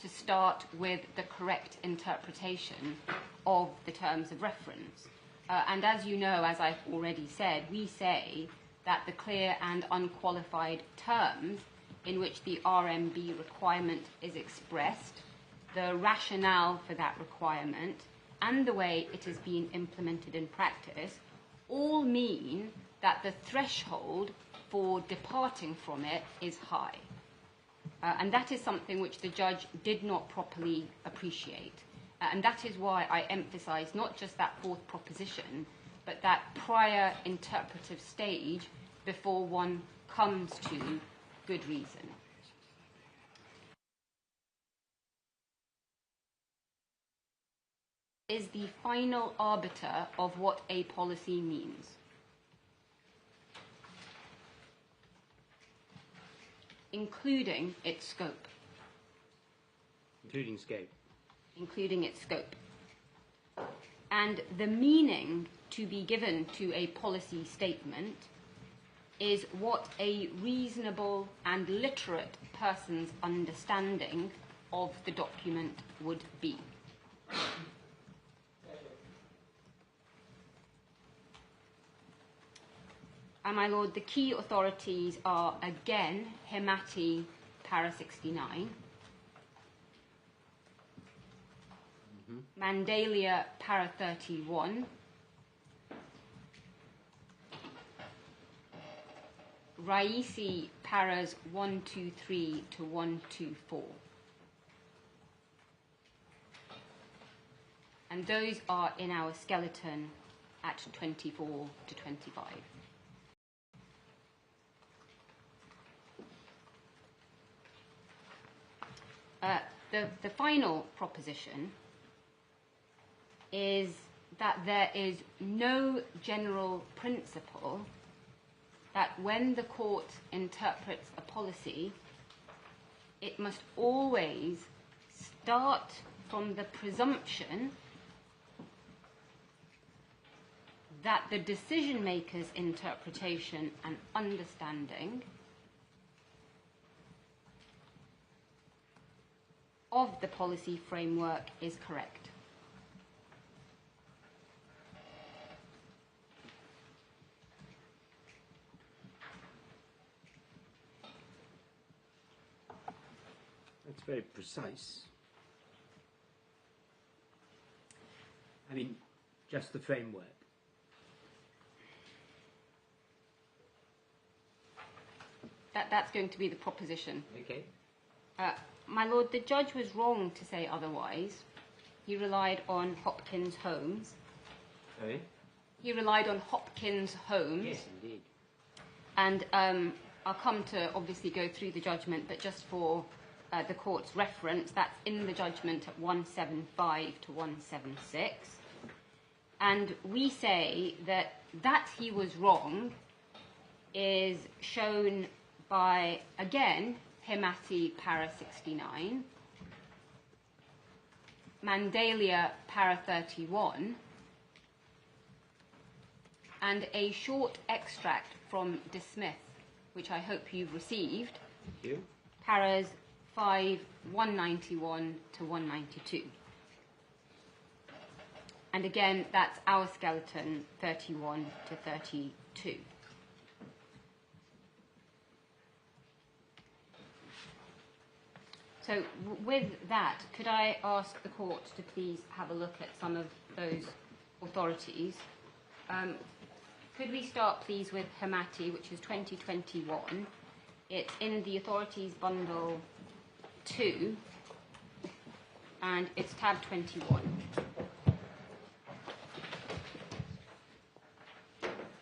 to start with the correct interpretation of the terms of reference. And as you know, as I've already said, we say that the clear and unqualified terms in which the RMB requirement is expressed, the rationale for that requirement, and the way it is being implemented in practice all mean that the threshold for departing from it is high. And that is something which the judge did not properly appreciate. And that is why I emphasise not just that fourth proposition, but that prior interpretive stage before one comes to good reason. Is the final arbiter of what a policy means. Including its scope. Including scope. Including its scope. And the meaning to be given to a policy statement is what a reasonable and literate person's understanding of the document would be. And my lord, the key authorities are again Hemati, para 69, Mandalia, para 31, Raisi, paras 123 to 124. And those are in our skeleton at 24 to 25. The final proposition is that there is no general principle that when the court interprets a policy, it must always start from the presumption that the decision maker's interpretation and understanding of the policy framework is correct. That's very precise. I mean, just the framework. That's going to be the proposition. Okay. My lord, the judge was wrong to say otherwise. He relied on Hopkins Holmes. Sorry? He relied on Hopkins Holmes. Yes, indeed. And I'll come to obviously go through the judgment, but just for the court's reference, that's in the judgment at 175 to 176. And we say that he was wrong is shown by, again, Hemati, para 69, Mandalia, para 31, and a short extract from De Smith, which I hope you've received. Thank you. Paras 5, 191 to 192. And again, that's our skeleton, 31 to 32. So with that, could I ask the court to please have a look at some of those authorities? Could we start, please, with Hemati, which is 2021. It's in the authorities bundle 2, and it's tab 21.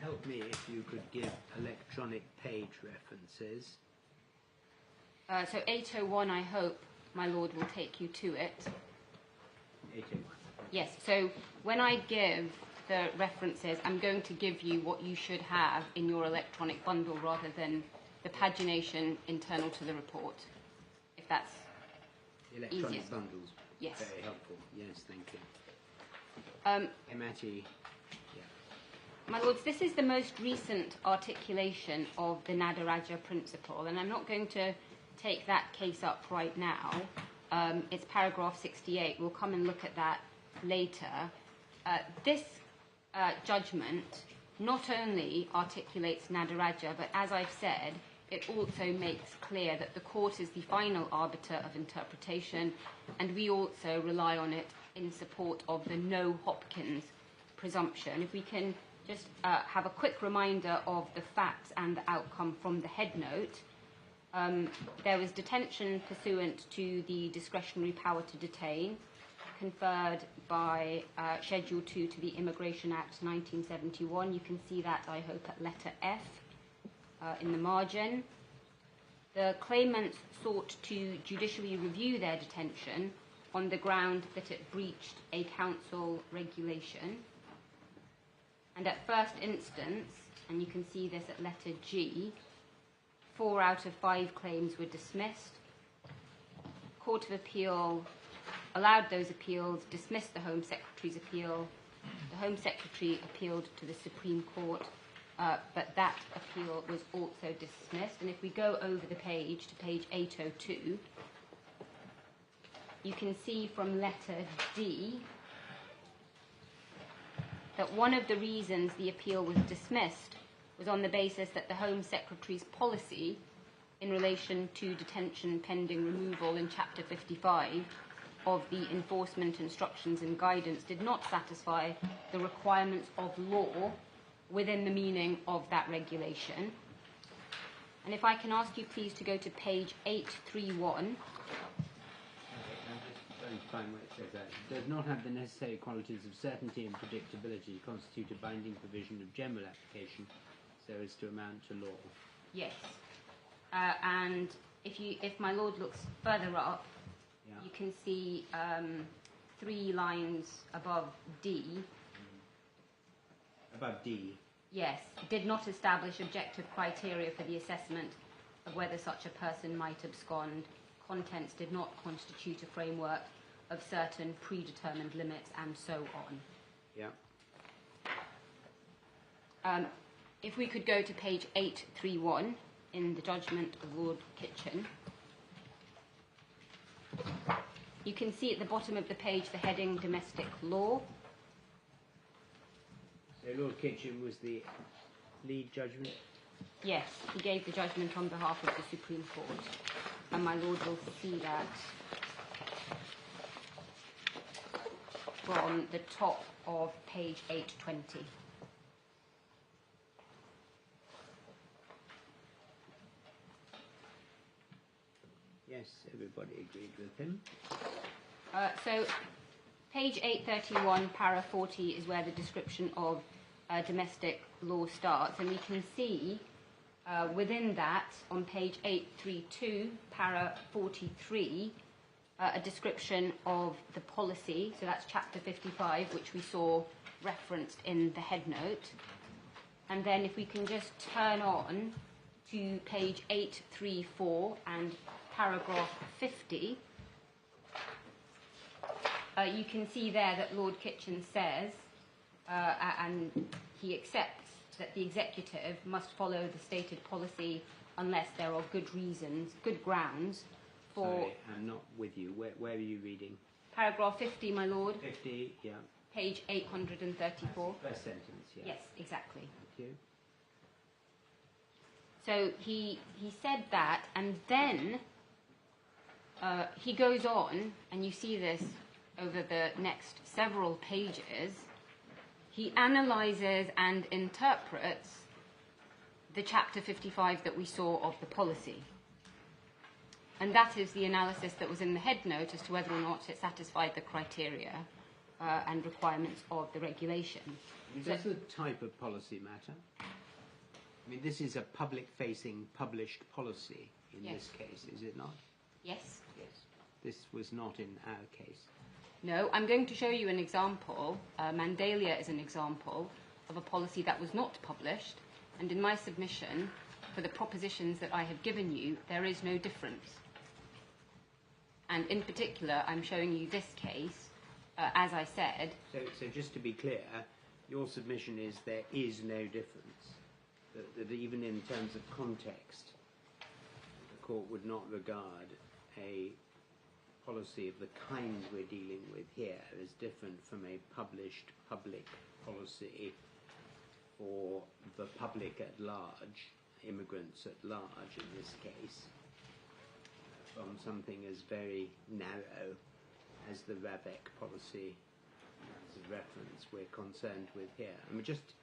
Help me if you could give electronic page references. So 801, I hope, my lord, will take you to it. 801. Yes, so when I give the references, I'm going to give you what you should have in your electronic bundle rather than the pagination internal to the report, if that's Electronic easiest. bundles. Yes. Very helpful. Yes, thank you. Hemati. My lords, this is the most recent articulation of the Nadaraja principle, and I'm not going to take that case up right now, It's paragraph 68. We'll come and look at that later. This judgment not only articulates Nadaraja, but as I've said, it also makes clear that the court is the final arbiter of interpretation, and we also rely on it in support of the no Hopkins presumption. If we can just have a quick reminder of the facts and the outcome from the head note. There was detention pursuant to the discretionary power to detain, conferred by Schedule 2 to the Immigration Act 1971. You can see that, I hope, at letter F in the margin. The claimants sought to judicially review their detention on the ground that it breached a council regulation. And at first instance, and you can see this at letter G, 4 out of 5 claims were dismissed. Court of Appeal allowed those appeals, dismissed the Home Secretary's appeal. The Home Secretary appealed to the Supreme Court, but that appeal was also dismissed. And if we go over the page to page 802, you can see from letter D that one of the reasons the appeal was dismissed was on the basis that the Home Secretary's policy in relation to detention pending removal in Chapter 55 of the Enforcement Instructions and Guidance did not satisfy the requirements of law within the meaning of that regulation. And if I can ask you please to go to page 831. Find where it says that. Does not have the necessary qualities of certainty and predictability to constitute a binding provision of general application so as to amount to law. Yes. And if my Lord looks further up, you can see 3 lines above D. Above D? Yes. Did not establish objective criteria for the assessment of whether such a person might abscond. Contents did not constitute a framework of certain predetermined limits, and so on. Yeah. If we could go to page 831 in the judgment of Lord Kitchen, you can see at the bottom of the page the heading Domestic Law. So Lord Kitchen was the lead judgment? Yes, he gave the judgment on behalf of the Supreme Court, and my Lord will see that from the top of page 820. Yes, everybody agreed with him. So page 831, para 40, is where the description of domestic law starts, and we can see within that, on page 832, para 43, a description of the policy. So that's chapter 55, which we saw referenced in the head note. And then if we can just turn on to page 834 and paragraph 50, you can see there that Lord Kitchen says, and he accepts that the executive must follow the stated policy unless there are good reasons, good grounds for... Sorry, I'm not with you. Where are you reading? Paragraph 50, my Lord. 50, yeah. Page 834. First sentence, yeah. Yes, exactly. Thank you. So he said that, and then he goes on, and you see this over the next several pages. He analyses and interprets the chapter 55 that we saw of the policy. And that is the analysis that was in the head note as to whether or not it satisfied the criteria and requirements of the regulation. Is this a type of policy matter? I mean, this is a public-facing, published policy in this case, is it not? Yes. Yes. This was not in our case. No, I'm going to show you an example. Mandalia is an example of a policy that was not published, and in my submission, for the propositions that I have given you, there is no difference. And in particular, I'm showing you this case, as I said. So just to be clear, your submission is there is no difference, that even in terms of context, the court would not regard a policy of the kind we're dealing with here is different from a published public policy for the public at large, immigrants at large in this case, from something as very narrow as the Ravec policy as a reference we're concerned with here. I'm just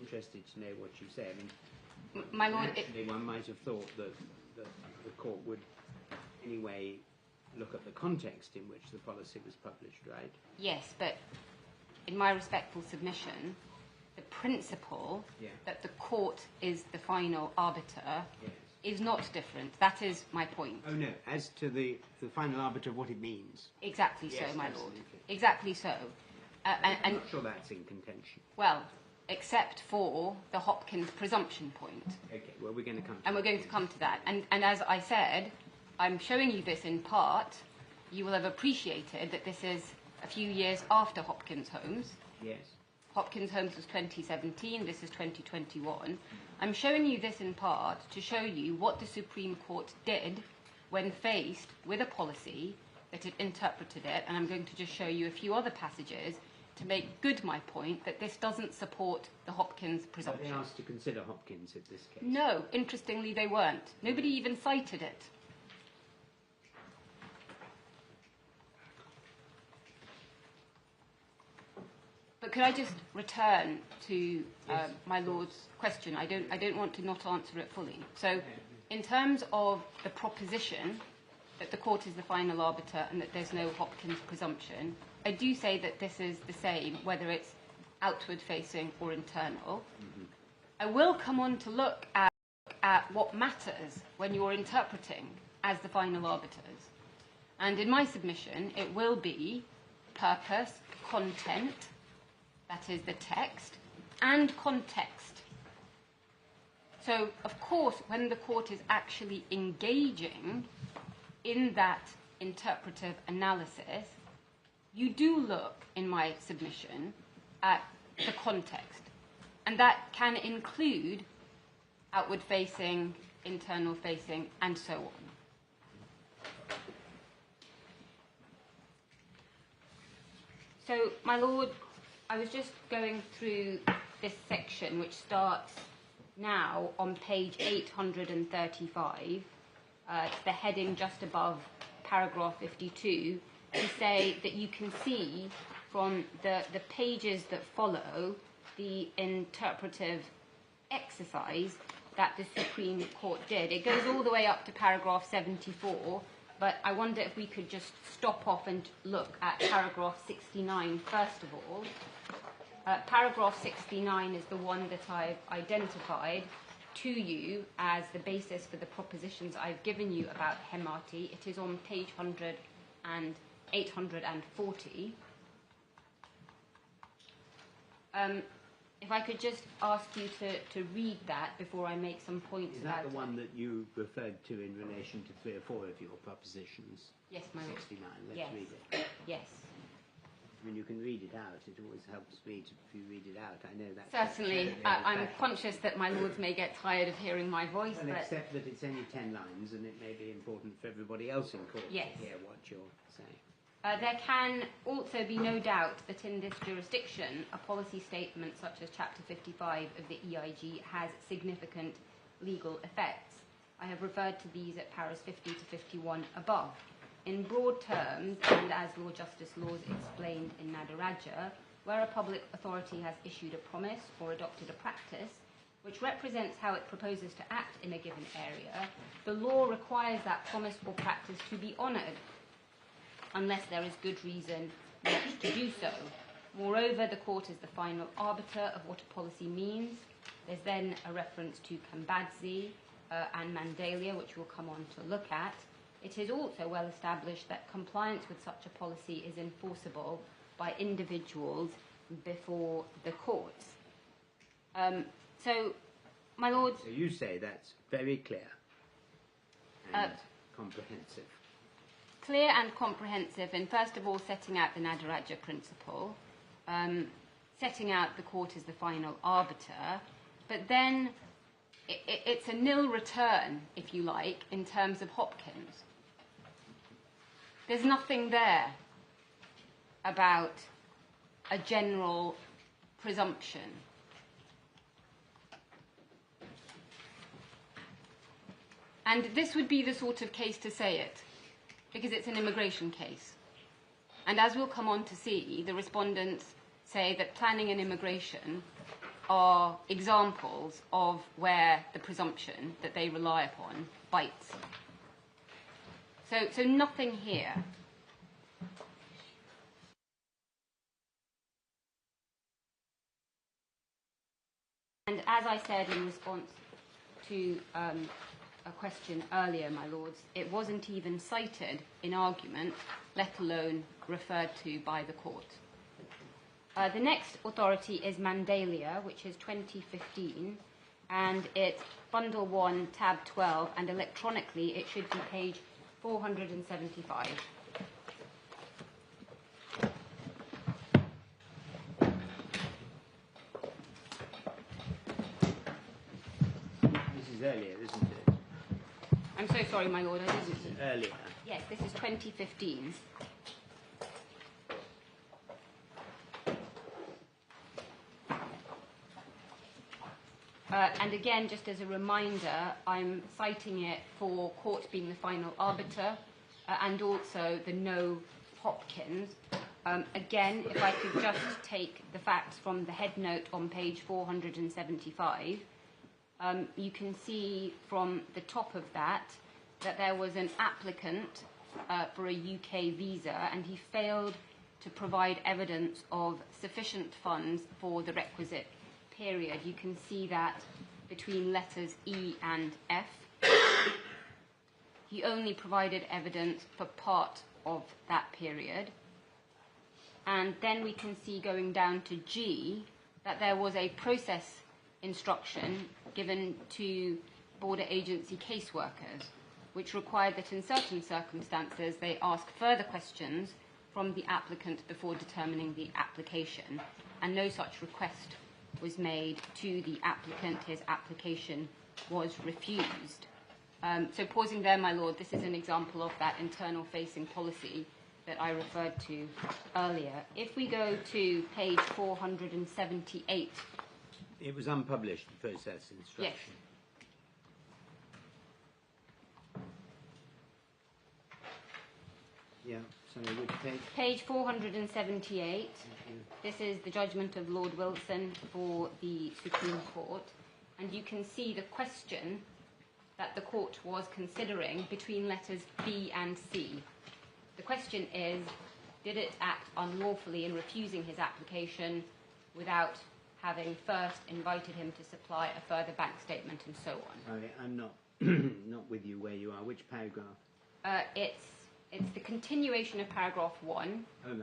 interested to know what you say. I mean, my Lord, actually, one might have thought that the court would anyway look at the context in which the policy was published, right? yes, but in my respectful submission, the principle that the court is the final arbiter is not different. That is my point. Oh no, as to the final arbiter of what it means. Exactly Yes, so, my absolutely. Lord. Exactly so. I'm not sure that's in contention. Well, except for the Hopkins presumption point. Okay, well, we're going to come to And we're going to come to that. And as I said, I'm showing you this in part. You will have appreciated that this is a few years after Hopkins Holmes. Yes. Hopkins Holmes was 2017, this is 2021. I'm showing you this in part to show you what the Supreme Court did when faced with a policy that had interpreted it, and I'm going to just show you a few other passages to make good my point that this doesn't support the Hopkins Were presumption. they asked to consider Hopkins in this case? No, interestingly they weren't. Nobody even cited it. But could I just return to my Lord's question? I don't want to not answer it fully. So, in terms of the proposition that the court is the final arbiter and that there's no Hopkins presumption, I do say that this is the same whether it's outward-facing or internal. Mm-hmm. I will come on to look at what matters when you're interpreting as the final arbiters. And in my submission, it will be purpose, content, that is the text, and context. So, of course, when the court is actually engaging in that interpretive analysis, you do look, in my submission, at the context. And that can include outward-facing, internal-facing, and so on. So, my Lord, I was just going through this section, which starts now on page 835. It's the heading just above paragraph 52, to say that you can see from the pages that follow the interpretive exercise that the Supreme Court did. It goes all the way up to paragraph 74, but I wonder if we could just stop off and look at paragraph 69 first of all. Paragraph 69 is the one that I've identified to you as the basis for the propositions I've given you about Hemati. It is on page 100 and 840. If I could just ask you to read that before I make some points about it. Is that the one that you referred to in relation to 3 or 4 of your propositions? Yes, my Lord. 69, let's Yes. read it. Yes. I mean, you can read it out. It always helps me if you read it out. I know that. Certainly. I'm conscious that my lords may get tired of hearing my voice, Well, but except that it's only 10 lines, and it may be important for everybody else in court Yes. to hear what you're saying. There can also be no doubt that in this jurisdiction, a policy statement such as Chapter 55 of the EIG has significant legal effects. I have referred to these at paras 50 to 51 above. In broad terms, and as Lord Justice Laws explained in Nadaraja, where a public authority has issued a promise or adopted a practice which represents how it proposes to act in a given area, the law requires that promise or practice to be honoured, unless there is good reason not to do so. Moreover, the court is the final arbiter of what a policy means. There's then a reference to Kambadzi and Mandalia, which we'll come on to look at. It is also well established that compliance with such a policy is enforceable by individuals before the courts. So, my lords... So you say that's very clear and comprehensive. Clear and comprehensive in, first of all, setting out the Nadaraja principle, setting out the court as the final arbiter, but then it's a nil return, if you like, in terms of Hopkins. There's nothing there about a general presumption. And this would be the sort of case to say it, because it's an immigration case. And as we'll come on to see, the respondents say that planning and immigration are examples of where the presumption that they rely upon bites. So nothing here. And as I said in response to a question earlier, my lords, it wasn't even cited in argument, let alone referred to by the court. The next authority is Mandalia, which is 2015, and it's Bundle 1, Tab 12, and electronically it should be page 475. This is earlier, isn't it? I'm so sorry, my lord, I didn't. Earlier. Yes, this is 2015. And again, just as a reminder, I'm citing it for court being the final arbiter and also the no Hopkins. Again, if I could just take the facts from the head note on page 475, you can see from the top of that there was an applicant for a UK visa and he failed to provide evidence of sufficient funds for the requisite period. You can see that between letters E and F. He only provided evidence for part of that period. And then we can see going down to G that there was a process instruction given to border agency caseworkers, which required that in certain circumstances they ask further questions from the applicant before determining the application. And no such request was made to the applicant. His application was refused. So pausing there, my lord, this is an example of that internal-facing policy that I referred to earlier. If we go to page 478. It was unpublished process instruction. Yes. Yeah, sorry, which page? Page 478. This is the judgment of Lord Wilson for the Supreme Court. And you can see the question that the court was considering between letters B and C. The question is, did it act unlawfully in refusing his application without having first invited him to supply a further bank statement and so on? Sorry, I'm not not with you where you are. Which paragraph? It's the continuation of paragraph 1. Oh, right.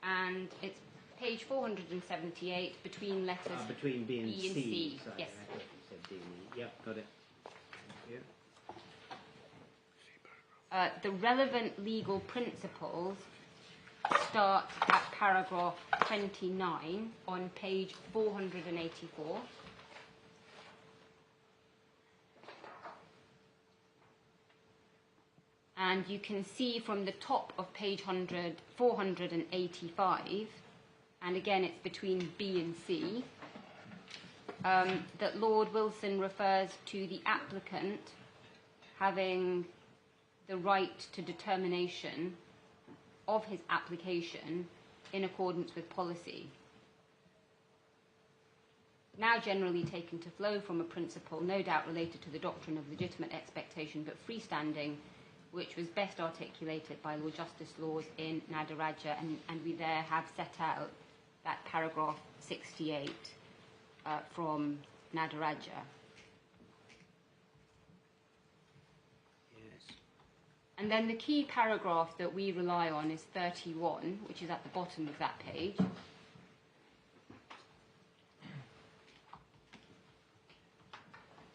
And it's page 478 between letters between B and C. Sorry, Yes. I thought you said D and E. Yep, got it. Thank you. The relevant legal principles start at paragraph 29 on page 484. And you can see from the top of page 485, and again it's between B and C, that Lord Wilson refers to the applicant having the right to determination of his application in accordance with policy. Now generally taken to flow from a principle no doubt related to the doctrine of legitimate expectation but freestanding, which was best articulated by Lord Justice Laws in Nadaraja, and we there have set out that paragraph 68 from Nadaraja. Yes. And then the key paragraph that we rely on is 31, which is at the bottom of that page.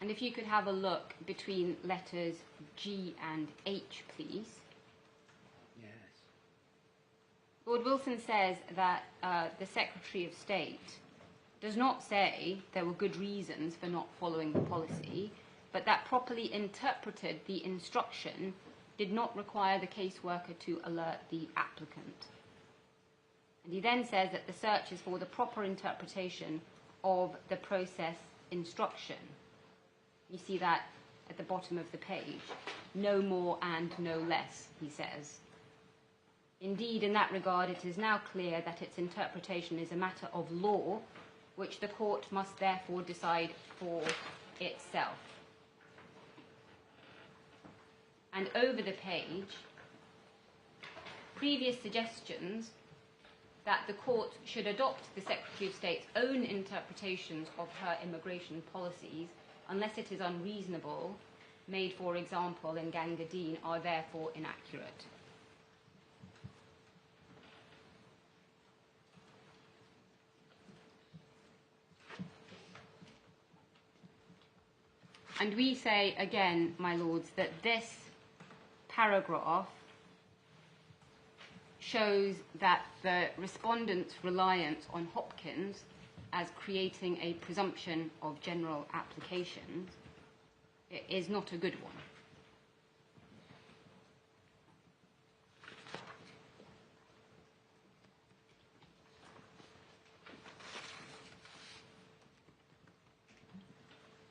And if you could have a look between letters G and H, please. Yes. Lord Wilson says that the Secretary of State does not say there were good reasons for not following the policy, but that properly interpreted the instruction did not require the caseworker to alert the applicant. And he then says that the search is for the proper interpretation of the process instruction. You see that at the bottom of the page. No more and no less, he says. Indeed, in that regard, it is now clear that its interpretation is a matter of law, which the court must therefore decide for itself. And over the page, previous suggestions that the court should adopt the Secretary of State's own interpretations of her immigration policies, unless it is unreasonable, made, for example, in Gangadeen, are therefore inaccurate. And we say, again, my lords, that this paragraph shows that the respondent's reliance on Hopkins as creating a presumption of general application is not a good one.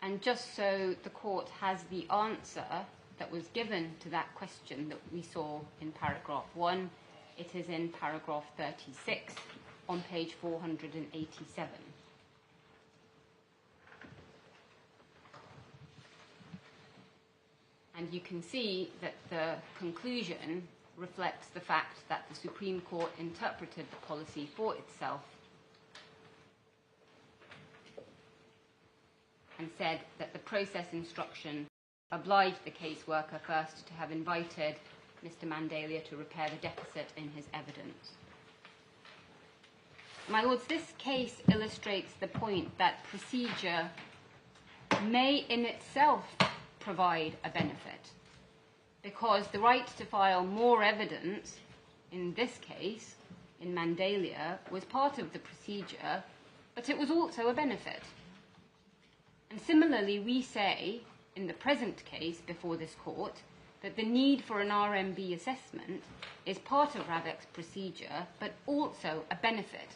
And just so the court has the answer that was given to that question that we saw in paragraph 1, it is in paragraph 36 on page 487. And you can see that the conclusion reflects the fact that the Supreme Court interpreted the policy for itself and said that the process instruction obliged the caseworker first to have invited Mr. Mandalia to repair the deficit in his evidence. My lords, this case illustrates the point that procedure may in itself provide a benefit, because the right to file more evidence in this case, in Mandalia, was part of the procedure, but it was also a benefit. And similarly, we say, in the present case before this court, that the need for an RMB assessment is part of Ravec's procedure, but also a benefit.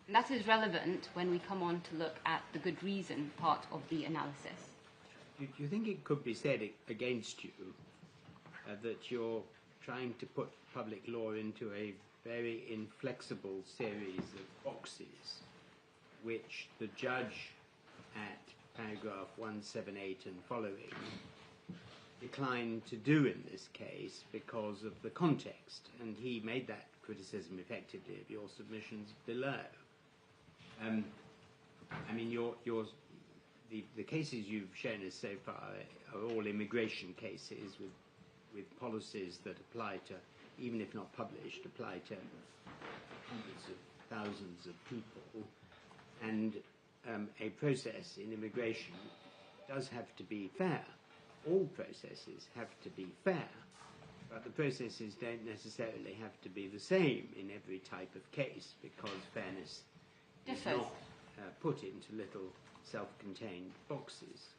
And that is relevant when we come on to look at the good reason part of the analysis. Do you think it could be said against you that you're trying to put public law into a very inflexible series of boxes, which the judge at paragraph 178 and following declined to do in this case because of the context, and he made that criticism effectively of your submissions below. I mean, the cases you've shown us so far are all immigration cases with policies that apply to, even if not published, apply to hundreds of thousands of people, and a process in immigration does have to be fair. All processes have to be fair, but the processes don't necessarily have to be the same in every type of case, because fairness is not put into little self-contained boxes.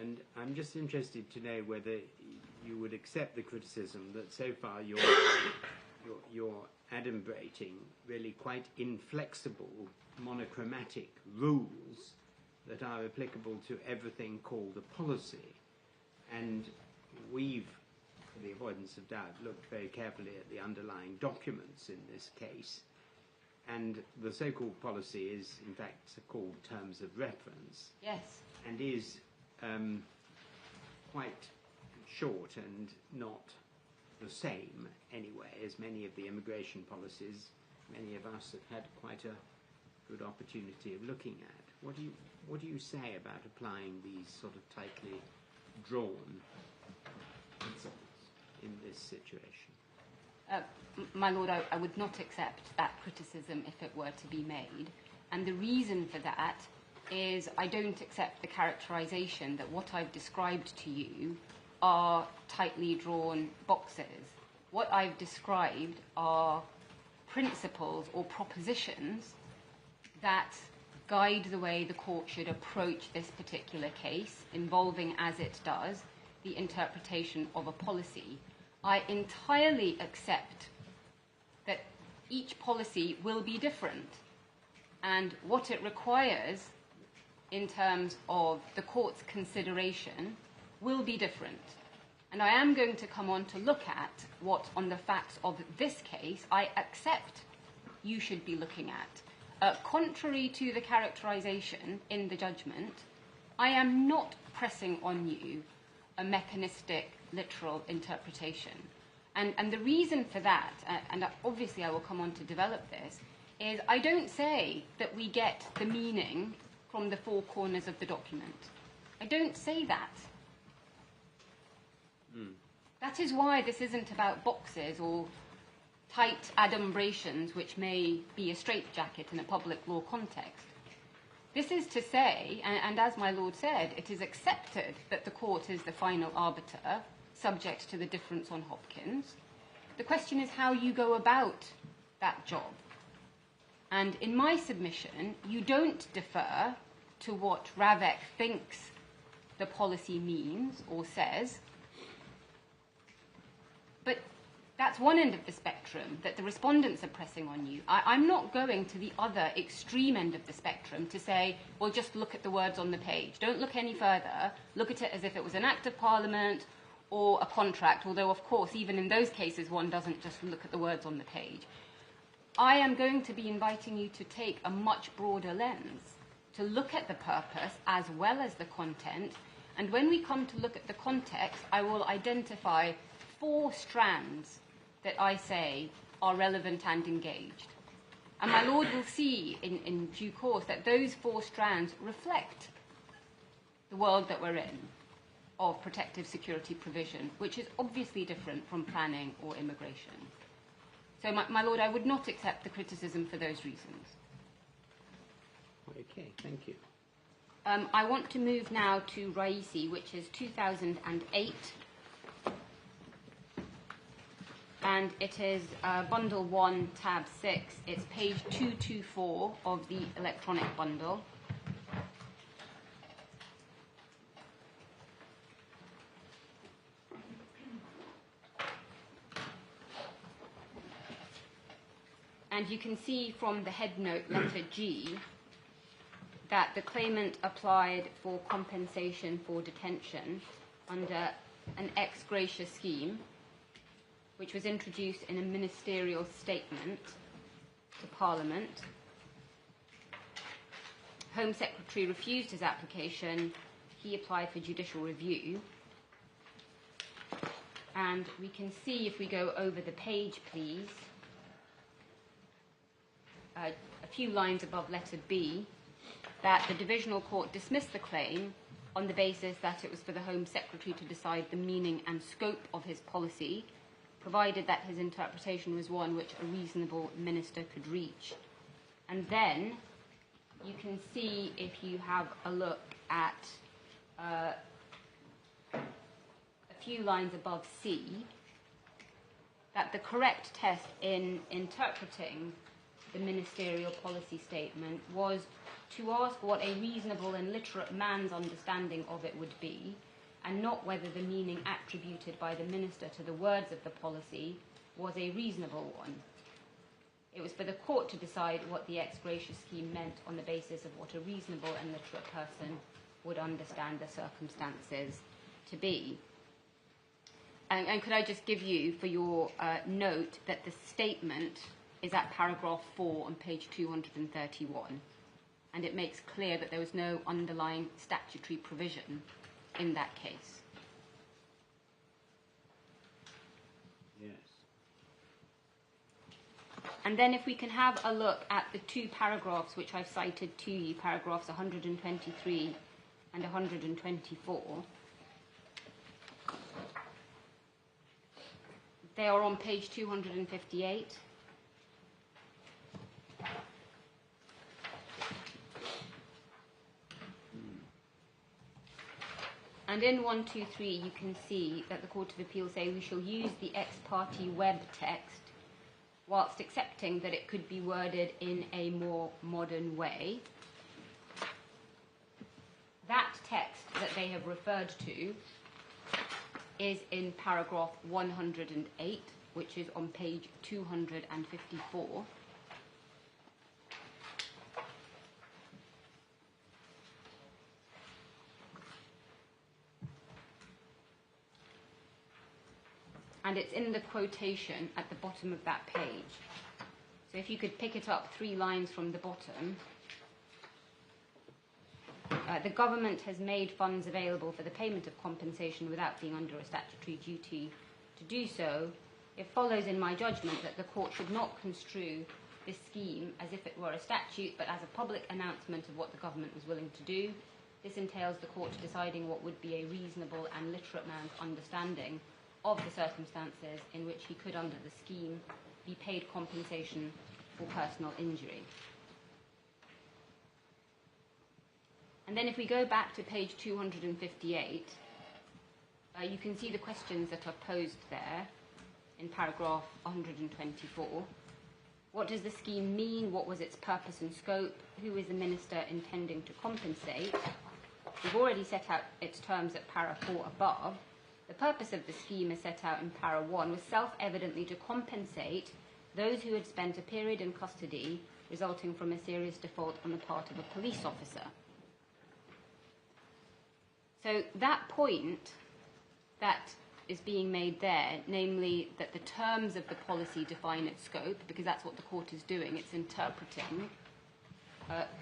And I'm just interested to know whether you would accept the criticism that so far you're adumbrating really quite inflexible, monochromatic rules that are applicable to everything called a policy. And we've, for the avoidance of doubt, looked very carefully at the underlying documents in this case. And the so-called policy is, in fact, called terms of reference. Yes. And is quite short and not the same, anyway, as many of the immigration policies many of us have had quite a good opportunity of looking at. What do you say about applying these sort of tightly drawn principles in this situation? My lord, I would not accept that criticism if it were to be made. And the reason for that is I don't accept the characterization that what I've described to you are tightly drawn boxes. What I've described are principles or propositions that guide the way the court should approach this particular case, involving, as it does, the interpretation of a policy. I entirely accept that each policy will be different, and what it requires in terms of the court's consideration will be different. And I am going to come on to look at what, on the facts of this case, I accept you should be looking at. Contrary to the characterization in the judgment, I am not pressing on you a mechanistic, literal interpretation. And the reason for that, and obviously I will come on to develop this, is I don't say that we get the meaning from the four corners of the document. I don't say that. That is why this isn't about boxes or tight adumbrations which may be a straitjacket in a public law context. This is to say, and as my Lord said, it is accepted that the court is the final arbiter, subject to the difference on Hopkins. The question is how you go about that job. And in my submission, you don't defer to what Ravec thinks the policy means or says, but that's one end of the spectrum that the respondents are pressing on you. I'm not going to the other extreme end of the spectrum to say, well, just look at the words on the page. Don't look any further. Look at it as if it was an act of parliament or a contract, although, of course, even in those cases, one doesn't just look at the words on the page. I am going to be inviting you to take a much broader lens, to look at the purpose as well as the content. And when we come to look at the context, I will identify 4 strands that I say are relevant and engaged. And my Lord will see in due course that those 4 strands reflect the world that we're in of protective security provision, which is obviously different from planning or immigration. So, my Lord, I would not accept the criticism for those reasons. Okay, thank you. I want to move now to Raisi, which is 2008. And it is Bundle 1, Tab 6. It's page 224 of the electronic bundle. And you can see from the head note, letter G, that the claimant applied for compensation for detention under an ex gratia scheme, which was introduced in a ministerial statement to Parliament. Home Secretary refused his application. He applied for judicial review. And we can see, if we go over the page, please, a few lines above letter B, that the Divisional Court dismissed the claim on the basis that it was for the Home Secretary to decide the meaning and scope of his policy, provided that his interpretation was one which a reasonable minister could reach. And then you can see, if you have a look at a few lines above C, that the correct test in interpreting the ministerial policy statement was to ask what a reasonable and literate man's understanding of it would be, and not whether the meaning attributed by the minister to the words of the policy was a reasonable one. It was for the court to decide what the ex gratia scheme meant on the basis of what a reasonable and literate person would understand the circumstances to be. And could I just give you, for your note, that the statement is at paragraph 4 on page 231, and it makes clear that there was no underlying statutory provision in that case. Yes. And then if we can have a look at the 2 paragraphs which I've cited to you, paragraphs 123 and 124. They are on page 258. And in 123, you can see that the Court of Appeal say we shall use the ex parte web text, whilst accepting that it could be worded in a more modern way. That text that they have referred to is in paragraph 108, which is on page 254. And it's in the quotation at the bottom of that page. So if you could pick it up 3 lines from the bottom. The government has made funds available for the payment of compensation without being under a statutory duty to do so. It follows in my judgment that the court should not construe this scheme as if it were a statute, but as a public announcement of what the government was willing to do. This entails the court deciding what would be a reasonable and literate man's understanding of the circumstances in which he could, under the scheme, be paid compensation for personal injury. And then if we go back to page 258, you can see the questions that are posed there in paragraph 124. What does the scheme mean? What was its purpose and scope? Who is the minister intending to compensate? We've already set out its terms at para 4 above. The purpose of the scheme as set out in para 1 was self-evidently to compensate those who had spent a period in custody resulting from a serious default on the part of a police officer. So that point that is being made there, namely that the terms of the policy define its scope, because that's what the court is doing, it's interpreting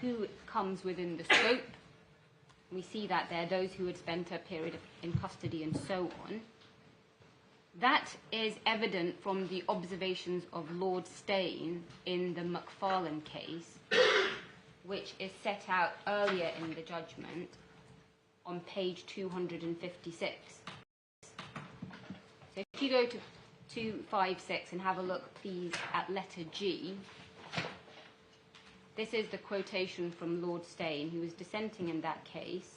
who comes within the scope. We see that there, those who had spent a period in custody and so on. That is evident from the observations of Lord Steyne in the McFarlane case, which is set out earlier in the judgment on page 256. So if you go to 256 and have a look, please, at letter G, this is the quotation from Lord Steyne, who was dissenting in that case.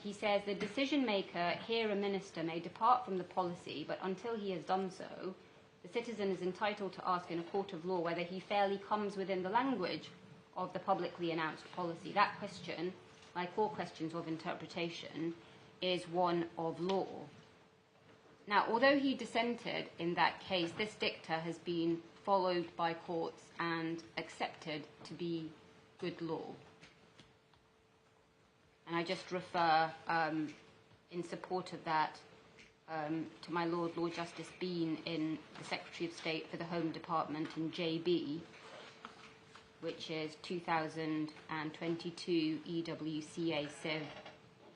He says, the decision maker, here a minister, may depart from the policy, but until he has done so, the citizen is entitled to ask in a court of law whether he fairly comes within the language of the publicly announced policy. That question, like all questions of interpretation, is one of law. Now, although he dissented in that case, this dicta has been followed by courts and accepted to be good law. And I just refer, in support of that, to my Lord Justice Bean in the Secretary of State for the Home Department in JB, which is 2022 EWCA Civ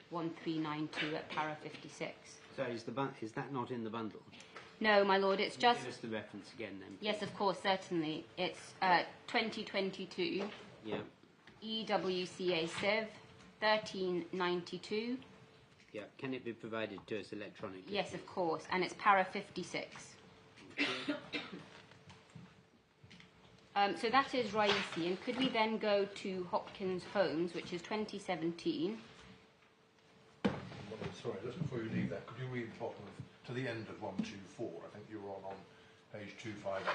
1392 at para 56. So is that not in the bundle? No, my Lord, it's just... Give us the reference again then, please. Yes, of course, certainly. It's 2022 Yeah. EWCA Civ 1392. Yeah. Can it be provided to us electronically? Yes, of course, and it's para 56. So that is Raisi, and could we then go to Hopkins Holmes, which is 2017? Sorry, just before you leave that, could you read the bottom to the end of 124? I think you were on page 258.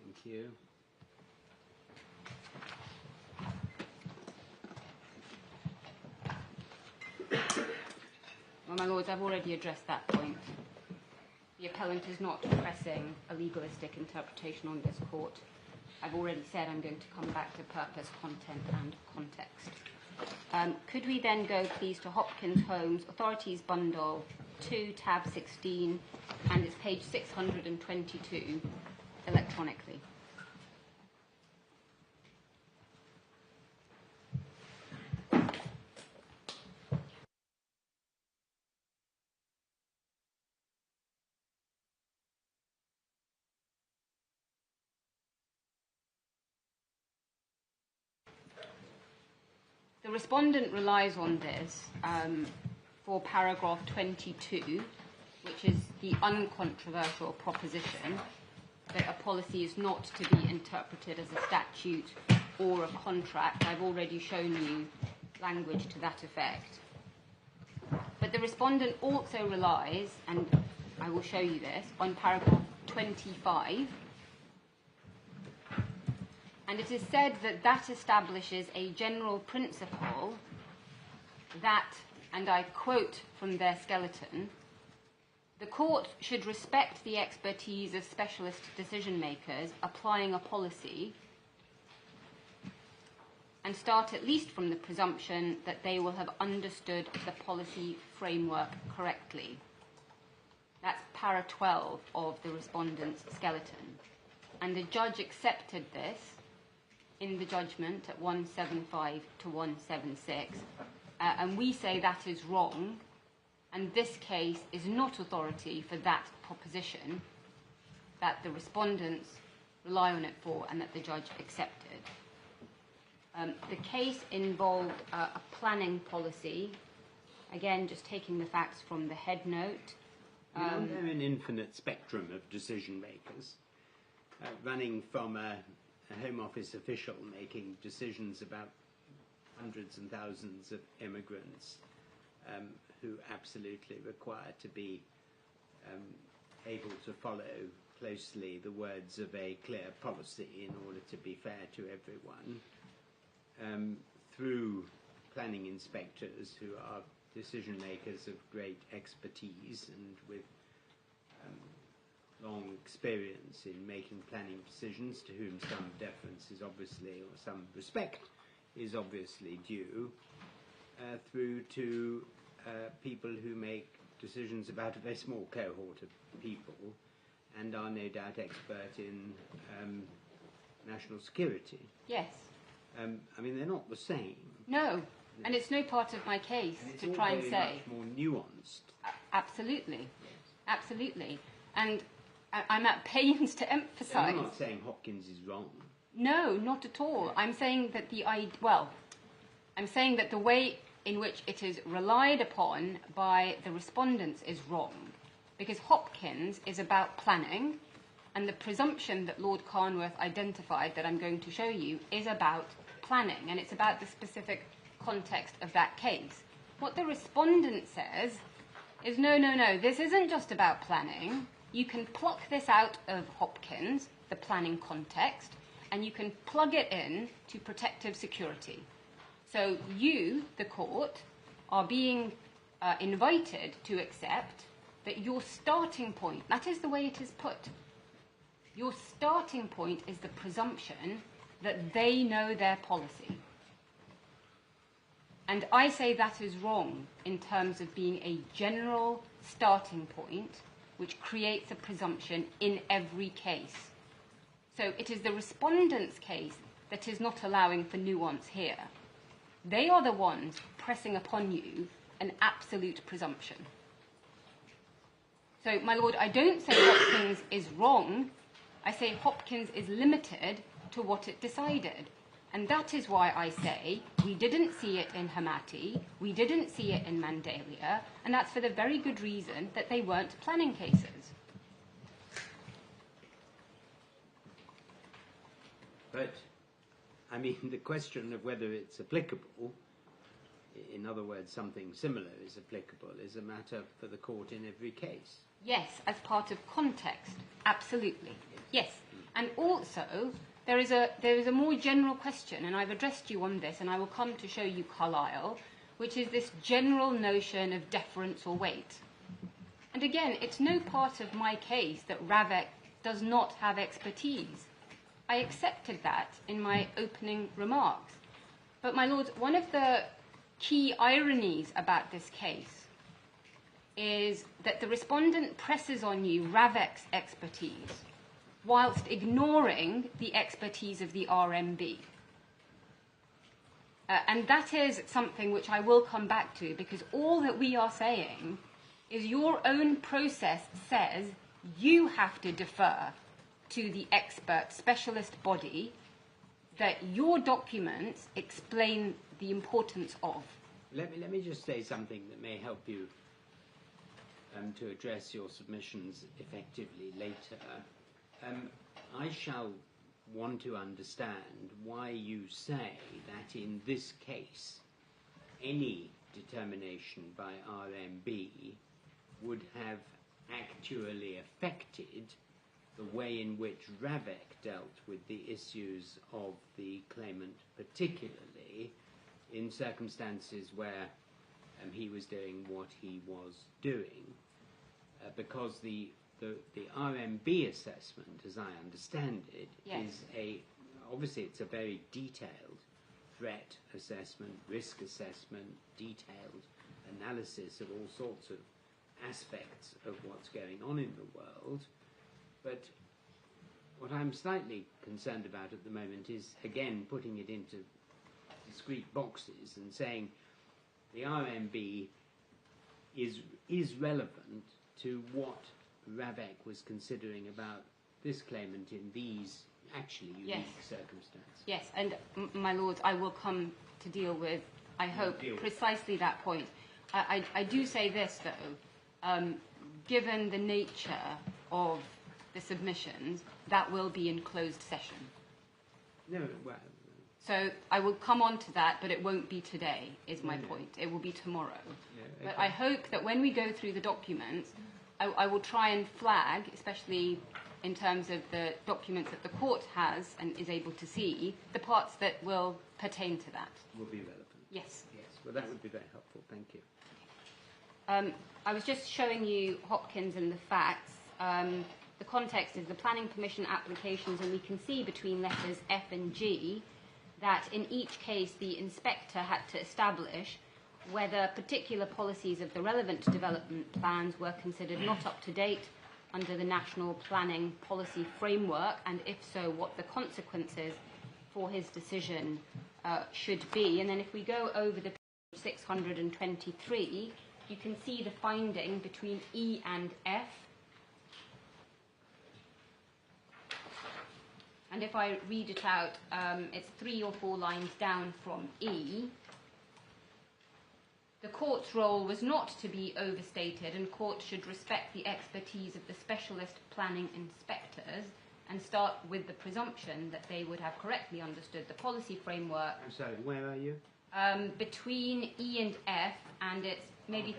Thank you. Well, my Lords, I've already addressed that point. The appellant is not pressing a legalistic interpretation on this court. I've already said I'm going to come back to purpose, content and context. Could we then go, please, to Hopkins Holmes, Authorities Bundle 2, tab 16, and it's page 622, electronically. The respondent relies on this for paragraph 22, which is the uncontroversial proposition that a policy is not to be interpreted as a statute or a contract. I've already shown you language to that effect. But the respondent also relies, and I will show you this, on paragraph 25. And it is said that that establishes a general principle that, and I quote from their skeleton, the court should respect the expertise of specialist decision makers applying a policy and start at least from the presumption that they will have understood the policy framework correctly. That's para 12 of the respondent's skeleton. And the judge accepted this in the judgment at 175 to 176. And we say that is wrong, and this case is not authority for that proposition that the respondents rely on it for and that the judge accepted. The case involved a planning policy, again just taking the facts from the head note. There are an infinite spectrum of decision makers, running from a Home Office official making decisions about hundreds and thousands of immigrants who absolutely require to be able to follow closely the words of a clear policy in order to be fair to everyone, through planning inspectors who are decision makers of great expertise and with long experience in making planning decisions, to whom some deference is obviously, or some respect is obviously due, through to people who make decisions about a very small cohort of people and are no doubt expert in national security. Yes. I mean, they're not the same. No, and it's no part of my case to try and say. It's much more nuanced. Absolutely, absolutely. And I'm at pains to emphasise. I'm not saying Hopkins is wrong. No, not at all. I'm saying that I'm saying that the way in which it is relied upon by the respondents is wrong, because Hopkins is about planning, and the presumption that Lord Carnworth identified that I'm going to show you is about planning, and it's about the specific context of that case. What the respondent says is, no, this isn't just about planning. You can pluck this out of Hopkins, the planning context, and you can plug it in to protective security. So you, the court, are being invited to accept that your starting point, that is the way it is put, your starting point is the presumption that they know their policy. And I say that is wrong in terms of being a general starting point which creates a presumption in every case. So it is the respondent's case that is not allowing for nuance here. They are the ones pressing upon you an absolute presumption. So, my lord, I don't say Hopkins is wrong. I say Hopkins is limited to what it decided. And that is why I say we didn't see it in Hamati, we didn't see it in Mandalia, and that's for the very good reason that they weren't planning cases. But, I mean, the question of whether it's applicable, in other words, something similar is applicable, is a matter for the court in every case. Yes, as part of context, absolutely. Yes, and also there is a more general question, and I've addressed you on this, and I will come to show you Carlyle, which is this general notion of deference or weight. And again, it's no part of my case that Ravec does not have expertise. I accepted that in my opening remarks. But, my lords, one of the key ironies about this case is that the respondent presses on you Ravec's expertise whilst ignoring the expertise of the RMB. And that is something which I will come back to, because all that we are saying is your own process says you have to defer to the expert specialist body that your documents explain the importance of. Let me just say something that may help you to address your submissions effectively later. I shall want to understand why you say that in this case any determination by RMB would have actually affected the way in which Ravec dealt with the issues of the claimant, particularly in circumstances where he was doing what he was doing, because the RMB assessment, as I understand it, Yes. is obviously it's a very detailed threat assessment, risk assessment, detailed analysis of all sorts of aspects of what's going on in the world. But what I'm slightly concerned about at the moment is, again, putting it into discrete boxes and saying the RMB is relevant to what Ravec was considering about this claimant in these actually unique circumstances. Yes, and my lords, I will come to deal with, I hope, precisely that point. I do say this, though, given the nature of the submissions, that will be in closed session. No, well... So I will come on to that, but it won't be today, is my point. It will be tomorrow. Yeah, But I hope that when we go through the documents, I will try and flag, especially in terms of the documents that the court has and is able to see, the parts that will pertain to that. Will be relevant. Yes. Yes, well that would be very helpful, thank you. I was just showing you Hopkins and the facts. The context is the planning permission applications, and we can see between letters F and G that in each case the inspector had to establish whether particular policies of the relevant development plans were considered not up to date under the National Planning Policy Framework, and if so, what the consequences for his decision should be. And then if we go over the page 623, you can see the finding between E and F. And if I read it out, it's 3 or 4 lines down from E. The court's role was not to be overstated, and courts should respect the expertise of the specialist planning inspectors and start with the presumption that they would have correctly understood the policy framework. I'm sorry, where are you? Between E and F, and it's maybe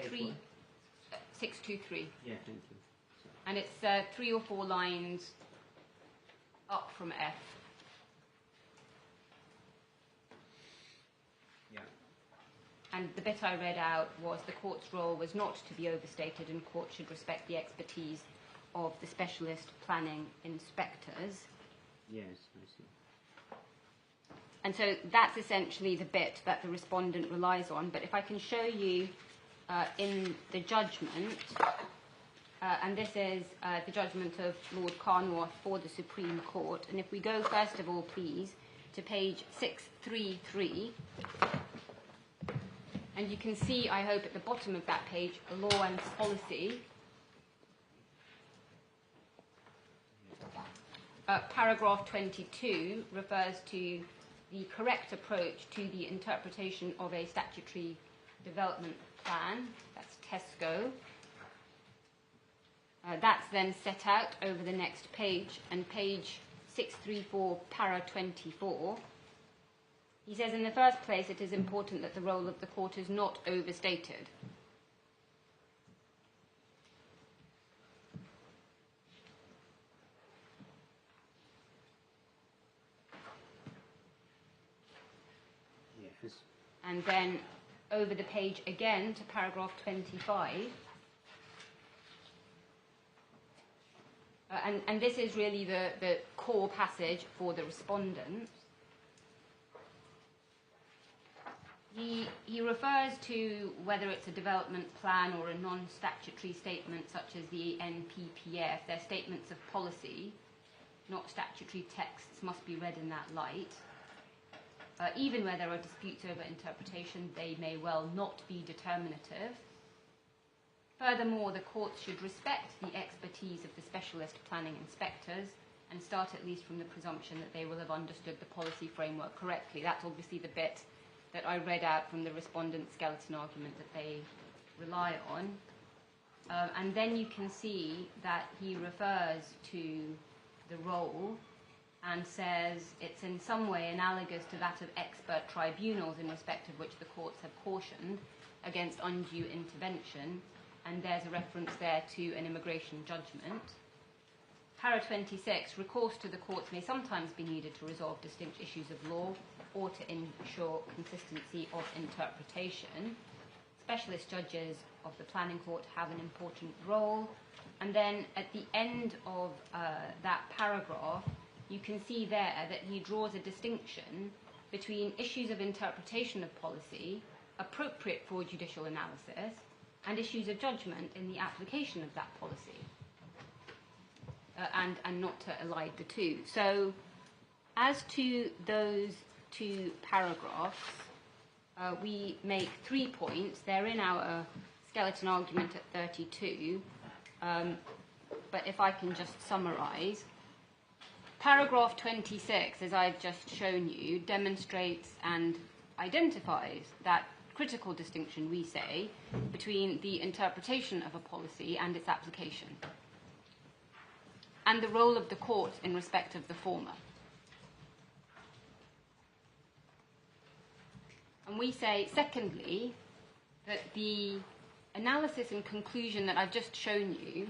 623. Yeah, thank you. Sorry. And it's 3 or 4 lines up from F. Yeah. And the bit I read out was the court's role was not to be overstated, and courts should respect the expertise of the specialist planning inspectors. Yes, I see. And so that's essentially the bit that the respondent relies on. But if I can show you in the judgment, and this is the judgment of Lord Carnwath for the Supreme Court. And if we go, first of all, please, to page 633, and you can see, I hope, at the bottom of that page, law and policy. Paragraph 22 refers to the correct approach to the interpretation of a statutory development plan. That's Tesco. That's then set out over the next page, and page 634, para 24. He says, in the first place, it is important that the role of the court is not overstated. Yes. And then over the page again to paragraph 25. And this is really the core passage for the respondent. He refers to whether it's a development plan or a non-statutory statement such as the NPPF. They're statements of policy, not statutory texts, must be read in that light. Even where there are disputes over interpretation, they may well not be determinative. Furthermore, the courts should respect the expertise of the specialist planning inspectors and start at least from the presumption that they will have understood the policy framework correctly. That's obviously the bit that I read out from the respondent's skeleton argument that they rely on. And then you can see that he refers to the role and says it's in some way analogous to that of expert tribunals in respect of which the courts have cautioned against undue intervention, and there's a reference there to an immigration judgment. Para 26, recourse to the courts may sometimes be needed to resolve distinct issues of law or to ensure consistency of interpretation. Specialist judges of the planning court have an important role. And then at the end of that paragraph, you can see there that he draws a distinction between issues of interpretation of policy, appropriate for judicial analysis, and issues of judgment in the application of that policy, and not to elide the two. So as to those two paragraphs, we make 3 points. They're in our skeleton argument at 32, but if I can just summarise. Paragraph 26, as I've just shown you, demonstrates and identifies that critical distinction, we say, between the interpretation of a policy and its application, and the role of the court in respect of the former. And we say, secondly, that the analysis and conclusion that I've just shown you,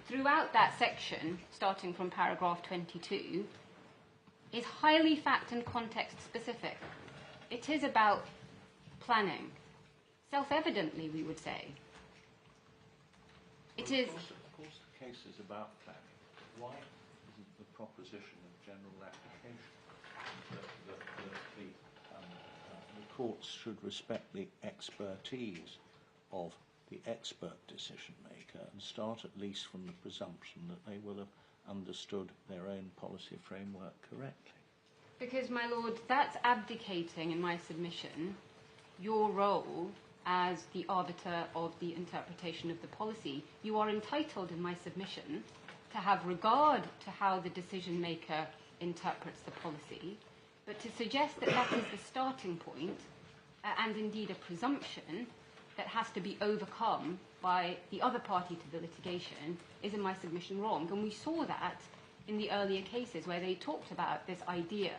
throughout that section, starting from paragraph 22, is highly fact and context specific. It is about planning. Self-evidently, we would say. It is... Of course, the case is about planning. Why isn't the proposition of general application that the courts should respect the expertise of the expert decision maker and start at least from the presumption that they will have understood their own policy framework correctly? Because, my lord, that's abdicating, in my submission, your role as the arbiter of the interpretation of the policy. You are entitled, in my submission, to have regard to how the decision maker interprets the policy, but to suggest that that is the starting point, and indeed a presumption that has to be overcome by the other party to the litigation, is, in my submission, wrong. And we saw that in the earlier cases where they talked about this idea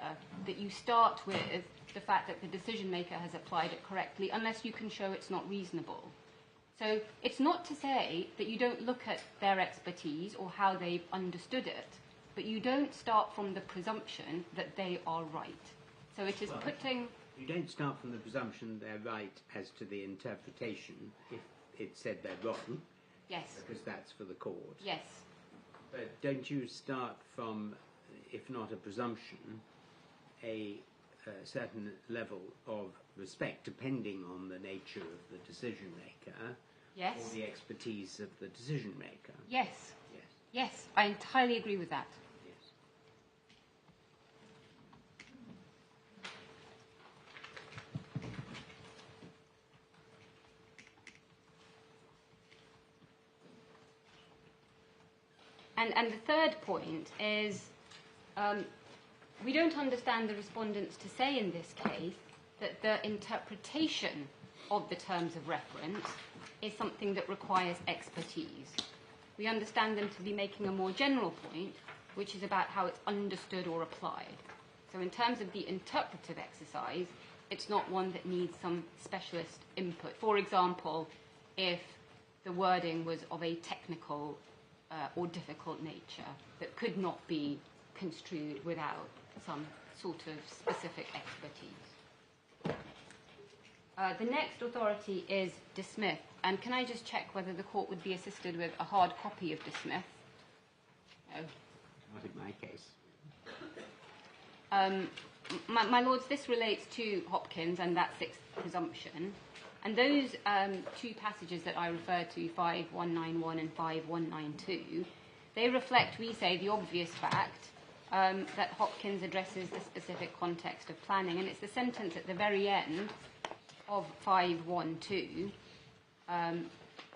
that you start with the fact that the decision maker has applied it correctly unless you can show it's not reasonable. So it's not to say that you don't look at their expertise or how they've understood it, but you don't start from the presumption that they are right. So it is putting... You don't start from the presumption they're right as to the interpretation if it said they're wrong. Yes. Because that's for the court. Yes. But don't you start from, if not a presumption, a certain level of respect, depending on the nature of the decision maker, Yes. or the expertise of the decision maker? Yes. Yes. Yes, I entirely agree with that. Yes. And the third point is we don't understand the respondents to say in this case that the interpretation of the terms of reference is something that requires expertise. We understand them to be making a more general point, which is about how it's understood or applied. So in terms of the interpretive exercise, it's not one that needs some specialist input. For example, if the wording was of a technical or difficult nature that could not be construed without some sort of specific expertise. The next authority is De Smith. And can I just check whether the court would be assisted with a hard copy of De Smith? No. Not in my case. My lords, this relates to Hopkins and that sixth presumption. And those two passages that I referred to, 5191 and 5192, they reflect, we say, the obvious fact that Hopkins addresses the specific context of planning. And it's the sentence at the very end of 512,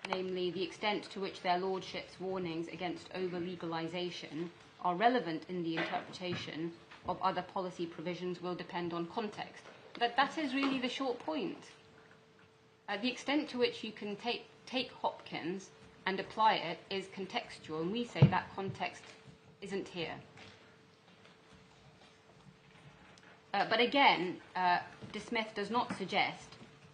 namely, the extent to which their lordships' warnings against over-legalisation are relevant in the interpretation of other policy provisions will depend on context. But that is really the short point. The extent to which you can take Hopkins and apply it is contextual, and we say that context isn't here. But again, De Smith does not suggest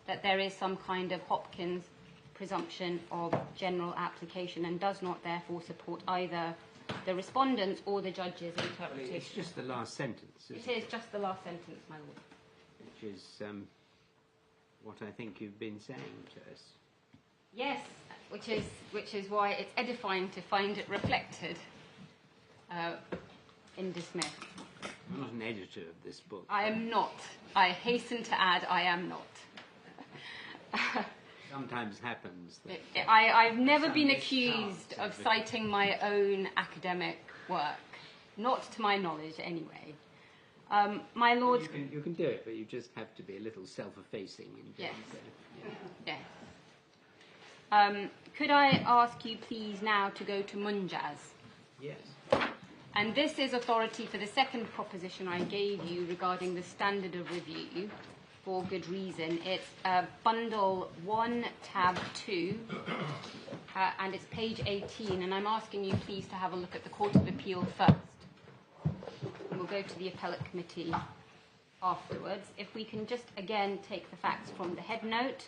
that there is some kind of Hopkins presumption of general application and does not therefore support either the respondents or the judge's interpretation. It's just the last sentence, isn't It is just the last sentence, my lord. Which is what I think you've been saying to us. Yes, which is why it's edifying to find it reflected in De Smith. I'm not an editor of this book. I am not. I hasten to add, I am not. Sometimes happens. That I've never some been mischance accused of the- citing my own academic work. Not to my knowledge, anyway. My lord... You can do it, but you just have to be a little self-effacing in doing Yes. so. Yeah. Yes. Could I ask you, please, now to go to Munjaz? Yes. And this is authority for the second proposition I gave you regarding the standard of review, for good reason. It's bundle 1, tab 2, and it's page 18, and I'm asking you, please, to have a look at the Court of Appeal first. And we'll go to the Appellate Committee afterwards. If we can just, again, take the facts from the head note.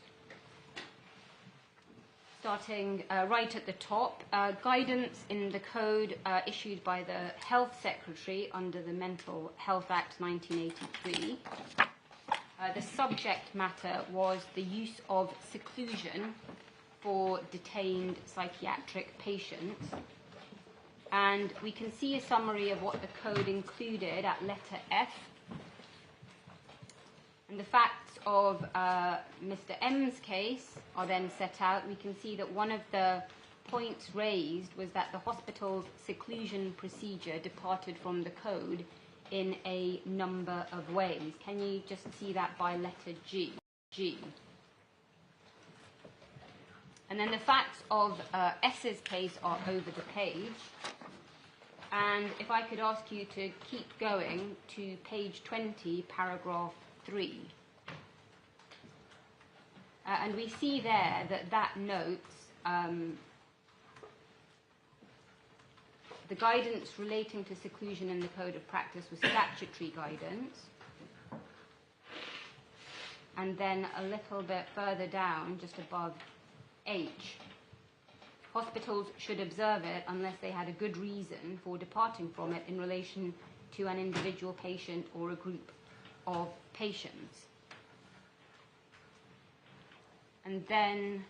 Starting right at the top, guidance in the code issued by the Health Secretary under the Mental Health Act 1983. The subject matter was the use of seclusion for detained psychiatric patients. And we can see a summary of what the code included at letter F. And the facts of Mr. M's case are then set out. We can see that one of the points raised was that the hospital's seclusion procedure departed from the code in a number of ways. Can you just see that by letter G? And then the facts of S's case are over the page. And if I could ask you to keep going to page 20, paragraph 3. And we see there that notes the guidance relating to seclusion in the Code of Practice was statutory guidance. And then a little bit further down, just above H, hospitals should observe it unless they had a good reason for departing from it in relation to an individual patient or a group of patients. And then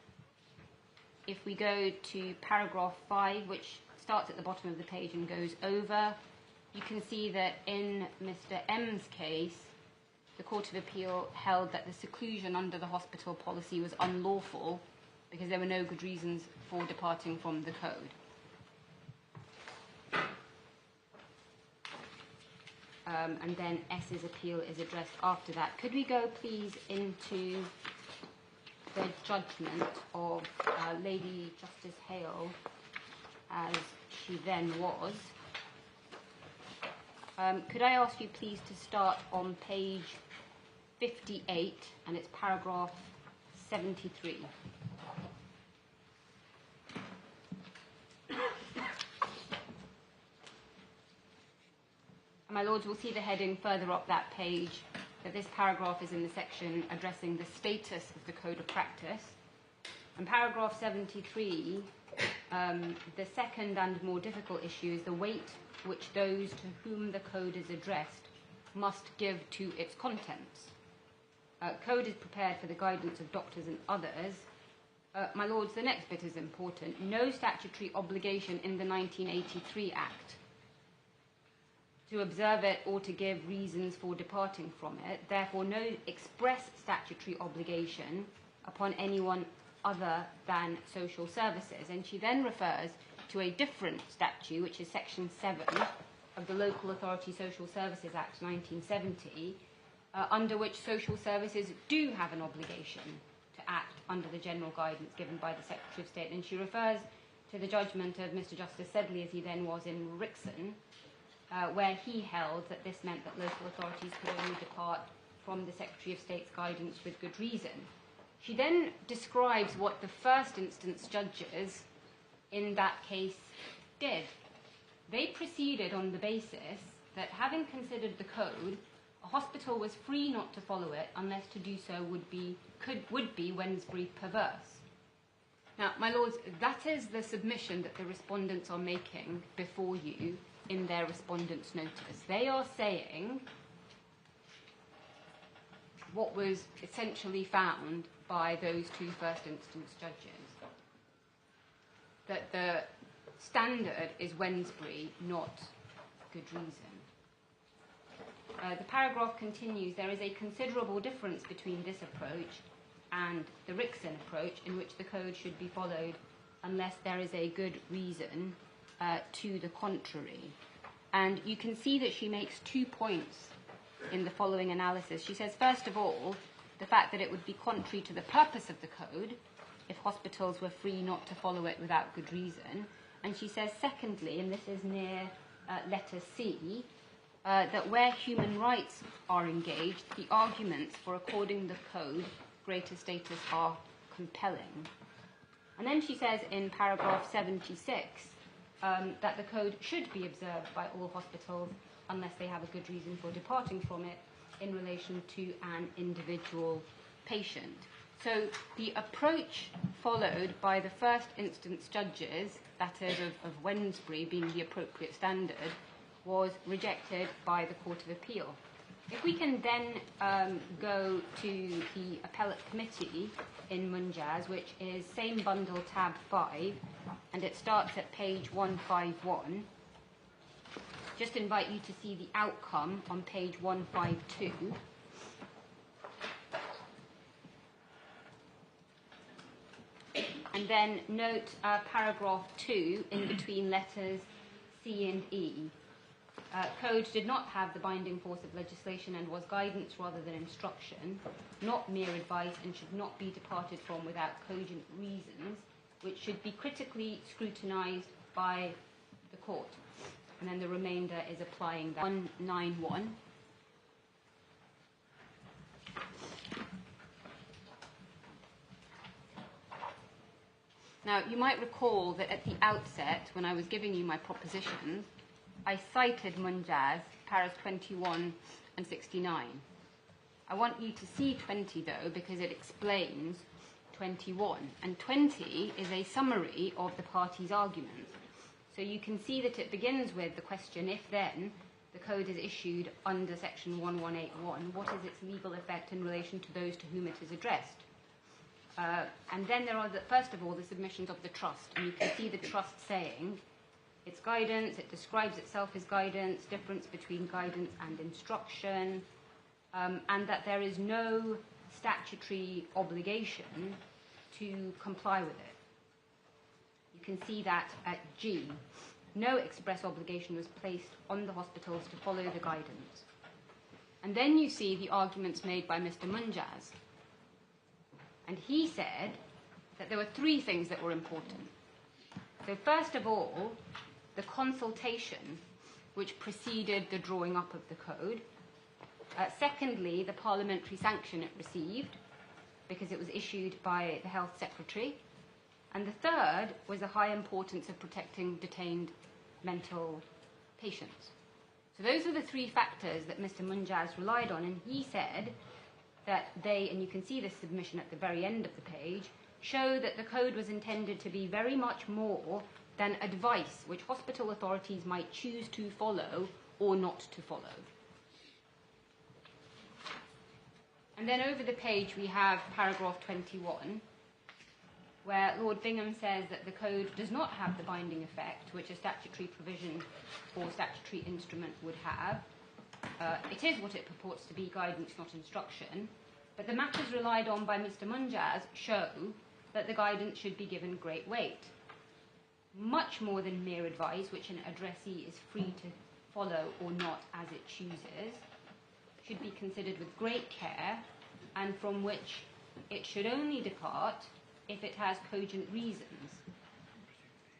if we go to paragraph 5, which starts at the bottom of the page and goes over, you can see that in Mr. M's case, the Court of Appeal held that the seclusion under the hospital policy was unlawful because there were no good reasons for departing from the code. And then S's appeal is addressed after that. Could we go, please, into the judgment of Lady Justice Hale, as she then was? Could I ask you, please, to start on page 58, and it's paragraph 73. My Lords, will see the heading further up that page, that this paragraph is in the section addressing the status of the Code of Practice. And paragraph 73, the second and more difficult issue is the weight which those to whom the code is addressed must give to its contents. Code is prepared for the guidance of doctors and others. My Lords, the next bit is important. No statutory obligation in the 1983 Act to observe it or to give reasons for departing from it. Therefore, no express statutory obligation upon anyone other than social services. And she then refers to a different statute, which is Section 7 of the Local Authority Social Services Act 1970, under which social services do have an obligation to act under the general guidance given by the Secretary of State. And she refers to the judgment of Mr. Justice Sedley, as he then was in Rixon, where he held that this meant that local authorities could only depart from the Secretary of State's guidance with good reason. She then describes what the first instance judges in that case did. They proceeded on the basis that, having considered the code, a hospital was free not to follow it unless to do so would be Wednesbury perverse. Now, my lords, that is the submission that the respondents are making before you in their respondents' notice. They are saying what was essentially found by those two first instance judges, that the standard is Wednesbury, not good reason. The paragraph continues, there is a considerable difference between this approach and the Rickson approach, in which the code should be followed unless there is a good reason to the contrary. And you can see that she makes 2 points in the following analysis. She says, first of all, the fact that it would be contrary to the purpose of the code if hospitals were free not to follow it without good reason. And she says, secondly, and this is near letter C, that where human rights are engaged, the arguments for according the code greater status are compelling. And then she says in paragraph 76 that the code should be observed by all hospitals unless they have a good reason for departing from it in relation to an individual patient. So the approach followed by the first instance judges, that is of Wednesbury being the appropriate standard, was rejected by the Court of Appeal. If we can then go to the appellate committee in Munjaz, which is same bundle tab 5, and it starts at page 151. Just invite you to see the outcome on page 152. And then note paragraph 2 in between letters C and E. Code did not have the binding force of legislation and was guidance rather than instruction, not mere advice, and should not be departed from without cogent reasons, which should be critically scrutinised by the court. And then the remainder is applying that. 191. Now, you might recall that at the outset, when I was giving you my propositions, I cited Munjaz, paras 21 and 69. I want you to see 20, though, because it explains 21. And 20 is a summary of the parties' arguments. So you can see that it begins with the question, if then the code is issued under section 1181, what is its legal effect in relation to those to whom it is addressed? And then there are, first of all, the submissions of the trust. And you can see the trust saying its guidance, it describes itself as guidance, difference between guidance and instruction, and that there is no statutory obligation to comply with it. You can see that at G. No express obligation was placed on the hospitals to follow the guidance. And then you see the arguments made by Mr. Munjaz. And he said that there were 3 things that were important. So first of all, the consultation which preceded the drawing up of the code. Secondly, the parliamentary sanction it received, because it was issued by the Health Secretary. And the third was the high importance of protecting detained mental patients. So those are the 3 factors that Mr. Munjaz relied on, and he said that they, and you can see this submission at the very end of the page, show that the code was intended to be very much more than advice which hospital authorities might choose to follow or not to follow. And then over the page we have paragraph 21, where Lord Bingham says that the code does not have the binding effect which a statutory provision or statutory instrument would have. It is what it purports to be, guidance, not instruction. But the matters relied on by Mr. Munjaz show that the guidance should be given great weight. Much more than mere advice, which an addressee is free to follow or not as it chooses, should be considered with great care, and from which it should only depart if it has cogent reasons.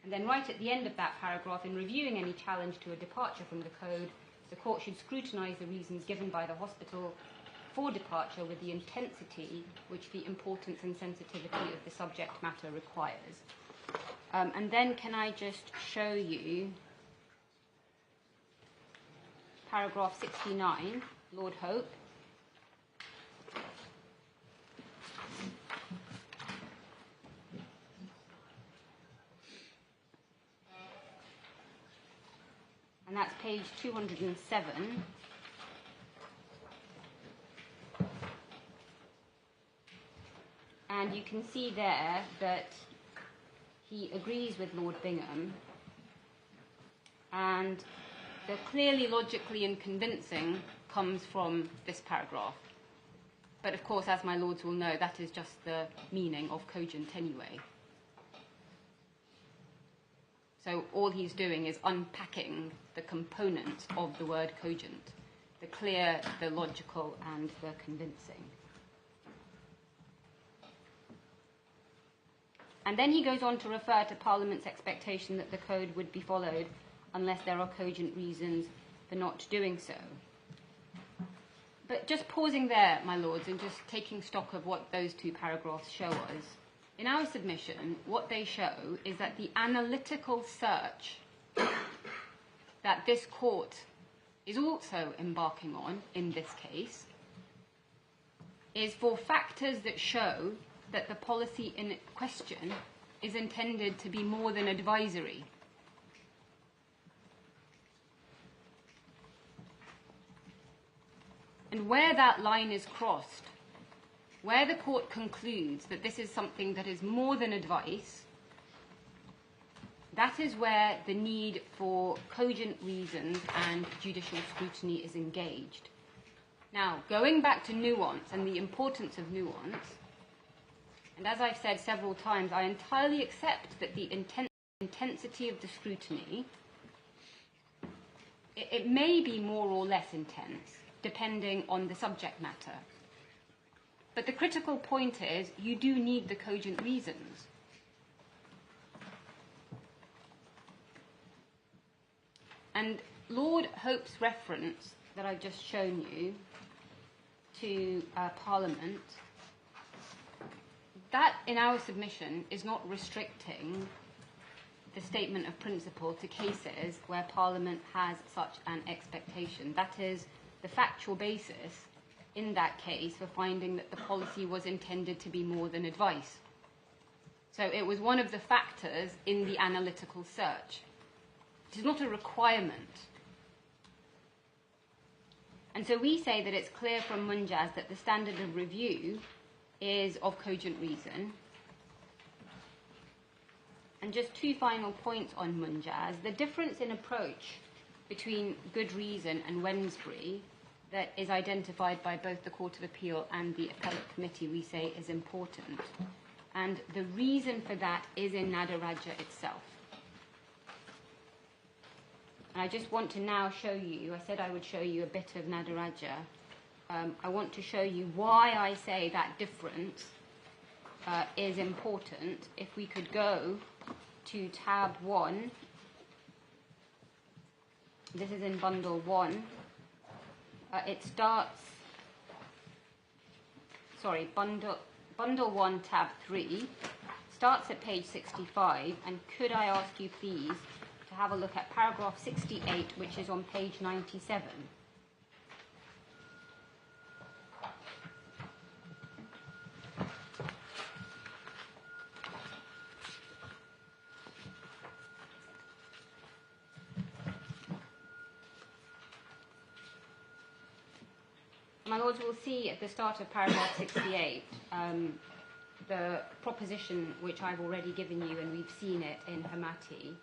And then right at the end of that paragraph, in reviewing any challenge to a departure from the code, the court should scrutinise the reasons given by the hospital for departure with the intensity which the importance and sensitivity of the subject matter requires. And then can I just show you paragraph 69, Lord Hope. And that's page 207. And you can see there that he agrees with Lord Bingham, and the clearly, logically and convincing comes from this paragraph. But of course, as my lords will know, that is just the meaning of cogent anyway. So all he's doing is unpacking the components of the word cogent, the clear, the logical, and the convincing. And then he goes on to refer to Parliament's expectation that the code would be followed unless there are cogent reasons for not doing so. But just pausing there, my lords, and just taking stock of what those two paragraphs show us, in our submission, what they show is that the analytical search that this court is also embarking on in this case is for factors that show that the policy in question is intended to be more than advisory. And where that line is crossed, where the court concludes that this is something that is more than advice, that is where the need for cogent reasons and judicial scrutiny is engaged. Now, going back to nuance and the importance of nuance, and as I've said several times, I entirely accept that the intensity of the scrutiny, it may be more or less intense, depending on the subject matter. But the critical point is, you do need the cogent reasons. And Lord Hope's reference that I've just shown you to Parliament, that in our submission is not restricting the statement of principle to cases where Parliament has such an expectation. That is the factual basis in that case for finding that the policy was intended to be more than advice. So it was one of the factors in the analytical search. It is not a requirement. And so we say that it's clear from Munjaz that the standard of review is of cogent reason. And just two final points on Munjaz. The difference in approach between good reason and Wednesbury that is identified by both the Court of Appeal and the Appellate Committee, we say, is important. And the reason for that is in Nadaraja itself. And I just want to now show you, I said I would show you a bit of Nadaraja. I want to show you why I say that difference is important. If we could go to tab 1, this is in bundle 1. It starts, bundle 1, tab 3, starts at page 65, and could I ask you please to have a look at paragraph 68, which is on page 97. My lords will see at the start of paragraph 68 the proposition which I've already given you, and we've seen it in Hamati.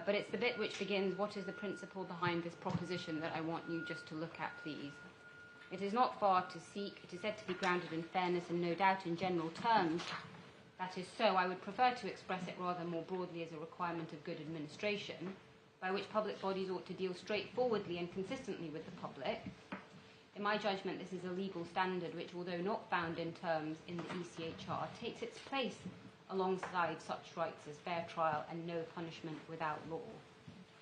But it's the bit which begins, what is the principle behind this proposition, that I want you just to look at, please. It is not far to seek. It is said to be grounded in fairness, and no doubt in general terms that is so. I would prefer to express it rather more broadly as a requirement of good administration, by which public bodies ought to deal straightforwardly and consistently with the public. In my judgment, this is a legal standard which, although not found in terms in the ECHR, takes its place alongside such rights as fair trial and no punishment without law.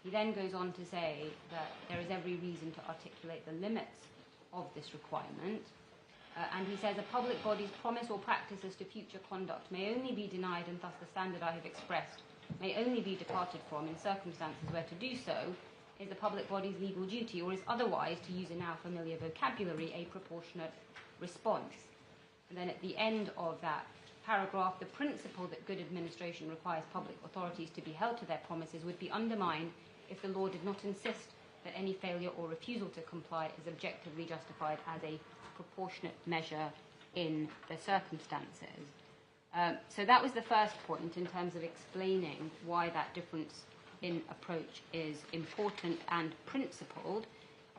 He then goes on to say that there is every reason to articulate the limits of this requirement, and he says a public body's promise or practice as to future conduct may only be denied, and thus the standard I have expressed may only be departed from in circumstances where to do so is the public body's legal duty, or is otherwise, to use a now familiar vocabulary, a proportionate response. And then at the end of that paragraph, the principle that good administration requires public authorities to be held to their promises would be undermined if the law did not insist that any failure or refusal to comply is objectively justified as a proportionate measure in the circumstances. So that was the first point in terms of explaining why that difference in approach is important and principled.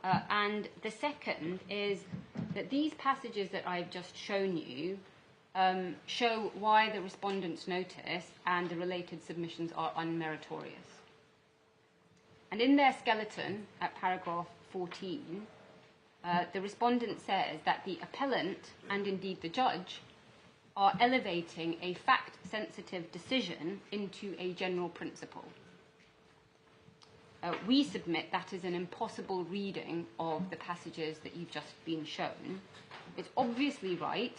And the second is that these passages that I've just shown you show why the respondent's notice and the related submissions are unmeritorious. And in their skeleton, at paragraph 14, the respondent says that the appellant, and indeed the judge, are elevating a fact-sensitive decision into a general principle. We submit that is an impossible reading of the passages that you've just been shown. It's obviously right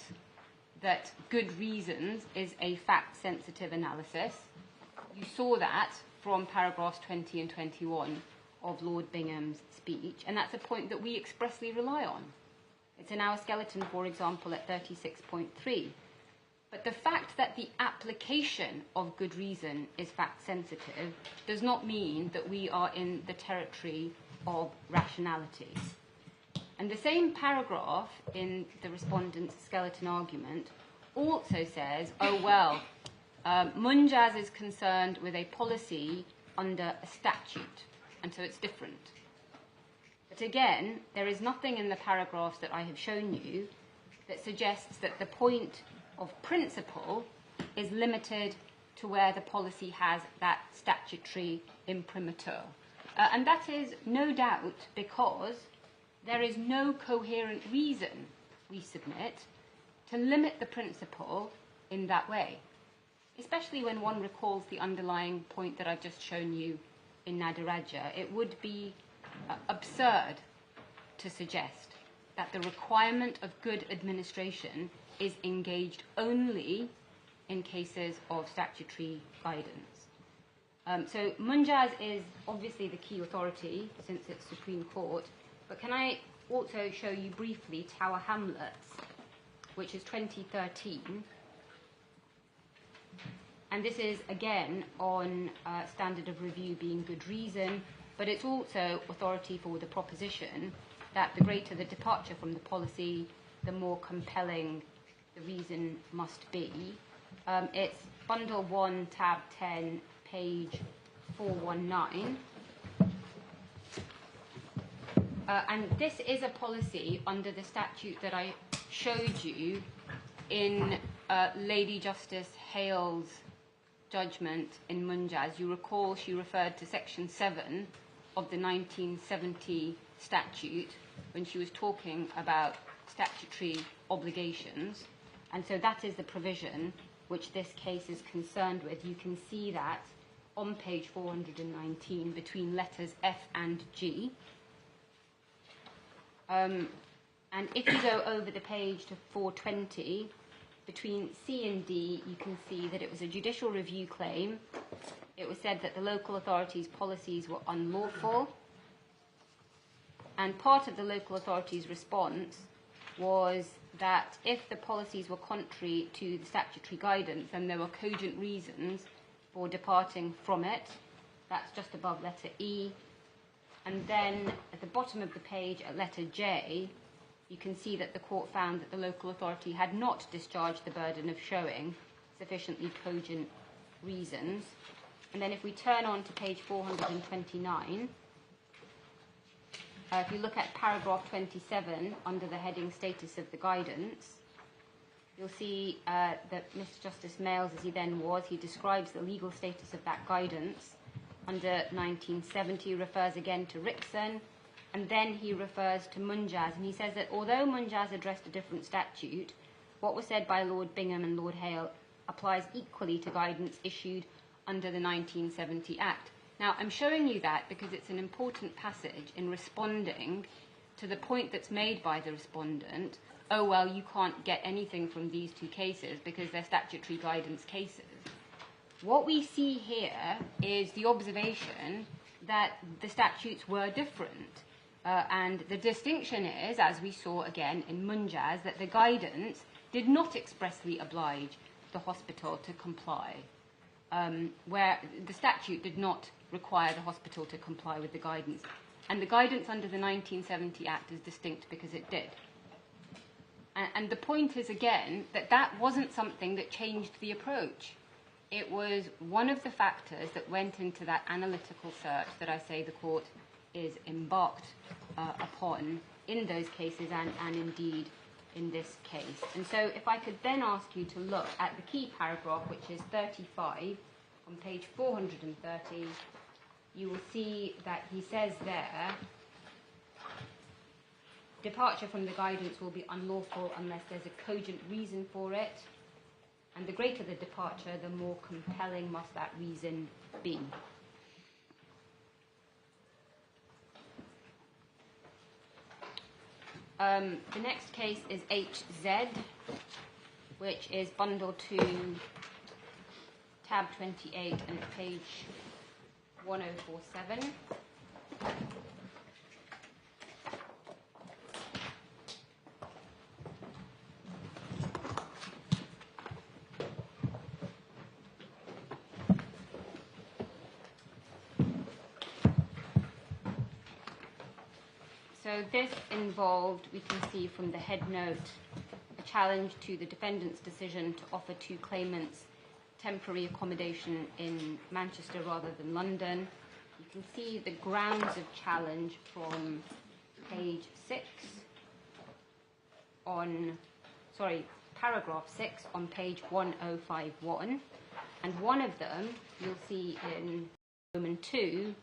that good reasons is a fact-sensitive analysis. You saw that from paragraphs 20 and 21 of Lord Bingham's speech, and that's a point that we expressly rely on. It's in our skeleton, for example, at 36.3. But the fact that the application of good reason is fact-sensitive does not mean that we are in the territory of rationality. And the same paragraph in the respondent's skeleton argument also says, oh, well, Munjaz is concerned with a policy under a statute, and so it's different. But again, there is nothing in the paragraphs that I have shown you that suggests that the point of principle is limited to where the policy has that statutory imprimatur. And that is no doubt because there is no coherent reason, we submit, to limit the principle in that way, especially when one recalls the underlying point that I've just shown you in Nadaraja. It would be absurd to suggest that the requirement of good administration is engaged only in cases of statutory guidance. So Munjaz is obviously the key authority since it's Supreme Court, but can I also show you briefly Tower Hamlets, which is 2013, and this is again on standard of review being good reason, but it's also authority for the proposition that the greater the departure from the policy, the more compelling the reason must be. It's Bundle 1, Tab 10, page 419. And this is a policy under the statute that I showed you in Lady Justice Hale's judgment in Munjaz. You recall she referred to Section 7 of the 1970 statute when she was talking about statutory obligations. And so that is the provision which this case is concerned with. You can see that on page 419 between letters F and G. And if you go over the page to 420, between C and D, you can see that it was a judicial review claim. It was said that the local authorities' policies were unlawful. And part of the local authorities' response was that if the policies were contrary to the statutory guidance, then there were cogent reasons for departing from it. That's just above letter E. And then at the bottom of the page at letter J, you can see that the court found that the local authority had not discharged the burden of showing sufficiently cogent reasons. And then if we turn on to page 429, if you look at paragraph 27 under the heading Status of the Guidance, you'll see that Mr. Justice Mayles, as he then was, he describes the legal status of that guidance. Under 1970, refers again to Rickson, and then he refers to Munjaz, and he says that although Munjaz addressed a different statute, what was said by Lord Bingham and Lord Hale applies equally to guidance issued under the 1970 Act. Now, I'm showing you that because it's an important passage in responding to the point that's made by the respondent, oh, well, you can't get anything from these two cases because they're statutory guidance cases. What we see here is the observation that the statutes were different. And the distinction is, as we saw again in Munjaz, that the guidance did not expressly oblige the hospital to comply, where the statute did not require the hospital to comply with the guidance. And the guidance under the 1970 Act is distinct because it did. And the point is, again, that that wasn't something that changed the approach. It was one of the factors that went into that analytical search that I say the court is embarked upon in those cases and indeed in this case. And so if I could then ask you to look at the key paragraph, which is 35, on page 430, you will see that he says there, departure from the guidance will be unlawful unless there's a cogent reason for it, and the greater the departure, the more compelling must that reason be. The next case is HZ, which is bundle 2, tab 28, and page 1047. So this involved, we can see from the head note, a challenge to the defendant's decision to offer two claimants temporary accommodation in Manchester rather than London. You can see the grounds of challenge from page 6 on, paragraph 6 on page 1051. And one of them, you'll see in Roman 2,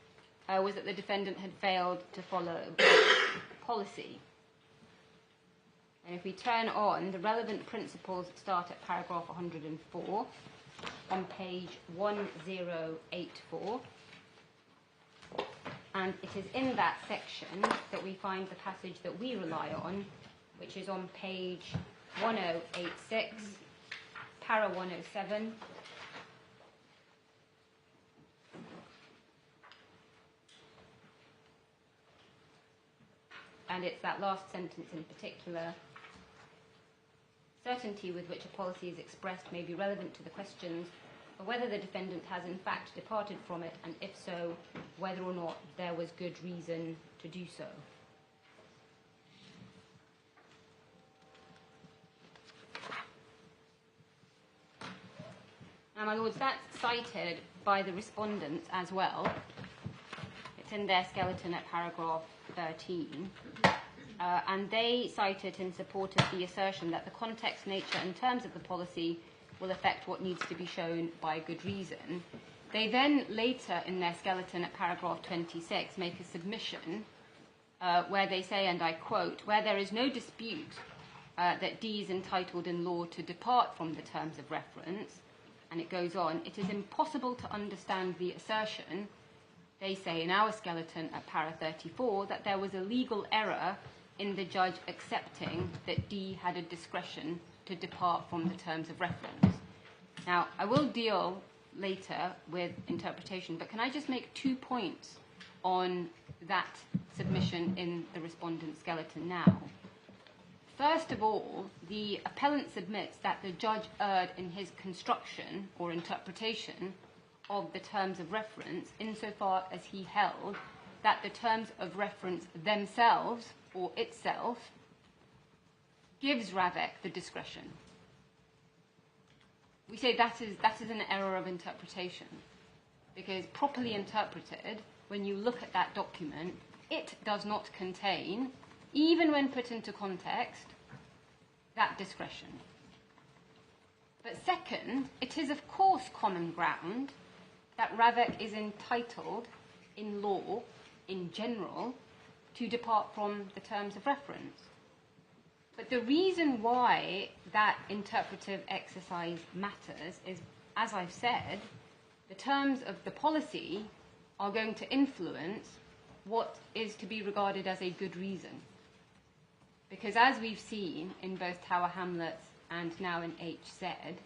was that the defendant had failed to follow policy. And if we turn on, the relevant principles start at paragraph 104 on page 1084. And it is in that section that we find the passage that we rely on, which is on page 1086, para 107. And it's that last sentence in particular. Certainty with which a policy is expressed may be relevant to the questions of whether the defendant has in fact departed from it, and if so, whether or not there was good reason to do so. Now, my lords, that's cited by the respondents as well. It's in their skeleton at paragraph 13. And they cite it in support of the assertion that the context, nature and terms of the policy will affect what needs to be shown by good reason. They then later in their skeleton at paragraph 26 make a submission where they say, and I quote, where there is no dispute that D is entitled in law to depart from the terms of reference, and it goes on, it is impossible to understand the assertion, they say in our skeleton at para 34, that there was a legal error in the judge accepting that D had a discretion to depart from the terms of reference. Now, I will deal later with interpretation, but can I just make 2 points on that submission in the respondent skeleton now? First of all, the appellant submits that the judge erred in his construction or interpretation of the terms of reference insofar as he held that the terms of reference themselves or itself gives Ravec the discretion. We say that is an error of interpretation, because properly interpreted, when you look at that document, it does not contain, even when put into context, that discretion. But second, it is of course common ground that Ravec is entitled in law, in general, to depart from the terms of reference. But the reason why that interpretive exercise matters is, as I've said, the terms of the policy are going to influence what is to be regarded as a good reason. Because as we've seen in both Tower Hamlets and now in HZ,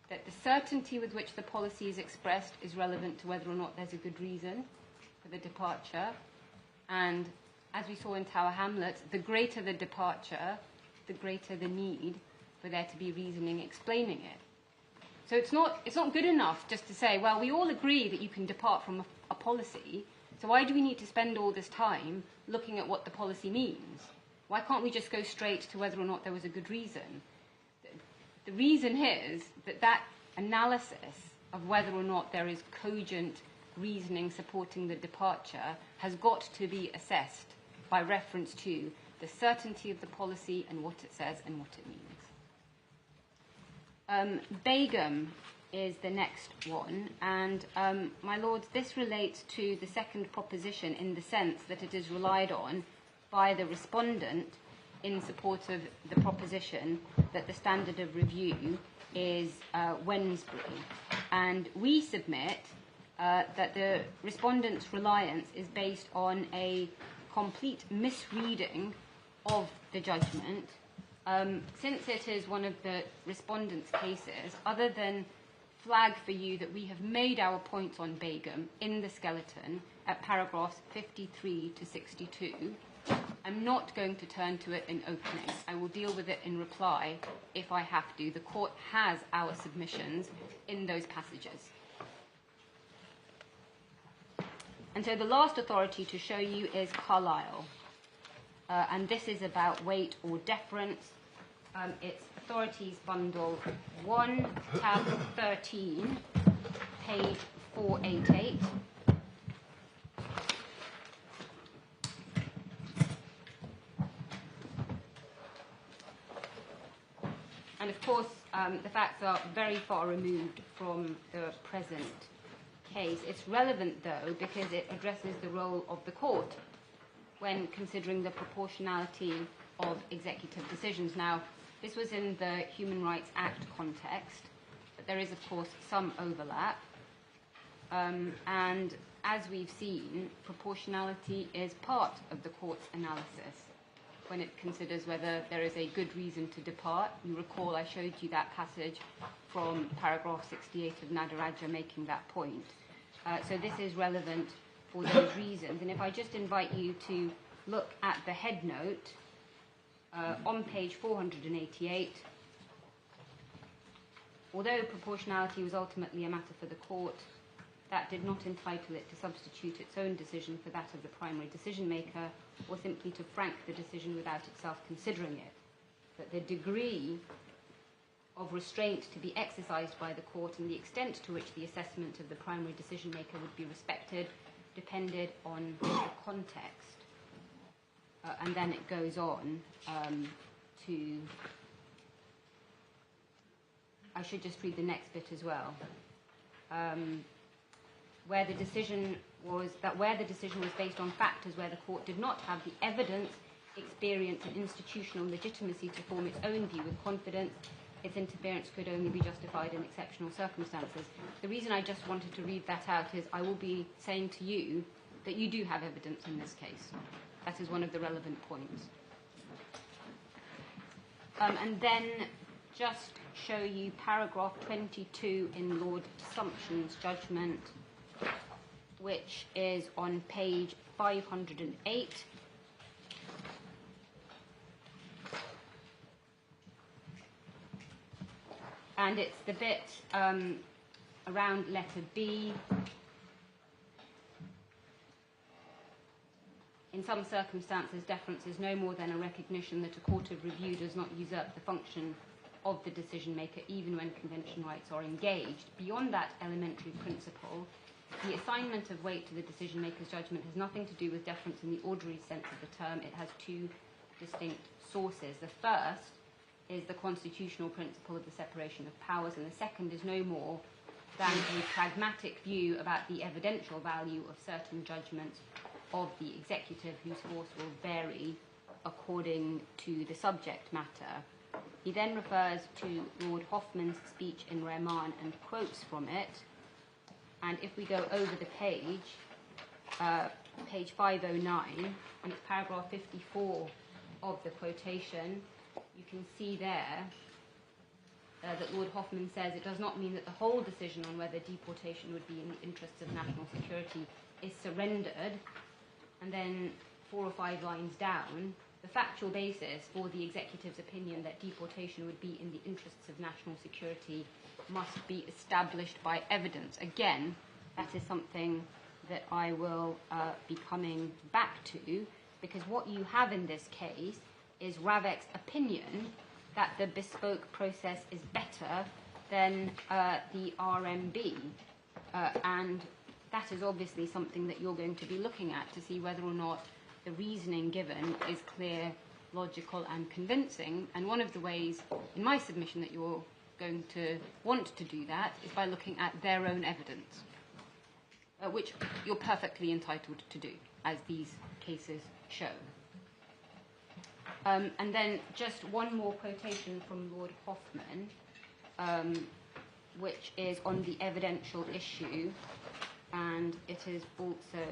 that the certainty with which the policy is expressed is relevant to whether or not there's a good reason. for the departure, and as we saw in Tower Hamlets, the greater the departure, the greater the need for there to be reasoning explaining it. So it's not good enough just to say, well, we all agree that you can depart from a policy, so why do we need to spend all this time looking at what the policy means? Why can't we just go straight to whether or not there was a good reason? The reason is that analysis of whether or not there is cogent reasoning supporting the departure has got to be assessed by reference to the certainty of the policy and what it says and what it means. Begum is the next one, and my lords, this relates to the second proposition in the sense that it is relied on by the respondent in support of the proposition that the standard of review is Wednesbury. And we submit that the respondent's reliance is based on a complete misreading of the judgment, since it is one of the respondent's cases, other than flag for you that we have made our points on Begum in the skeleton at paragraphs 53 to 62. I'm not going to turn to it in opening. I will deal with it in reply if I have to. The court has our submissions in those passages. And so the last authority to show you is Carlyle. And this is about weight or deference. It's Authorities Bundle 1, tab 13, page 488. And of course, the facts are very far removed from the present case. It's relevant, though, because it addresses the role of the court when considering the proportionality of executive decisions. Now, this was in the Human Rights Act context, but there is, of course, some overlap. And as we've seen, proportionality is part of the court's analysis when it considers whether there is a good reason to depart. You recall I showed you that passage from paragraph 68 of Nadaraja making that point. So this is relevant for those reasons. And if I just invite you to look at the head note on page 488, although proportionality was ultimately a matter for the court, that did not entitle it to substitute its own decision for that of the primary decision maker, or simply to frank the decision without itself considering it. But the degree of restraint to be exercised by the court and the extent to which the assessment of the primary decision maker would be respected depended on the context. And then it goes on to... I should just read the next bit as well. Where the decision was based on factors where the court did not have the evidence, experience and institutional legitimacy to form its own view with confidence, its interference could only be justified in exceptional circumstances. The reason I just wanted to read that out is I will be saying to you that you do have evidence in this case. That is one of the relevant points. And then just show you paragraph 22 in Lord Sumption's judgment, which is on page 508. And it's the bit around letter B. In some circumstances, deference is no more than a recognition that a court of review does not usurp the function of the decision maker, even when convention rights are engaged. Beyond that elementary principle, the assignment of weight to the decision maker's judgment has nothing to do with deference in the ordinary sense of the term. It has two distinct sources. The first is the constitutional principle of the separation of powers, and the second is no more than a pragmatic view about the evidential value of certain judgments of the executive, whose force will vary according to the subject matter. He then refers to Lord Hoffman's speech in Rahman and quotes from it. And if we go over the page, page 509, and it's paragraph 54 of the quotation, you can see there that Lord Hoffman says it does not mean that the whole decision on whether deportation would be in the interests of national security is surrendered. And then 4 or 5 lines down, the factual basis for the executive's opinion that deportation would be in the interests of national security must be established by evidence. Again, that is something that I will be coming back to, because what you have in this case is Ravec's opinion that the bespoke process is better than the RMB. And that is obviously something that you're going to be looking at to see whether or not the reasoning given is clear, logical and convincing. And one of the ways in my submission that you're going to want to do that is by looking at their own evidence, which you're perfectly entitled to do, as these cases show. And then just one more quotation from Lord Hoffman, which is on the evidential issue, and it is also,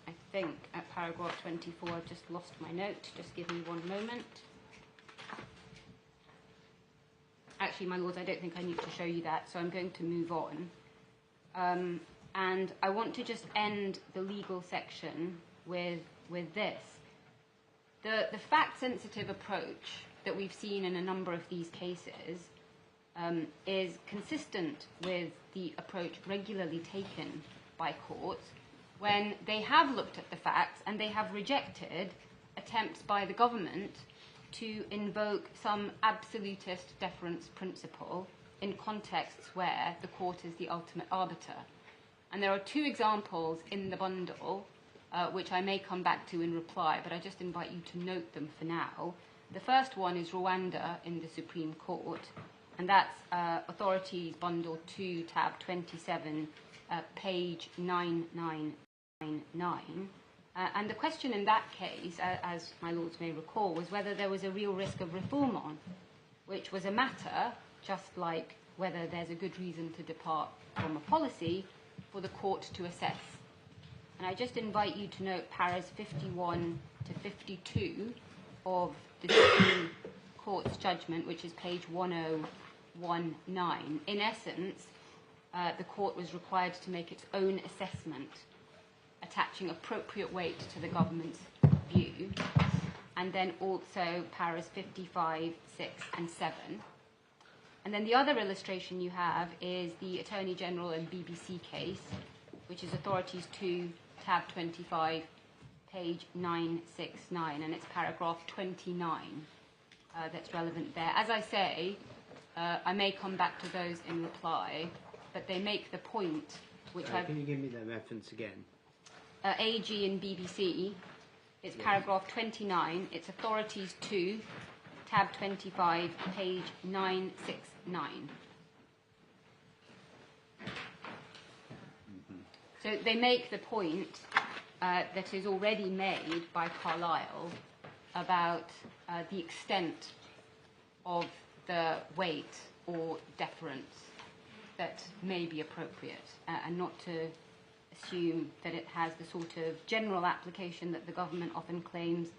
I think, at paragraph 24. I've just lost my note. Just give me one moment. Actually, my lords, I don't think I need to show you that, so I'm going to move on. And I want to just end the legal section with this. The fact-sensitive approach that we've seen in a number of these cases is consistent with the approach regularly taken by courts when they have looked at the facts and they have rejected attempts by the government to invoke some absolutist deference principle in contexts where the court is the ultimate arbiter. And there are 2 examples in the bundle, which I may come back to in reply, but I just invite you to note them for now. The first one is Rwanda in the Supreme Court, and that's Authorities Bundle 2, tab 27, page 9999. And the question in that case, as my lords may recall, was whether there was a real risk of refoulement, which was a matter, just like whether there's a good reason to depart from a policy, for the court to assess. And I just invite you to note paras 51 to 52 of the Supreme Court's judgment, which is page 1019. In essence, the court was required to make its own assessment, attaching appropriate weight to the government's view, and then also paras 55, 6 and 7. And then the other illustration you have is the Attorney General and BBC case, which is Authorities 2, tab 25, page 969, and it's paragraph 29 that's relevant there. As I say, I may come back to those in reply, but they make the point which Can you give me that reference again? AG in BBC, it's paragraph 29, it's Authorities 2, tab 25, page 969. So they make the point that is already made by Carlyle about the extent of the weight or deference that may be appropriate, and not to assume that it has the sort of general application that the government often claims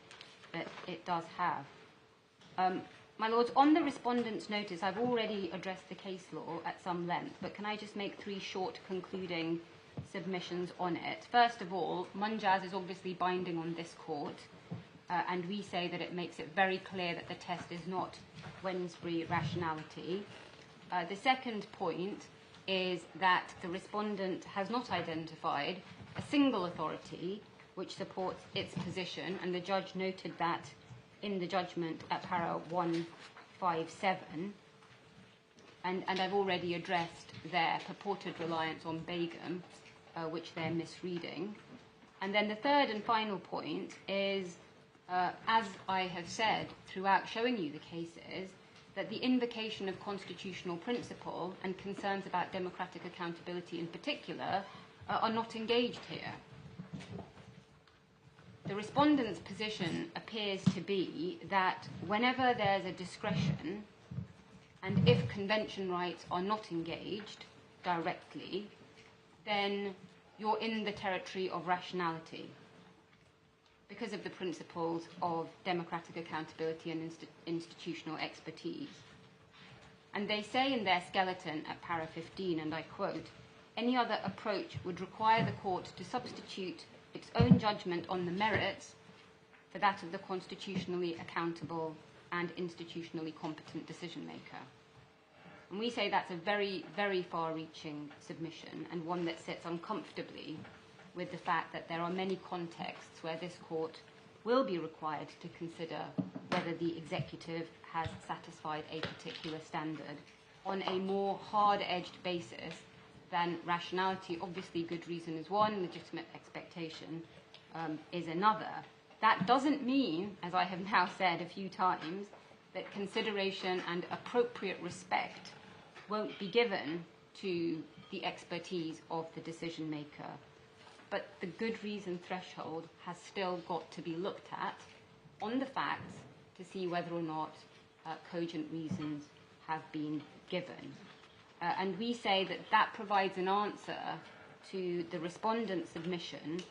that it does have. My lords, on the respondent's notice, I've already addressed the case law at some length, but can I just make 3 short concluding submissions on it? First of all, Munjaz is obviously binding on this court, and we say that it makes it very clear that the test is not Wednesbury rationality. The second point is that the respondent has not identified a single authority which supports its position, and the judge noted that in the judgment at para 157, and I've already addressed their purported reliance on Begum, which they're misreading. And then the third and final point is, as I have said throughout showing you the cases, that the invocation of constitutional principle and concerns about democratic accountability in particular are not engaged here. The respondent's position appears to be that whenever there's a discretion, and if convention rights are not engaged directly, then you're in the territory of rationality because of the principles of democratic accountability and institutional expertise. And they say in their skeleton at para 15, and I quote, "Any other approach would require the court to substitute its own judgment on the merits for that of the constitutionally accountable and institutionally competent decision maker." And we say that's a very, very far-reaching submission, and one that sits uncomfortably with the fact that there are many contexts where this court will be required to consider whether the executive has satisfied a particular standard on a more hard-edged basis than rationality. Obviously, good reason is one, legitimate expectation is another. That doesn't mean, as I have now said a few times, that consideration and appropriate respect won't be given to the expertise of the decision maker. But the good reason threshold has still got to be looked at on the facts to see whether or not cogent reasons have been given. And we say that that provides an answer to the respondent's submission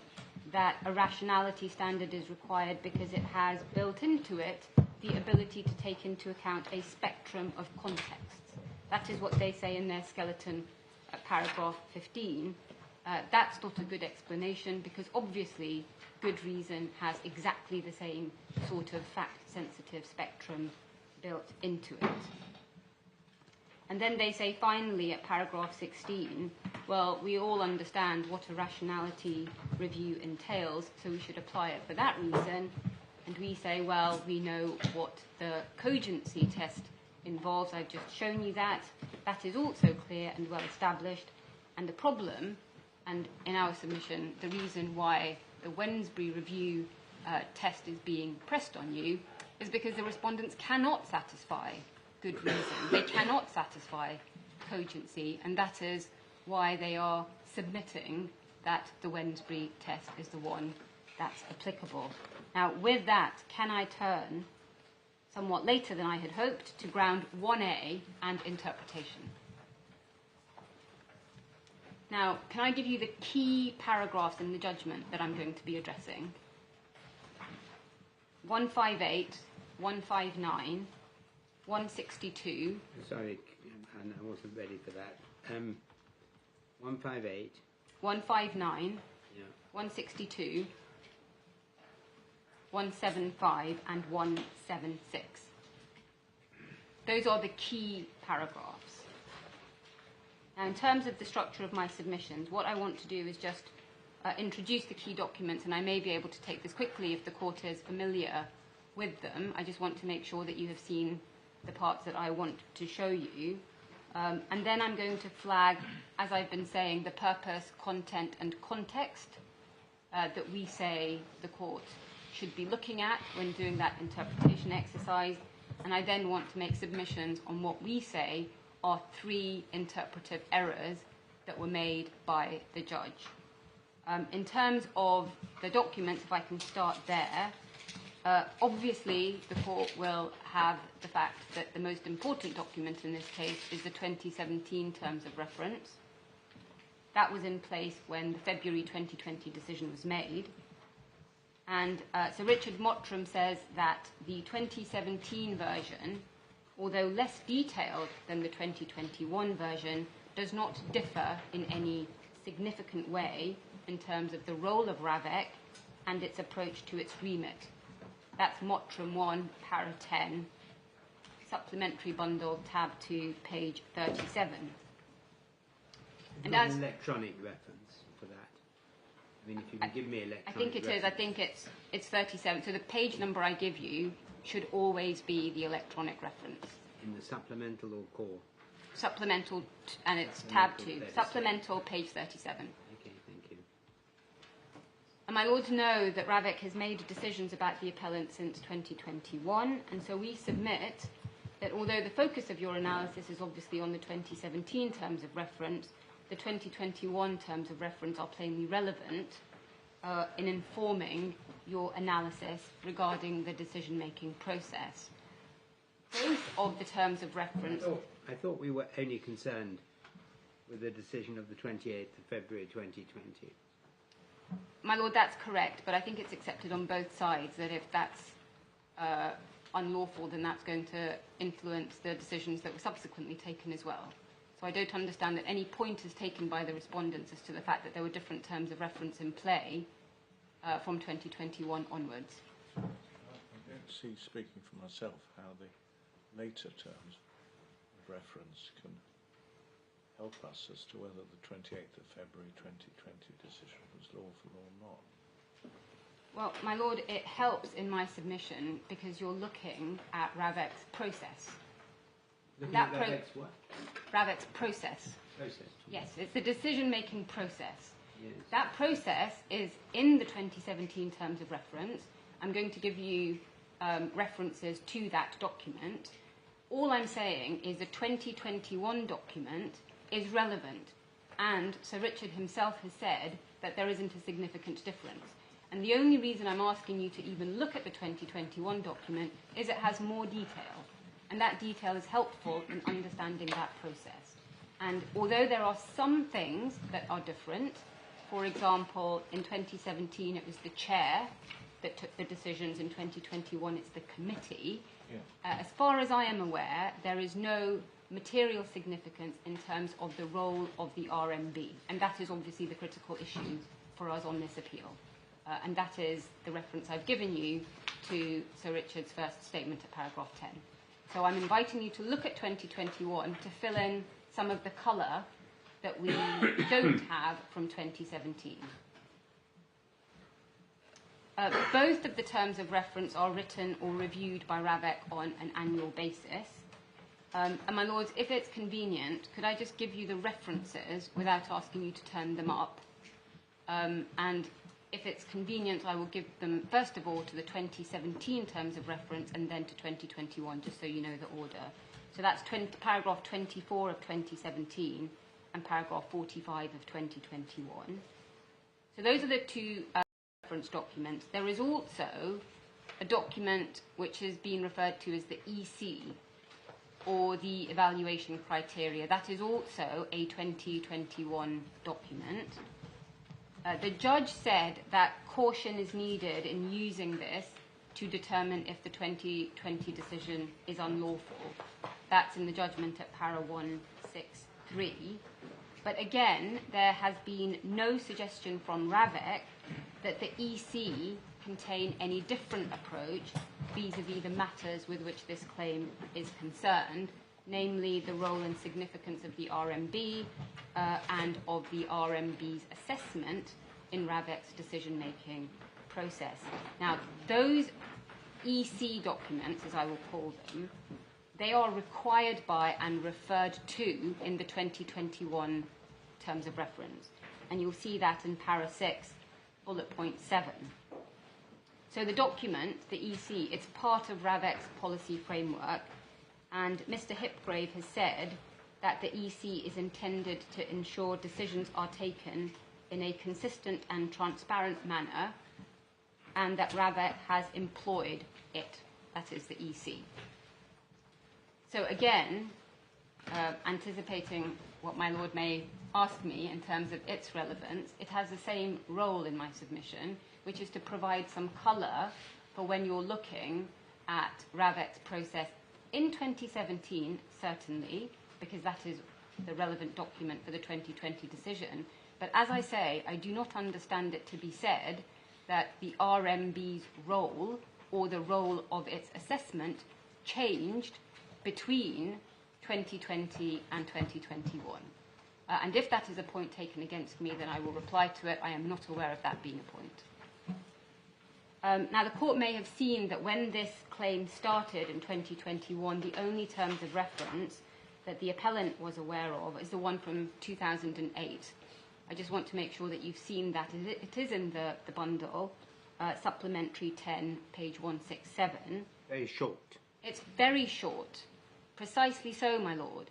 that a rationality standard is required because it has built into it the ability to take into account a spectrum of contexts. That is what they say in their skeleton at paragraph 15. That's not a good explanation because obviously good reason has exactly the same sort of fact-sensitive spectrum built into it. And then they say finally at paragraph 16, well, we all understand what a rationality review entails, so we should apply it for that reason. And we say, well, we know what the cogency test involves. I've just shown you that. That is also clear and well established. And the problem, and in our submission, the reason why the Wednesbury review test is being pressed on you is because the respondents cannot satisfy good reason. They cannot satisfy cogency, and that is why they are submitting that the Wednesbury test is the one that's applicable. Now, with that, can I turn, somewhat later than I had hoped, to ground 1A and interpretation? Now, can I give you the key paragraphs in the judgment that I'm going to be addressing? 158, 159, 162. Sorry, and I wasn't ready for that. 158. 159. Yeah. 162. 175 and 176. Those are the key paragraphs. Now, in terms of the structure of my submissions, what I want to do is just introduce the key documents, and I may be able to take this quickly if the court is familiar with them. I just want to make sure that you have seen the parts that I want to show you. And then I'm going to flag, as I've been saying, the purpose, content, and context that we say the court should be looking at when doing that interpretation exercise. And I then want to make submissions on what we say are 3 interpretive errors that were made by the judge. In terms of the documents, if I can start there, obviously the court will have the fact that the most important document in this case is the 2017 terms of reference. That was in place when the February 2020 decision was made. And Sir Richard Mottram says that the 2017 version, although less detailed than the 2021 version, does not differ in any significant way in terms of the role of Ravec and its approach to its remit. That's Mottram 1, para 10, supplementary bundle, tab 2, page 37. And as an electronic reference for that. I mean, if you can give me electronic I think it reference. is. I think it's 37. So the page number I give you should always be the electronic reference. In the supplemental or core? Supplemental, and it's tab 2. 37. Supplemental, page 37. Okay, thank you. And my lords know that Ravec has made decisions about the appellant since 2021, and so we submit that although the focus of your analysis is obviously on the 2017 terms of reference, the 2021 terms of reference are plainly relevant in informing your analysis regarding the decision-making process. Both of the terms of reference... I thought we were only concerned with the decision of the 28th of February 2020. My lord, that's correct, but I think it's accepted on both sides that if that's unlawful, then that's going to influence the decisions that were subsequently taken as well. So I don't understand that any point is taken by the respondents as to the fact that there were different terms of reference in play from 2021 onwards. I don't see, speaking for myself, how the later terms of reference can help us as to whether the 28th of February 2020 decision was lawful or not. Well, my lord, it helps in my submission because you're looking at Ravec's process. Looking at Ravec's what? Ravec's process. Process. Yes, it's the decision-making process. Yes. That process is in the 2017 terms of reference. I'm going to give you references to that document. All I'm saying is the 2021 document is relevant, and Sir Richard himself has said that there isn't a significant difference. And the only reason I'm asking you to even look at the 2021 document is it has more detail, and that detail is helpful in understanding that process. And although there are some things that are different, for example, in 2017 it was the chair that took the decisions, in 2021 it's the committee. Yeah. As far as I am aware, there is no material significance in terms of the role of the RMB, and that is obviously the critical issue for us on this appeal. And that is the reference I've given you to Sir Richard's first statement at paragraph 10. So I'm inviting you to look at 2021 to fill in some of the colour that we don't have from 2017. Both of the terms of reference are written or reviewed by Ravec on an annual basis. And my lords, if it's convenient, could I just give you the references without asking you to turn them up? And if it's convenient, I will give them, first of all, to the 2017 terms of reference and then to 2021, just so you know the order. So that's paragraph 24 of 2017 and paragraph 45 of 2021. So those are the two reference documents. There is also a document which has been referred to as the EC, or the evaluation criteria. That is also a 2021 document. The judge said that caution is needed in using this to determine if the 2020 decision is unlawful. That's in the judgment at para 163. But again, there has been no suggestion from Ravec that the EC contain any different approach vis-à-vis the matters with which this claim is concerned, namely the role and significance of the RMB and of the RMB's assessment in Ravec's decision-making process. Now, those EC documents, as I will call them, they are required by and referred to in the 2021 terms of reference. And you'll see that in para 6, bullet point 7. So the document, the EC, it's part of Ravec's policy framework, and Mr. Hipgrave has said that the EC is intended to ensure decisions are taken in a consistent and transparent manner, and that Ravec has employed it. That is the EC. So again, anticipating what my lord may ask me in terms of its relevance, it has the same role in my submission, which is to provide some colour for when you're looking at Ravec's process in 2017, certainly, because that is the relevant document for the 2020 decision. But as I say, I do not understand it to be said that the RMB's role or the role of its assessment changed between 2020 and 2021. And if that is a point taken against me, then I will reply to it. I am not aware of that being a point. Now, the court may have seen that when this claim started in 2021, the only terms of reference that the appellant was aware of is the one from 2008. I just want to make sure that you've seen that. It is in the bundle, supplementary 10, page 167. Very short. It's very short. Precisely so, my lord.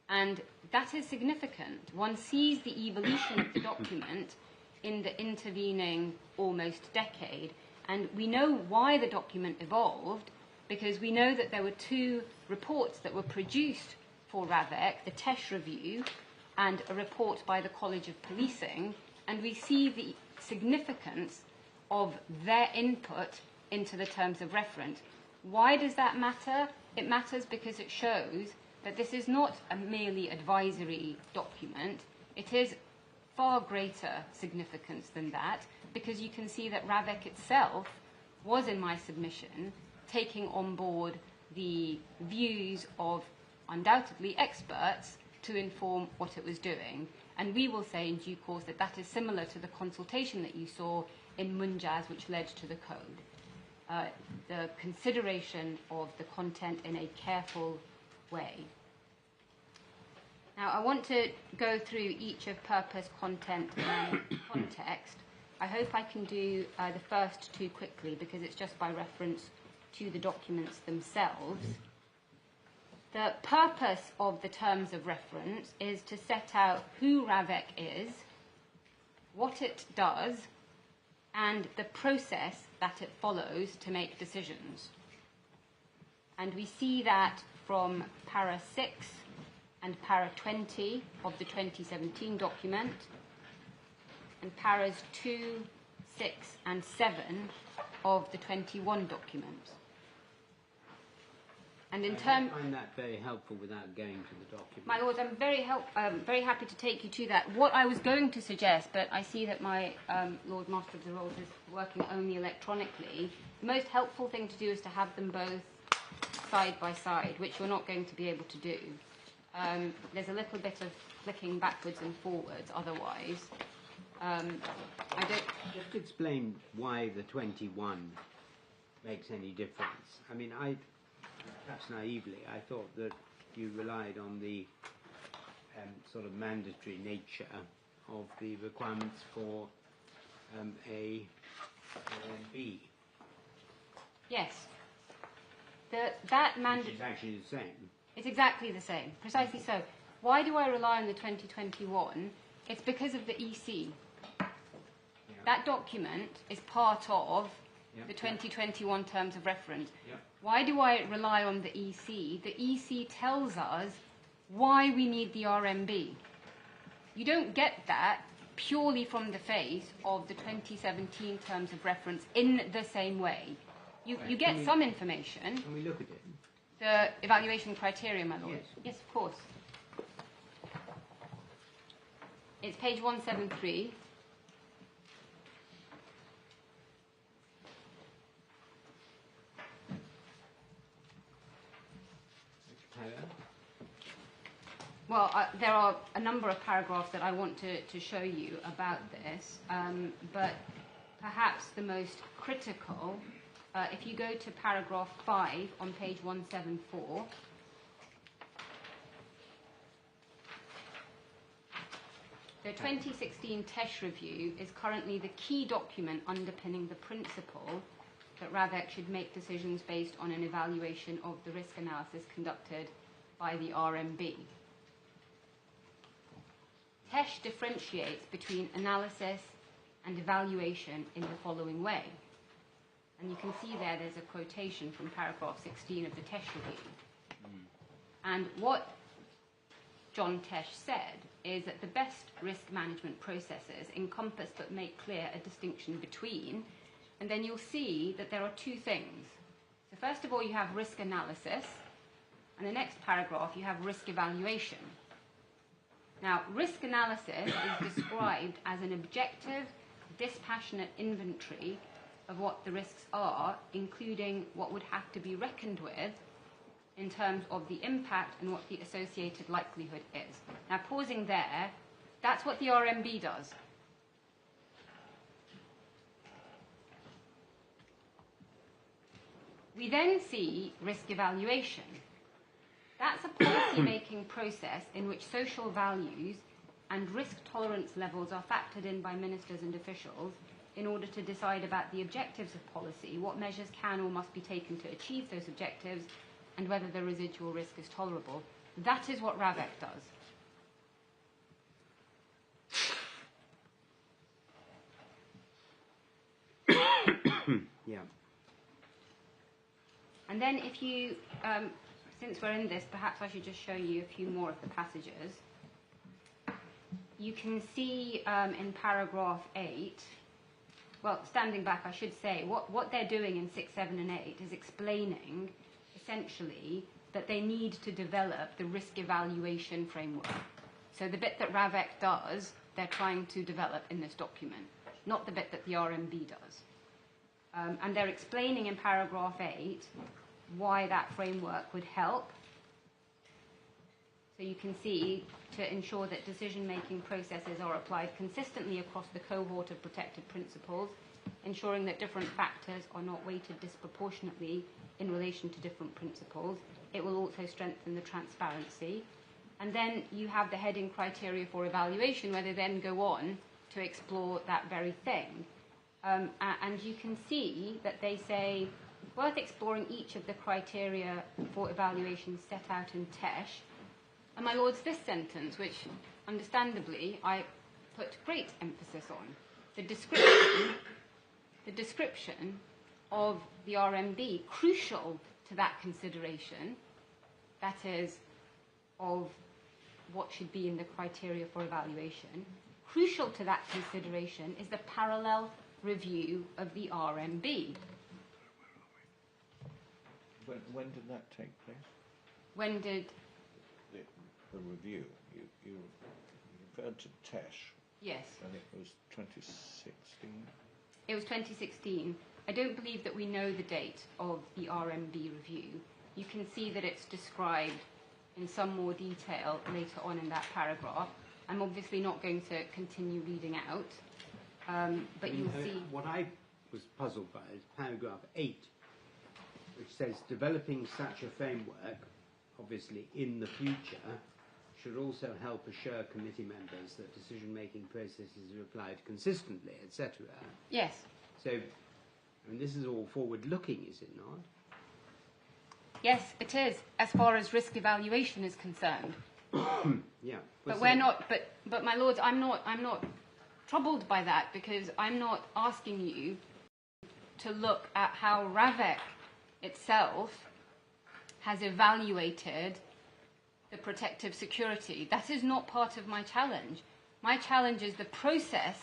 And that is significant. One sees the evolution of the document in the intervening almost decade. And we know why the document evolved, because we know that there were two reports that were produced for Ravec, the Tesh Review and a report by the College of Policing, and we see the significance of their input into the terms of reference. Why does that matter? It matters because it shows that this is not a merely advisory document. It is far greater significance than that, because you can see that Ravec itself was, in my submission, taking on board the views of undoubtedly experts to inform what it was doing. And we will say in due course that that is similar to the consultation that you saw in Munjaz, which led to the code. The consideration of the content in a careful way. Now, I want to go through each of purpose, content, and context. I hope I can do the first two quickly, because it's just by reference to the documents themselves. The purpose of the terms of reference is to set out who Ravec is, what it does, and the process that it follows to make decisions. And we see that from para 6 and para 20 of the 2017 document, and paras 2, 6, and 7 of the 21 document. And in terms, I find that very helpful without going to the document. my lords, I'm very happy to take you to that. What I was going to suggest, but I see that my Lord Master of the Rolls is working only electronically. The most helpful thing to do is to have them both side by side, which you're not going to be able to do. There's a little bit of flicking backwards and forwards otherwise. I don't... Just explain why the 21 makes any difference. I mean, perhaps naively, I thought that you relied on the sort of mandatory nature of the requirements for A and B. Yes. That Which is actually the same. It's exactly the same, precisely so. Why do I rely on the 2021? It's because of the EC. Yeah. That document is part of Yep. the 2021 terms of reference. Yep. Why do I rely on the EC? The EC tells us why we need the RMB. You don't get that purely from the face of the 2017 terms of reference in the same way. You get some information. Can we look at it? The evaluation criteria, my lord. Yes. Yes, of course. It's page 173. Well, there are a number of paragraphs that I want to show you about this, but perhaps the most critical, if you go to paragraph 5 on page 174, the 2016 TESH review is currently the key document underpinning the principle that Ravec should make decisions based on an evaluation of the risk analysis conducted by the RMB. TESH differentiates between analysis and evaluation in the following way. And you can see there's a quotation from paragraph 16 of the TESH review. And what John Tesh said is that the best risk management processes encompass but make clear a distinction between, and then you'll see that there are two things. So first of all, you have risk analysis, and the next paragraph, you have risk evaluation. Now, risk analysis is described as an objective, dispassionate inventory of what the risks are, including what would have to be reckoned with in terms of the impact and what the associated likelihood is. Now, pausing there, that's what the RMB does. We then see risk evaluation. That's a policy-making process in which social values and risk tolerance levels are factored in by ministers and officials in order to decide about the objectives of policy, what measures can or must be taken to achieve those objectives, and whether the residual risk is tolerable. That is what Ravec does. Yeah. And then if you, since we're in this, perhaps I should just show you a few more of the passages. You can see in paragraph 8 Well, standing back, I should say, what they're doing in 6, 7 and 8 is explaining, essentially, that they need to develop the risk evaluation framework. So the bit that Ravec does, they're trying to develop in this document, not the bit that the RMB does. And they're explaining in paragraph 8 why that framework would help. So you can see, to ensure that decision-making processes are applied consistently across the cohort of protected principles, ensuring that different factors are not weighted disproportionately in relation to different principles. It will also strengthen the transparency. And then you have the heading criteria for evaluation, where they then go on to explore that very thing. And you can see that they say, worth exploring each of the criteria for evaluation set out in TESH. And my lords, this sentence, which understandably I put great emphasis on, the description of the RMB, crucial to that consideration, that is, of what should be in the criteria for evaluation, crucial to that consideration is the parallel review of the RMB. When did that take place? When did... The review. You referred to TESH. Yes. And it was 2016? It was 2016. I don't believe that we know the date of the RMB review. You can see that it's described in some more detail later on in that paragraph. I'm obviously not going to continue reading out, but you'll see... What I was puzzled by is paragraph 8, which says, developing such a framework, obviously in the future, should also help assure committee members that decision-making processes are applied consistently, etc. Yes. So, I mean, this is all forward-looking, is it not? Yes, it is, as far as risk evaluation is concerned. Yeah. But we're not. But my lords, I'm not troubled by that, because I'm not asking you to look at how Ravec itself has evaluated the protective security. That is not part of my challenge. My challenge is the process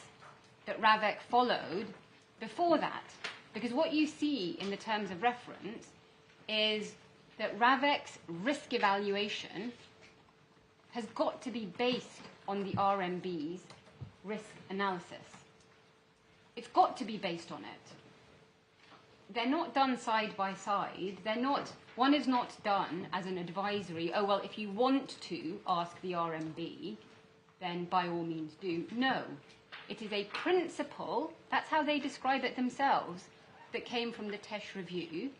that Ravec followed before that. Because what you see in the terms of reference is that Ravec's risk evaluation has got to be based on the RMB's risk analysis. It's got to be based on it. They're not done side by side. They're not... One is not done as an advisory, oh, well, if you want to ask the RMB, then by all means do. No. It is a principle, that's how they describe it themselves, that came from the TESH review.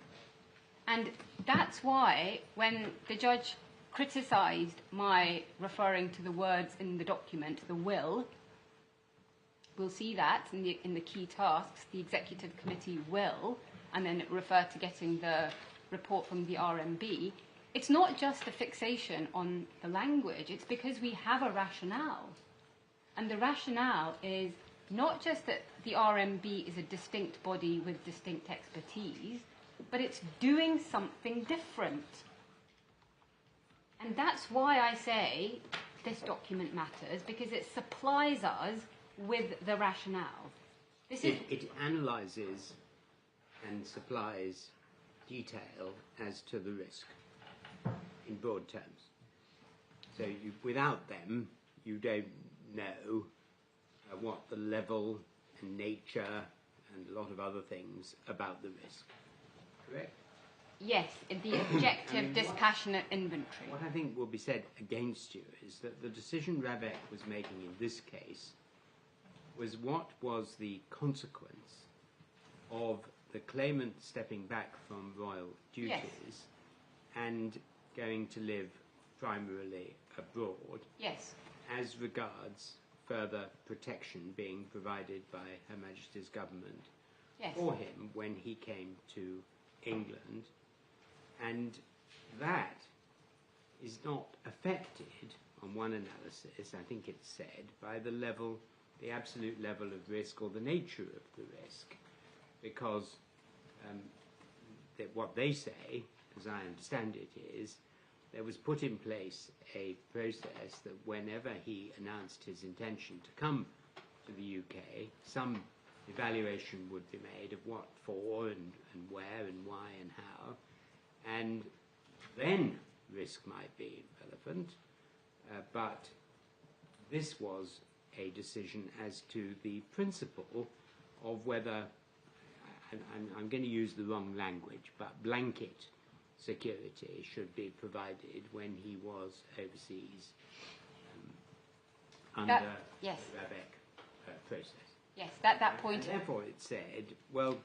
And that's why, when the judge criticised my referring to the words in the document, the will, we'll see that in the key tasks, the executive committee will, and then it referred to getting the report from the RMB, it's not just a fixation on the language, it's because we have a rationale. And the rationale is not just that the RMB is a distinct body with distinct expertise, but it's doing something different. And that's why I say this document matters, because it supplies us with the rationale. It analyses and supplies detail as to the risk in broad terms. So without them, you don't know what the level and nature and a lot of other things about the risk. Correct? Yes, the objective, dispassionate inventory. What I think will be said against you is that the decision Ravec was making in this case was what was the consequence of the claimant stepping back from royal duties and going to live primarily abroad, as regards further protection being provided by Her Majesty's government for him when he came to England. And that is not affected, on one analysis, I think it's said, by the level, the absolute level of risk or the nature of the risk, because what they say, as I understand it, is there was put in place a process that whenever he announced his intention to come to the UK, some evaluation would be made of what for and where and why and how, and then risk might be relevant, but this was a decision as to the principle of whether, I'm going to use the wrong language, but blanket security should be provided when he was overseas under the Ravec process. Yes, that point. And therefore it said, well,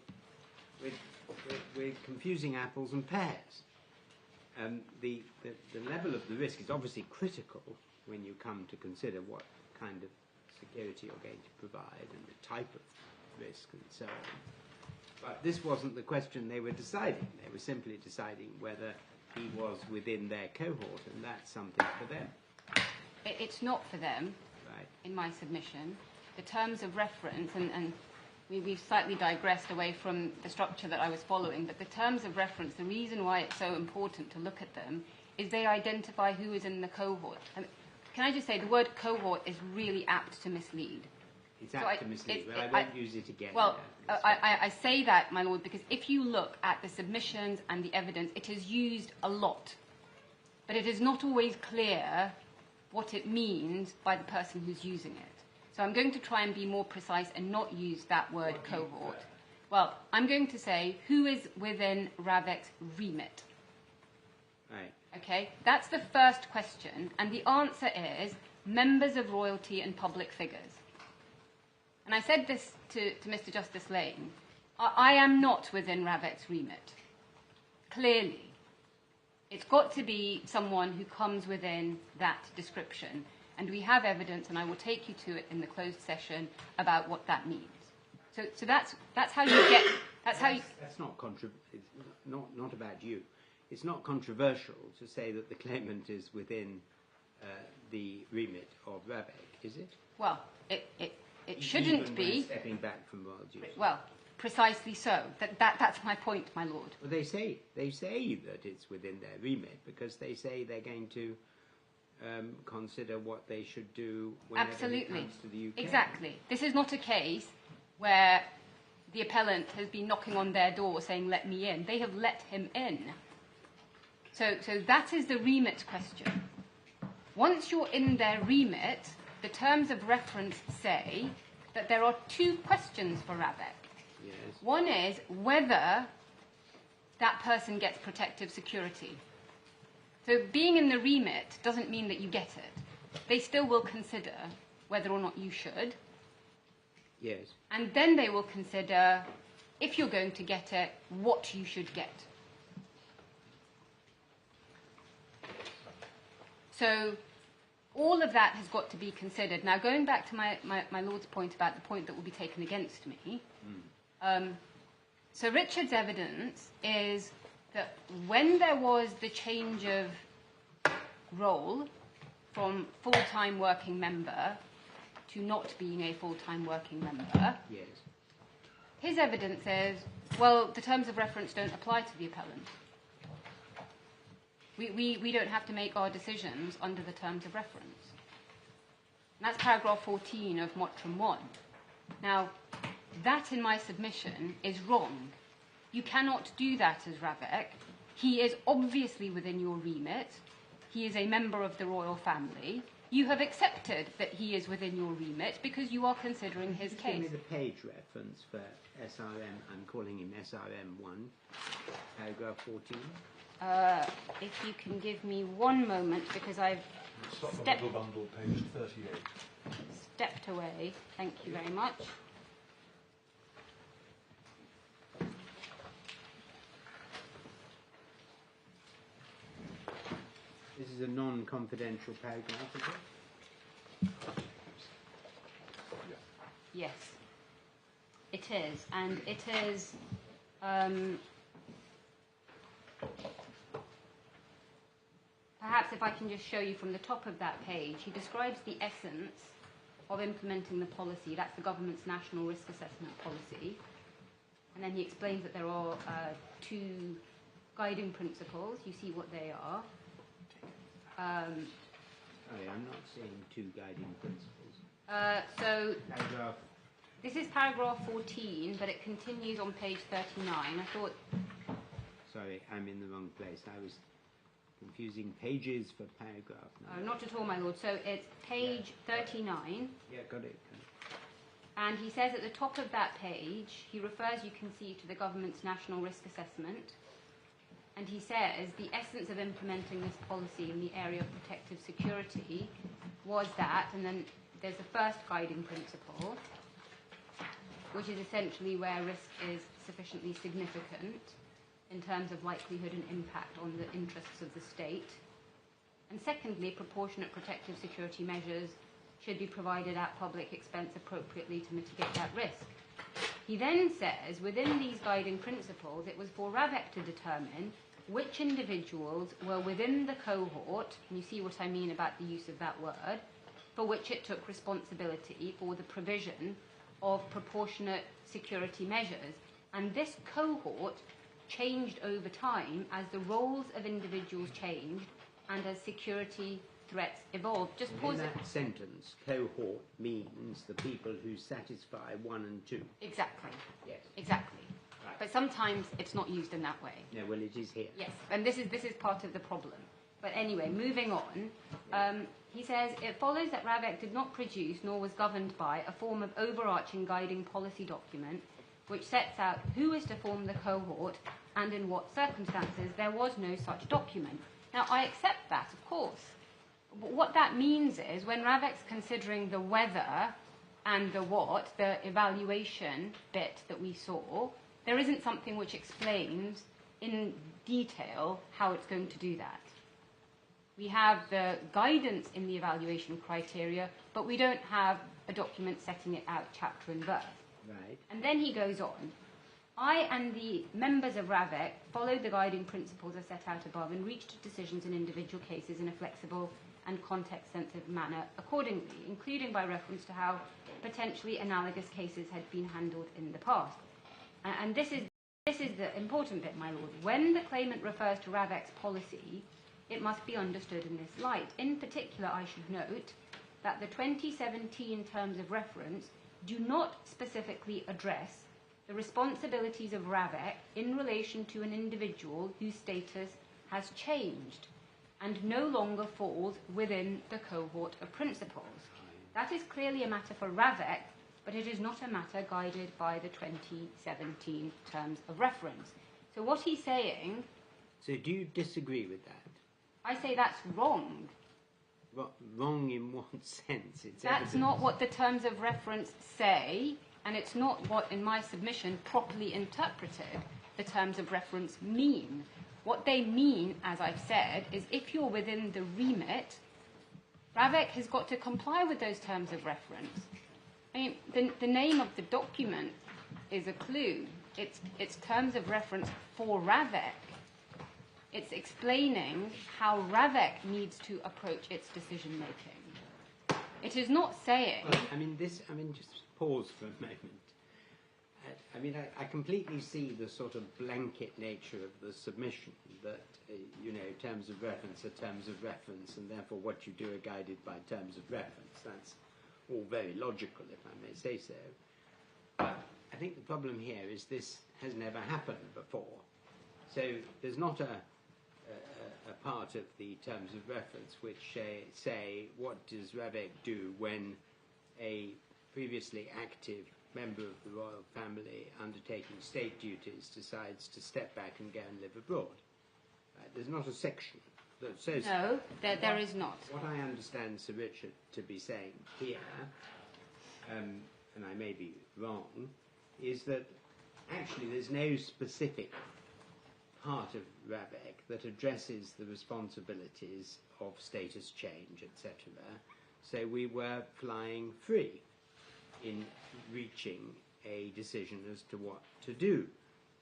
we're confusing apples and pears. The level of the risk is obviously critical when you come to consider what kind of security you're going to provide and the type of risk and so on. But this wasn't the question they were deciding. They were simply deciding whether he was within their cohort, and that's something for them. It's not for them, Right. in my submission. The terms of reference, and we've slightly digressed away from the structure that I was following, but the terms of reference, the reason why it's so important to look at them is they identify who is in the cohort. And can I just say, the word cohort is really apt to mislead. It's apt to mislead, but I won't use it again. Well, I say that, my lord, because if you look at the submissions and the evidence, it is used a lot. But it is not always clear what it means by the person who's using it. So I'm going to try and be more precise and not use that word cohort. Well, I'm going to say who is within Ravec's remit. Right. Okay, that's the first question, and the answer is members of royalty and public figures. And I said this to Mr. Justice Lane. I am not within Ravec's remit. Clearly. It's got to be someone who comes within that description. And we have evidence, and I will take you to it in the closed session, about what that means. So that's how you get... That's not about you. It's not controversial to say that the claimant is within the remit of Ravec, is it? Well, it shouldn't be. Stepping back from royal duty. Well, precisely so. That's my point, my lord. Well, they say that it's within their remit because they say they're going to consider what they should do whenever it comes to the UK. Exactly. This is not a case where the appellant has been knocking on their door saying, "Let me in." They have let him in. So that is the remit question. Once you're in their remit, the terms of reference say that there are two questions for Ravec. Yes. One is whether that person gets protective security. So being in the remit doesn't mean that you get it. They still will consider whether or not you should. Yes. And then they will consider, if you're going to get it, what you should get. So all of that has got to be considered. Now, going back to my lord's point about the point that will be taken against me, so Richard's evidence is that when there was the change of role from full-time working member to not being a full-time working member, Yes. his evidence is, well, the terms of reference don't apply to the appellant. We don't have to make our decisions under the terms of reference. And that's paragraph 14 of Mottram 1. Now, that in my submission is wrong. You cannot do that as Ravec. He is obviously within your remit. He is a member of the royal family. You have accepted that he is within your remit because you are considering his case. Give me the page reference for SRM. I'm calling him SRM 1, paragraph 14. If you can give me one moment, because I've Supplemental bundle, page 38. stepped away. Thank you very much. This is a non-confidential paragraph, is it? Yes, it is, and it is. Perhaps if I can just show you from the top of that page, he describes the essence of implementing the policy. That's the government's national risk assessment policy. And then he explains that there are two guiding principles. You see what they are. Sorry, I'm not seeing two guiding principles. So Paragraph This is paragraph 14, but it continues on page 39. I thought... Sorry, I'm in the wrong place. I was confusing pages for paragraph. not at all, my lord. So it's page 39. Yeah, got it. And he says at the top of that page, he refers, you can see, to the government's national risk assessment. And he says the essence of implementing this policy in the area of protective security was that, and then there's the first guiding principle, which is essentially where risk is sufficiently significant in terms of likelihood and impact on the interests of the state. And secondly, proportionate protective security measures should be provided at public expense appropriately to mitigate that risk. He then says, within these guiding principles, it was for Ravec to determine which individuals were within the cohort, and you see what I mean about the use of that word, for which it took responsibility for the provision of proportionate security measures. And this cohort changed over time as the roles of individuals changed and as security threats evolved. Just pause in it. that sentence, cohort means the people who satisfy 1 and 2. Exactly. Yes. Exactly. Right. But sometimes it's not used in that way. No, well, it is here. Yes, and this is part of the problem. But anyway, moving on, he says, it follows that Ravec did not produce nor was governed by a form of overarching guiding policy document which sets out who is to form the cohort and in what circumstances. There was no such document. Now, I accept that, of course. But what that means is when Ravec's considering the whether and the what, the evaluation bit that we saw, there isn't something which explains in detail how it's going to do that. We have the guidance in the evaluation criteria, but we don't have a document setting it out chapter and verse. Right. And then he goes on. I and the members of Ravec followed the guiding principles as set out above and reached decisions in individual cases in a flexible and context-sensitive manner accordingly, including by reference to how potentially analogous cases had been handled in the past. And this is the important bit, my lord. When the claimant refers to Ravec's policy, it must be understood in this light. In particular, I should note that the 2017 terms of reference do not specifically address the responsibilities of Ravec in relation to an individual whose status has changed and no longer falls within the cohort of principles. That is clearly a matter for Ravec, but it is not a matter guided by the 2017 terms of reference. So what he's saying... So do you disagree with that? I say that's wrong. Wrong in what sense? That's not what the terms of reference say, and it's not what, in my submission, properly interpreted the terms of reference mean. What they mean, as I've said, is if you're within the remit, Ravec has got to comply with those terms of reference. I mean, the name of the document is a clue. It's terms of reference for Ravec. It's explaining how Ravec needs to approach its decision-making. It is not saying... Well, just pause for a moment. I completely see the sort of blanket nature of the submission that, terms of reference are terms of reference, and therefore what you do are guided by terms of reference. That's all very logical, if I may say so. But I think the problem here is this has never happened before. So there's not a part of the terms of reference which say what does Ravec do when a previously active member of the royal family undertaking state duties decides to step back and go and live abroad. There's not a section that says... No, there is not. What I understand Sir Richard to be saying here, and I may be wrong, is that actually there's no specific part of Ravec that addresses the responsibilities of status change, etc. So we were flying free in reaching a decision as to what to do.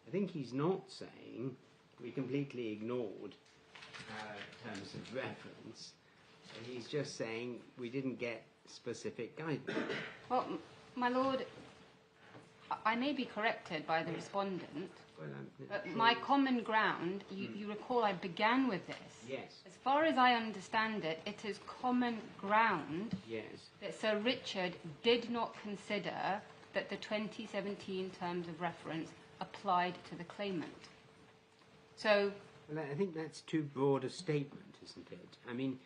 I think he's not saying we completely ignored terms of reference. He's just saying we didn't get specific guidance. Well, my lord, I may be corrected by the respondent, but my common ground, you recall I began with this. Yes. As far as I understand it, it is common ground yes. that Sir Richard did not consider that the 2017 terms of reference applied to the claimant. So, well, I think that's too broad a statement, isn't it? I mean,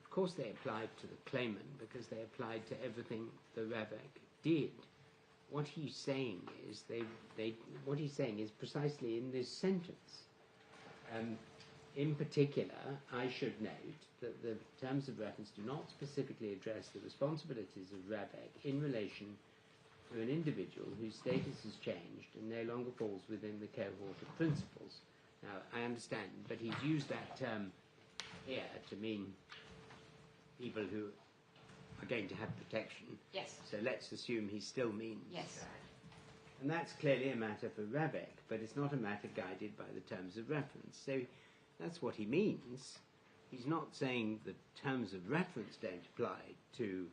of course they applied to the claimant because they applied to everything the Ravec did. What he's saying is what he's saying is precisely in this sentence. In particular, I should note that the terms of reference do not specifically address the responsibilities of Ravec in relation to an individual whose status has changed and no longer falls within the cohort of principles. Now, I understand, but he's used that term here to mean people who are going to have protection. yes, So let's assume he still means yes. that. And that's clearly a matter for Ravec, but it's not a matter guided by the terms of reference. So that's what he means. He's not saying the terms of reference don't apply to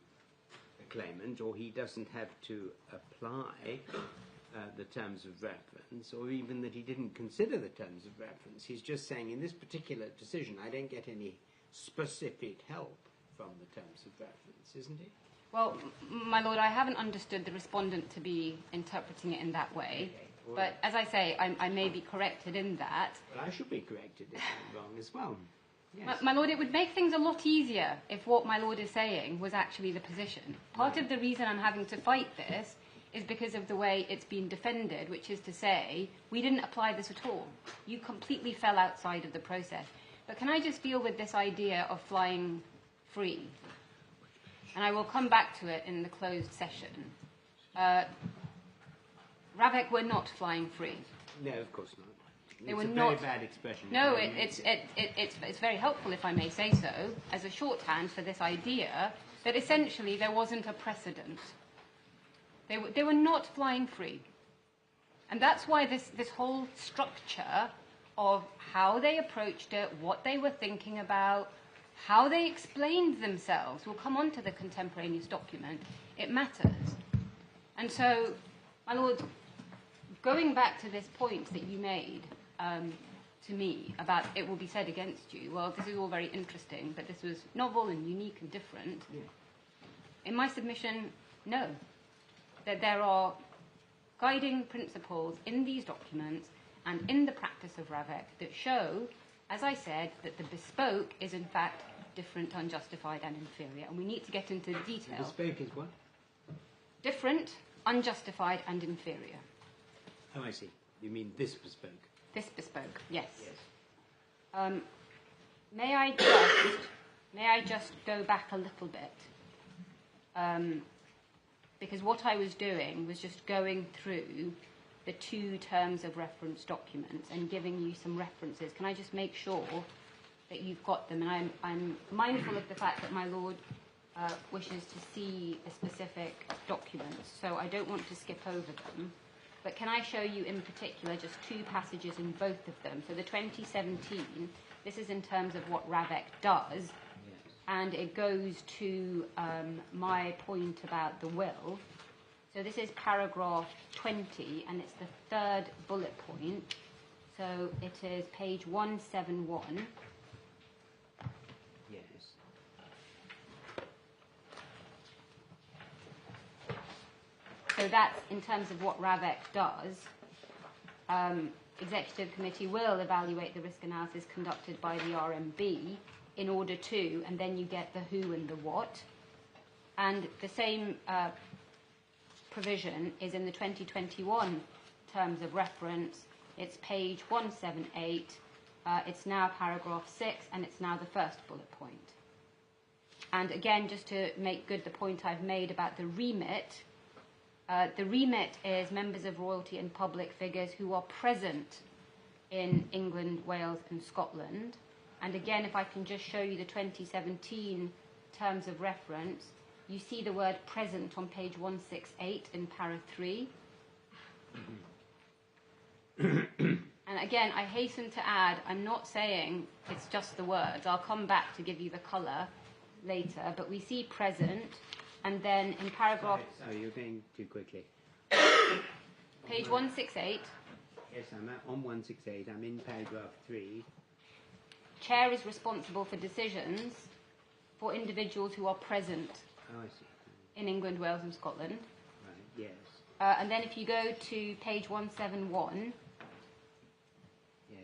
the claimant, or he doesn't have to apply the terms of reference, or even that he didn't consider the terms of reference. He's just saying, in this particular decision, I don't get any specific help from the terms of reference, isn't it? Well, my lord, I haven't understood the respondent to be interpreting it in that way. Okay, all But right. as I say, I may be corrected in that. Well, I should be corrected if I'm wrong as well. Yes. My lord, it would make things a lot easier if what my lord is saying was actually the position. Part of the reason I'm having to fight this is because of the way it's been defended, which is to say, we didn't apply this at all. You completely fell outside of the process. But can I just deal with this idea of flying free? And I will come back to it in the closed session. Ravec were not flying free. No, of course not. They It's were a not. very bad expression. No, it's very helpful, if I may say so, as a shorthand for this idea that essentially there wasn't a precedent. They were not flying free. And that's why this whole structure of how they approached it, what they were thinking about, how they explained themselves, we'll come on to the contemporaneous document, it matters. And so, my lord, going back to this point that you made to me about it will be said against you, well, this is all very interesting, but this was novel and unique and different. Yeah. In my submission, no. That there are guiding principles in these documents and in the practice of Ravec that show, as I said, that the bespoke is in fact different, unjustified and inferior. And we need to get into the detail. Bespoke is what? Different, unjustified and inferior. Oh, I see. You mean this bespoke? This bespoke, yes. Yes. May I just go back a little bit? Because what I was doing was just going through the two terms of reference documents and giving you some references. Can I just make sure that you've got them? And I'm mindful of the fact that my lord wishes to see the specific documents, so I don't want to skip over them. But can I show you in particular just two passages in both of them? So the 2017, this is in terms of what Ravec does, and it goes to my point about the will. So this is paragraph 20, and it's the third bullet point. So it is page 171. Yes. So that's in terms of what Ravec does. Executive Committee will evaluate the risk analysis conducted by the RMB in order to, and then you get the who and the what. And the same provision is in the 2021 terms of reference. It's page 178. It's now paragraph 6, and it's now the first bullet point. And again, just to make good the point I've made about the remit is members of royalty and public figures who are present in England, Wales, and Scotland. And again, if I can just show you the 2017 terms of reference, you see the word present on page 168 in para 3. And again, I hasten to add, I'm not saying it's just the words. I'll come back to give you the colour later. But we see present, and then in paragraph... Sorry, you're going too quickly. Page 168. Yes, I'm on 168. I'm in paragraph 3. Chair is responsible for decisions for individuals who are present Oh, I see. in England, Wales and Scotland. Right, yes. And then if you go to page 171, Yes.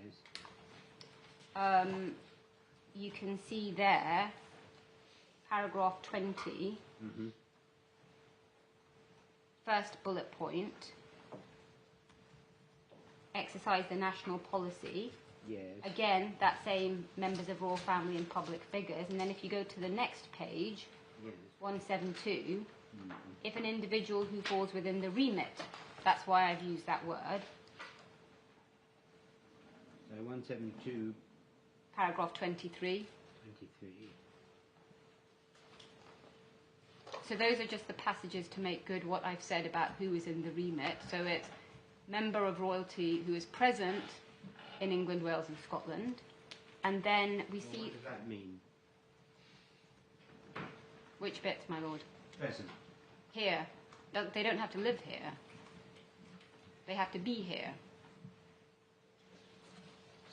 you can see there, paragraph 20, first bullet point, exercise the national policy. Yes. Again, that same members of royal family and public figures. And then if you go to the next page, Yes. 172, if an individual who falls within the remit, that's why I've used that word, So 172, paragraph 23. 23. So those are just the passages to make good what I've said about who is in the remit. So it's member of royalty who is present in England, Wales and Scotland. And then we see... What does that mean? Which bits, my lord? Present. Here. They don't have to live here. They have to be here.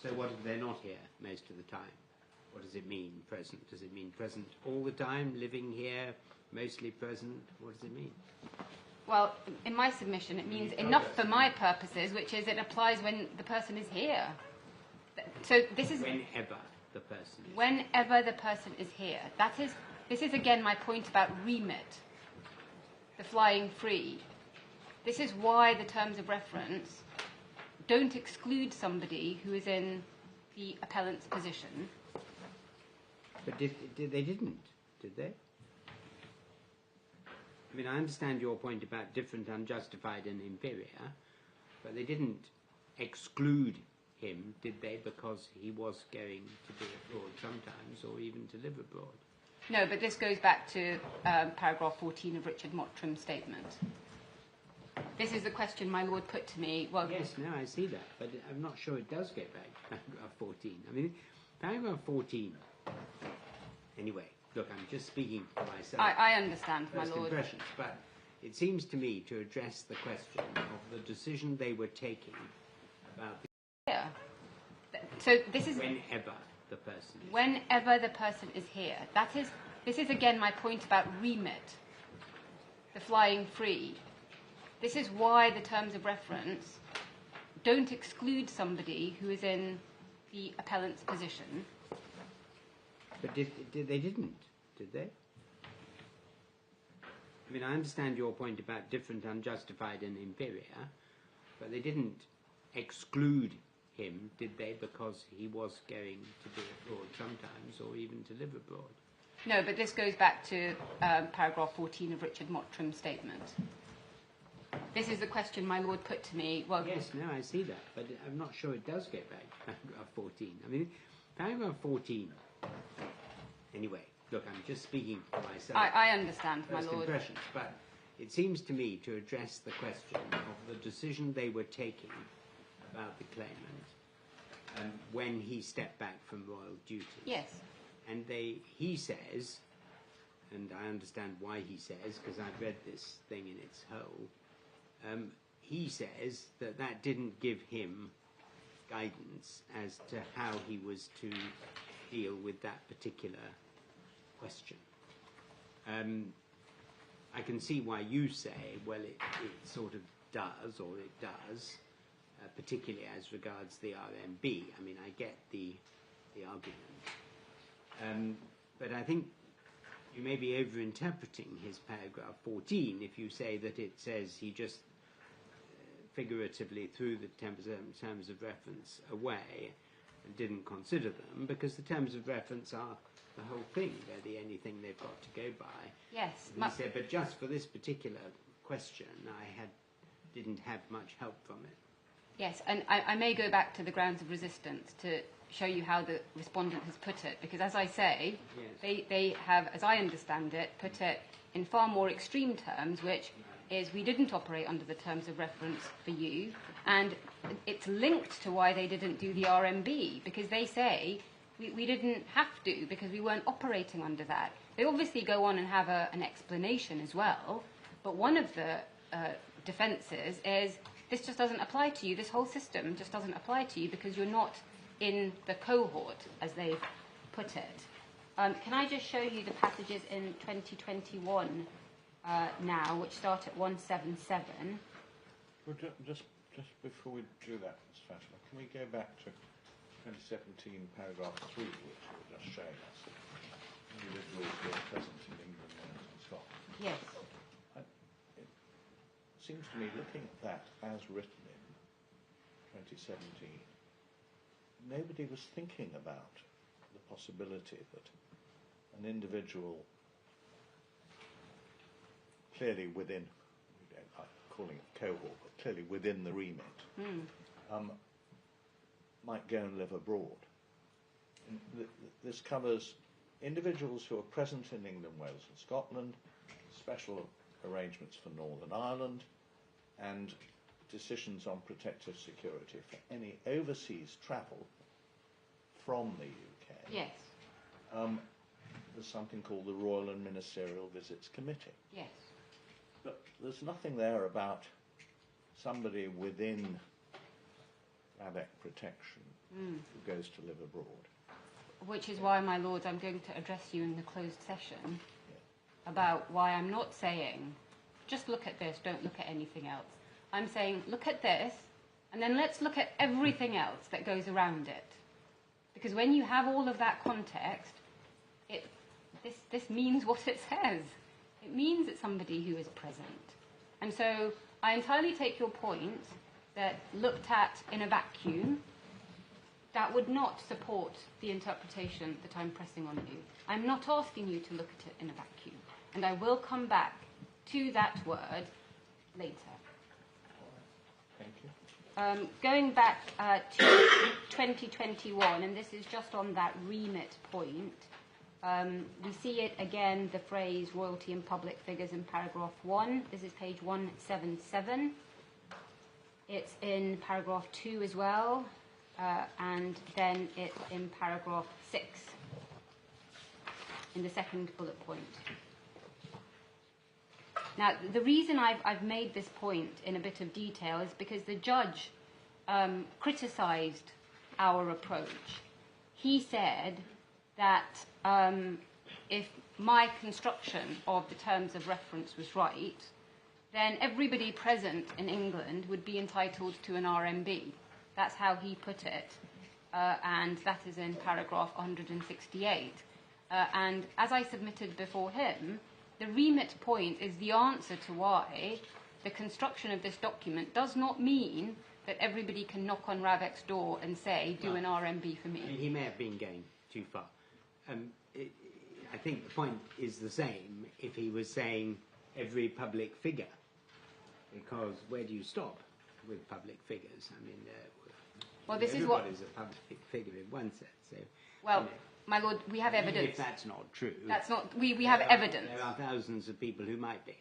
So what if they're not here most of the time? What does it mean, present? Does it mean present all the time, living here, mostly present? What does it mean? Well, in my submission, it means enough for my purposes, which is it applies when the person is here. So this is... Whenever the person is Whenever the person is here. This is again my point about remit, the flying free. This is why the terms of reference don't exclude somebody who is in the appellant's position. But they didn't, did they? I mean, I understand your point about different, unjustified and inferior, but they didn't exclude him, did they, because he was going to be abroad sometimes, or even to live abroad? No, but this goes back to paragraph 14 of Richard Mottram's statement. This is the question my lord put to me. Well, yes, no, I see that, but I'm not sure it does get back to paragraph 14. I mean, paragraph 14, anyway, look, I'm just speaking for myself. I understand, my First lord. impressions, but it seems to me to address the question of the decision they were taking about Here. So this is... whenever the person is Whenever the person is here. This is again my point about remit, the flying free. This is why the terms of reference don't exclude somebody who is in the appellant's position. But they didn't, did they? I mean, I understand your point about different, unjustified and inferior, but they didn't exclude him, did they, because he was going to be abroad sometimes, or even to live abroad? No, but this goes back to paragraph 14 of Richard Mottram's statement. This is the question my lord put to me. Well, yes, no, I see that, but I'm not sure it does get back to paragraph 14. I mean, paragraph 14, anyway, look, I'm just speaking for myself. I understand, my First lord. impressions, but it seems to me to address the question of the decision they were taking about the claimant when he stepped back from royal duties. Yes. And he says, and I understand why he says, because I've read this thing in its whole, he says that didn't give him guidance as to how he was to deal with that particular question. I can see why you say, well, it sort of does, or it does, particularly as regards the RMB. I mean, I get the argument. But I think you may be overinterpreting his paragraph 14 if you say that it says he just figuratively threw the terms of reference away and didn't consider them, because the terms of reference are the whole thing. They're the only thing they've got to go by. Yes. And he said, but just for this particular question, I didn't have much help from it. Yes, and I may go back to the grounds of resistance to show you how the respondent has put it, because as I say, yes, they have, as I understand it, put it in far more extreme terms, which is we didn't operate under the terms of reference for you, and it's linked to why they didn't do the RMB, because they say we didn't have to because we weren't operating under that. They obviously go on and have an explanation as well, but one of the defences is this just doesn't apply to you, this whole system just doesn't apply to you because you're not in the cohort, as they've put it. Can I just show you the passages in 2021 now, which start at 177? Well, just before we do that, Mr. Fatima, can we go back to 2017, paragraph 3, which you were just showing us? Individuals who are present in England, Wales and Scotland. Yes. It seems to me, looking at that as written in 2017, nobody was thinking about the possibility that an individual clearly within, we don't like calling it cohort, but clearly within the remit, might go and live abroad. This covers individuals who are present in England, Wales and Scotland, special arrangements for Northern Ireland, and decisions on protective security for any overseas travel from the UK. Yes. There's something called the Royal and Ministerial Visits Committee. Yes. But there's nothing there about somebody within Ravec protection who goes to live abroad. Which is why, my lords, I'm going to address you in the closed session about why I'm not saying, just look at this, don't look at anything else. I'm saying, look at this, and then let's look at everything else that goes around it. Because when you have all of that context, this means what it says. It means it's somebody who is present. And so I entirely take your point that looked at in a vacuum, that would not support the interpretation that I'm pressing on you. I'm not asking you to look at it in a vacuum. And I will come back to that word later. Thank you. Going back to 2021, and this is just on that remit point, we see it again, the phrase royalty and public figures in paragraph 1. This is page 177. It's in paragraph 2 as well, and then it's in paragraph 6, in the second bullet point. Now, the reason I've made this point in a bit of detail is because the judge criticised our approach. He said that if my construction of the terms of reference was right, then everybody present in England would be entitled to an RMB. That's how he put it, and that is in paragraph 168. And as I submitted before him, the remit point is the answer to why the construction of this document does not mean that everybody can knock on Ravec's door and say, do an RMB for me. I mean, he may have been going too far. I think the point is the same if he was saying every public figure, because where do you stop with public figures? I mean, well, this is what is a public figure in one sense. So, well, my lord, we have evidence. If that's not true, that's not. We have evidence. There are thousands of people who might be.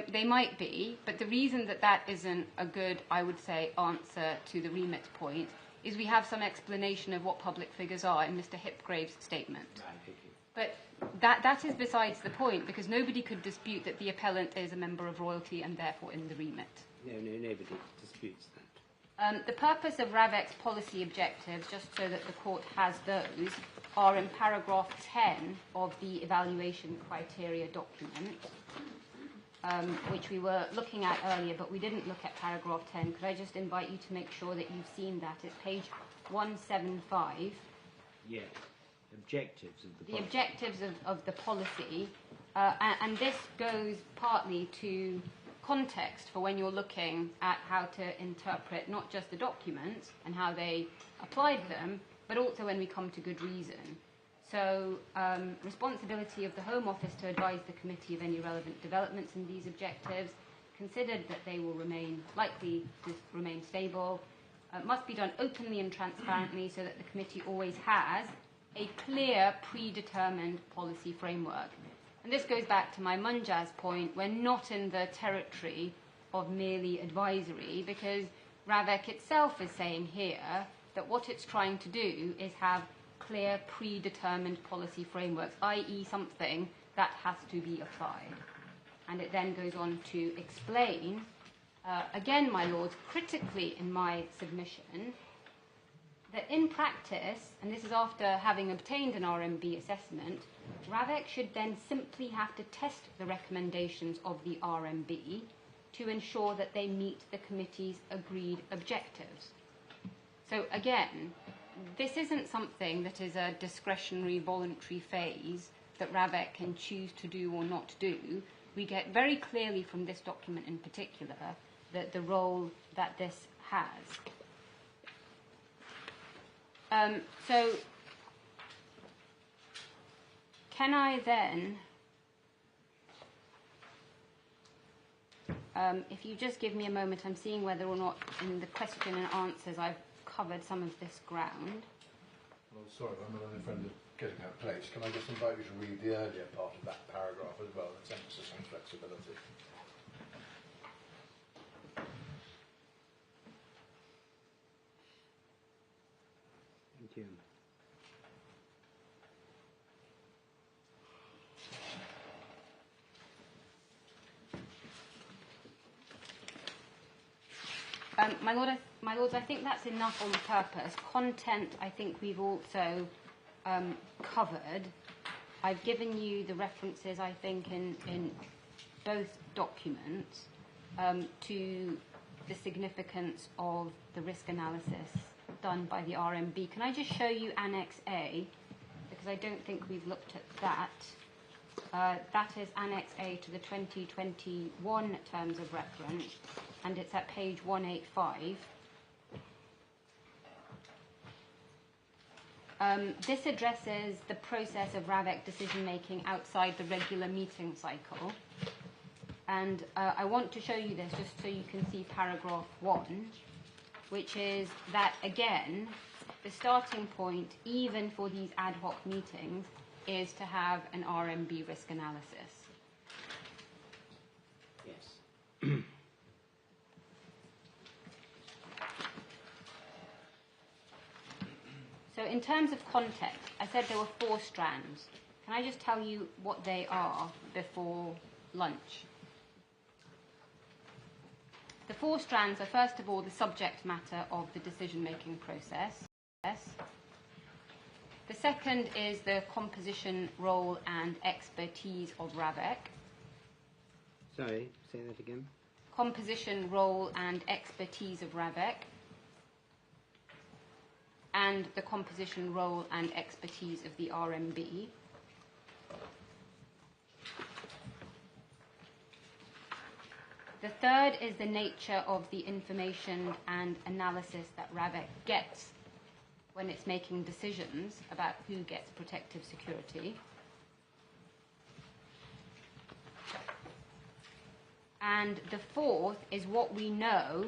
They might be, but the reason that isn't a good, I would say, answer to the remit point is we have some explanation of what public figures are in Mr. Hipgrave's statement. Right, thank you. But that is besides the point, because nobody could dispute that the appellant is a member of royalty and therefore in the remit. No, nobody disputes that. The purpose of Ravec's policy objectives, just so that the court has those, are in paragraph 10 of the evaluation criteria document, which we were looking at earlier, but we didn't look at paragraph 10. Could I just invite you to make sure that you've seen that? It's page 175. Yes. Objectives of the policy. The objectives of the policy, and this goes partly to context for when you're looking at how to interpret not just the documents and how they applied them, but also when we come to good reason. So, responsibility of the Home Office to advise the committee of any relevant developments in these objectives, considered that they will likely to remain stable, must be done openly and transparently so that the committee always has a clear, predetermined policy framework. And this goes back to my Munjaz point. We're not in the territory of merely advisory, because Ravec itself is saying here that what it's trying to do is have clear, predetermined policy frameworks, i.e. something that has to be applied. And it then goes on to explain, again, my lords, critically in my submission, that in practice, and this is after having obtained an RMB assessment, Ravec should then simply have to test the recommendations of the RMB to ensure that they meet the committee's agreed objectives. So again, this isn't something that is a discretionary, voluntary phase that Ravec can choose to do or not do. We get very clearly from this document in particular that the role that this has. So can I then, if you just give me a moment, I'm seeing whether or not in the question and answers I've covered some of this ground. Well, sorry, I'm in front of getting out of place. Can I just invite you to read the earlier part of that paragraph as well, its emphasis on flexibility? Thank you. My Lords, I think that's enough on purpose. Content, I think we've also covered. I've given you the references, I think, in both documents to the significance of the risk analysis done by the RMB. Can I just show you Annex A? Because I don't think we've looked at that. That is Annex A to the 2021 Terms of Reference, and it's at page 185. This addresses the process of Ravec decision-making outside the regular meeting cycle. And I want to show you this just so you can see paragraph 1, which is that, again, the starting point, even for these ad hoc meetings, is to have an RMB risk analysis. Yes. So in terms of context, I said there were 4 strands. Can I just tell you what they are before lunch? The 4 strands are, first of all, the subject matter of the decision-making process. The second is the composition, role, and expertise of Ravec. Sorry, say that again. Composition, role, and expertise of Ravec. And the composition, role, and expertise of the RMB. The third is the nature of the information and analysis that Ravec gets when it's making decisions about who gets protective security. And the fourth is what we know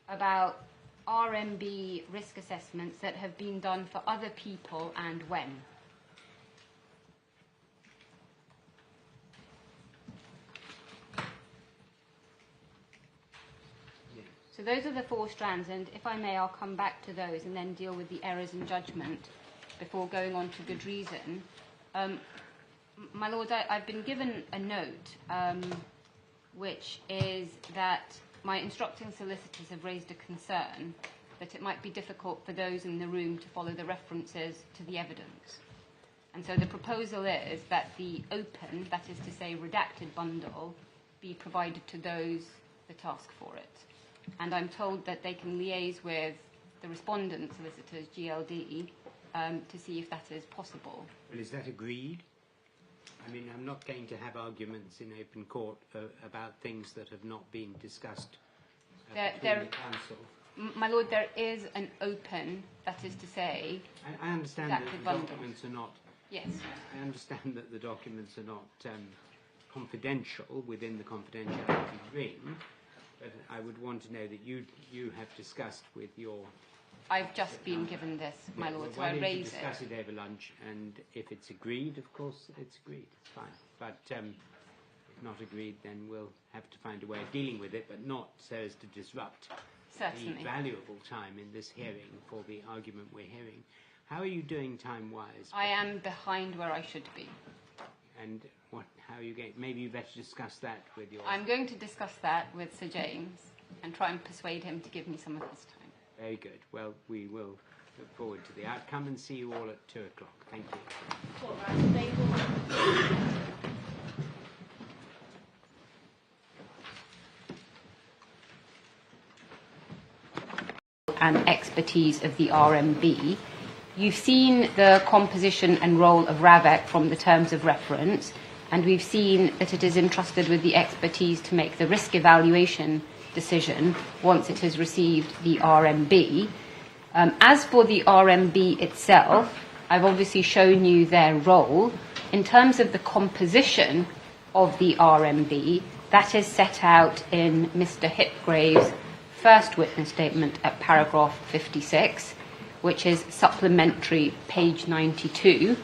about RMB risk assessments that have been done for other people and when. So those are the 4 strands, and if I may, I'll come back to those and then deal with the errors in judgment before going on to good reason. My Lord, I've been given a note, which is that my instructing solicitors have raised a concern that it might be difficult for those in the room to follow the references to the evidence. And so the proposal is that the open, that is to say redacted bundle, be provided to those that ask for it. And I'm told that they can liaise with the respondent solicitors, GLD, to see if that is possible. Well, is that agreed? I mean, I'm not going to have arguments in open court about things that have not been discussed between the council. My Lord, there is an open, that is to say, I understand that the documents are not. Yes. I understand that the documents are not confidential within the confidentiality ring, but I would want to know that you have discussed with your. I've just been given this, my Lord, so I raise it. Why don't you discuss it over lunch, and if it's agreed, of course, it's agreed. It's fine. But if not agreed, then we'll have to find a way of dealing with it, but not so as to disrupt Certainly. the valuable time in this hearing for the argument we're hearing. How are you doing time-wise? I am behind where I should be. And how are you going? Maybe you better discuss that with your. I'm going to discuss that with Sir James and try and persuade him to give me some of his time. Very good. Well, we will look forward to the outcome and see you all at 2 o'clock. Thank you. All right, they will. and expertise of the RMB. You've seen the composition and role of Ravec from the terms of reference, and we've seen that it is entrusted with the expertise to make the risk evaluation decision once it has received the RMB. As for the RMB itself, I've obviously shown you their role. In terms of the composition of the RMB, that is set out in Mr. Hipgrave's first witness statement at paragraph 56, which is supplementary page 92,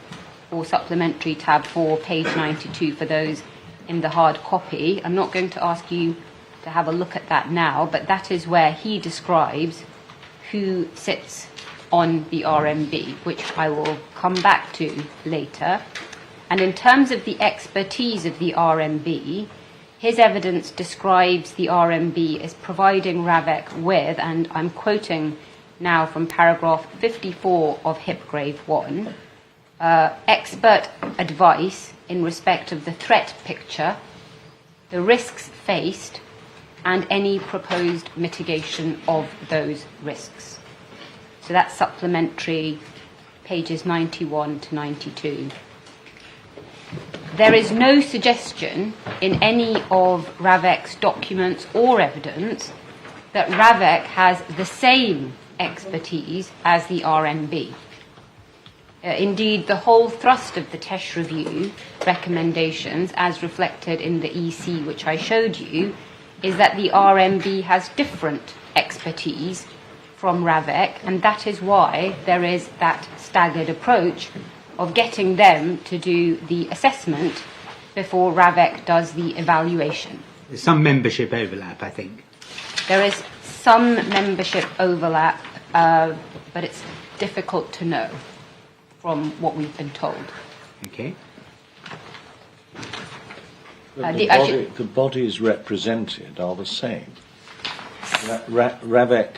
or supplementary tab 4, page 92 for those in the hard copy. I'm not going to ask you to have a look at that now, but that is where he describes who sits on the RMB, which I will come back to later. And in terms of the expertise of the RMB, his evidence describes the RMB as providing Ravec with, and I'm quoting now from paragraph 54 of Hipgrave 1, expert advice in respect of the threat picture, the risks faced, and any proposed mitigation of those risks. So that's supplementary pages 91 to 92. There is no suggestion in any of Ravec's documents or evidence that Ravec has the same expertise as the RMB. Indeed, the whole thrust of the TESH review recommendations, as reflected in the EC which I showed you, is that the RMB has different expertise from Ravec, and that is why there is that staggered approach of getting them to do the assessment before Ravec does the evaluation. There's some membership overlap, I think. There is some membership overlap, but it's difficult to know from what we've been told. Okay. The bodies represented are the same. Ravec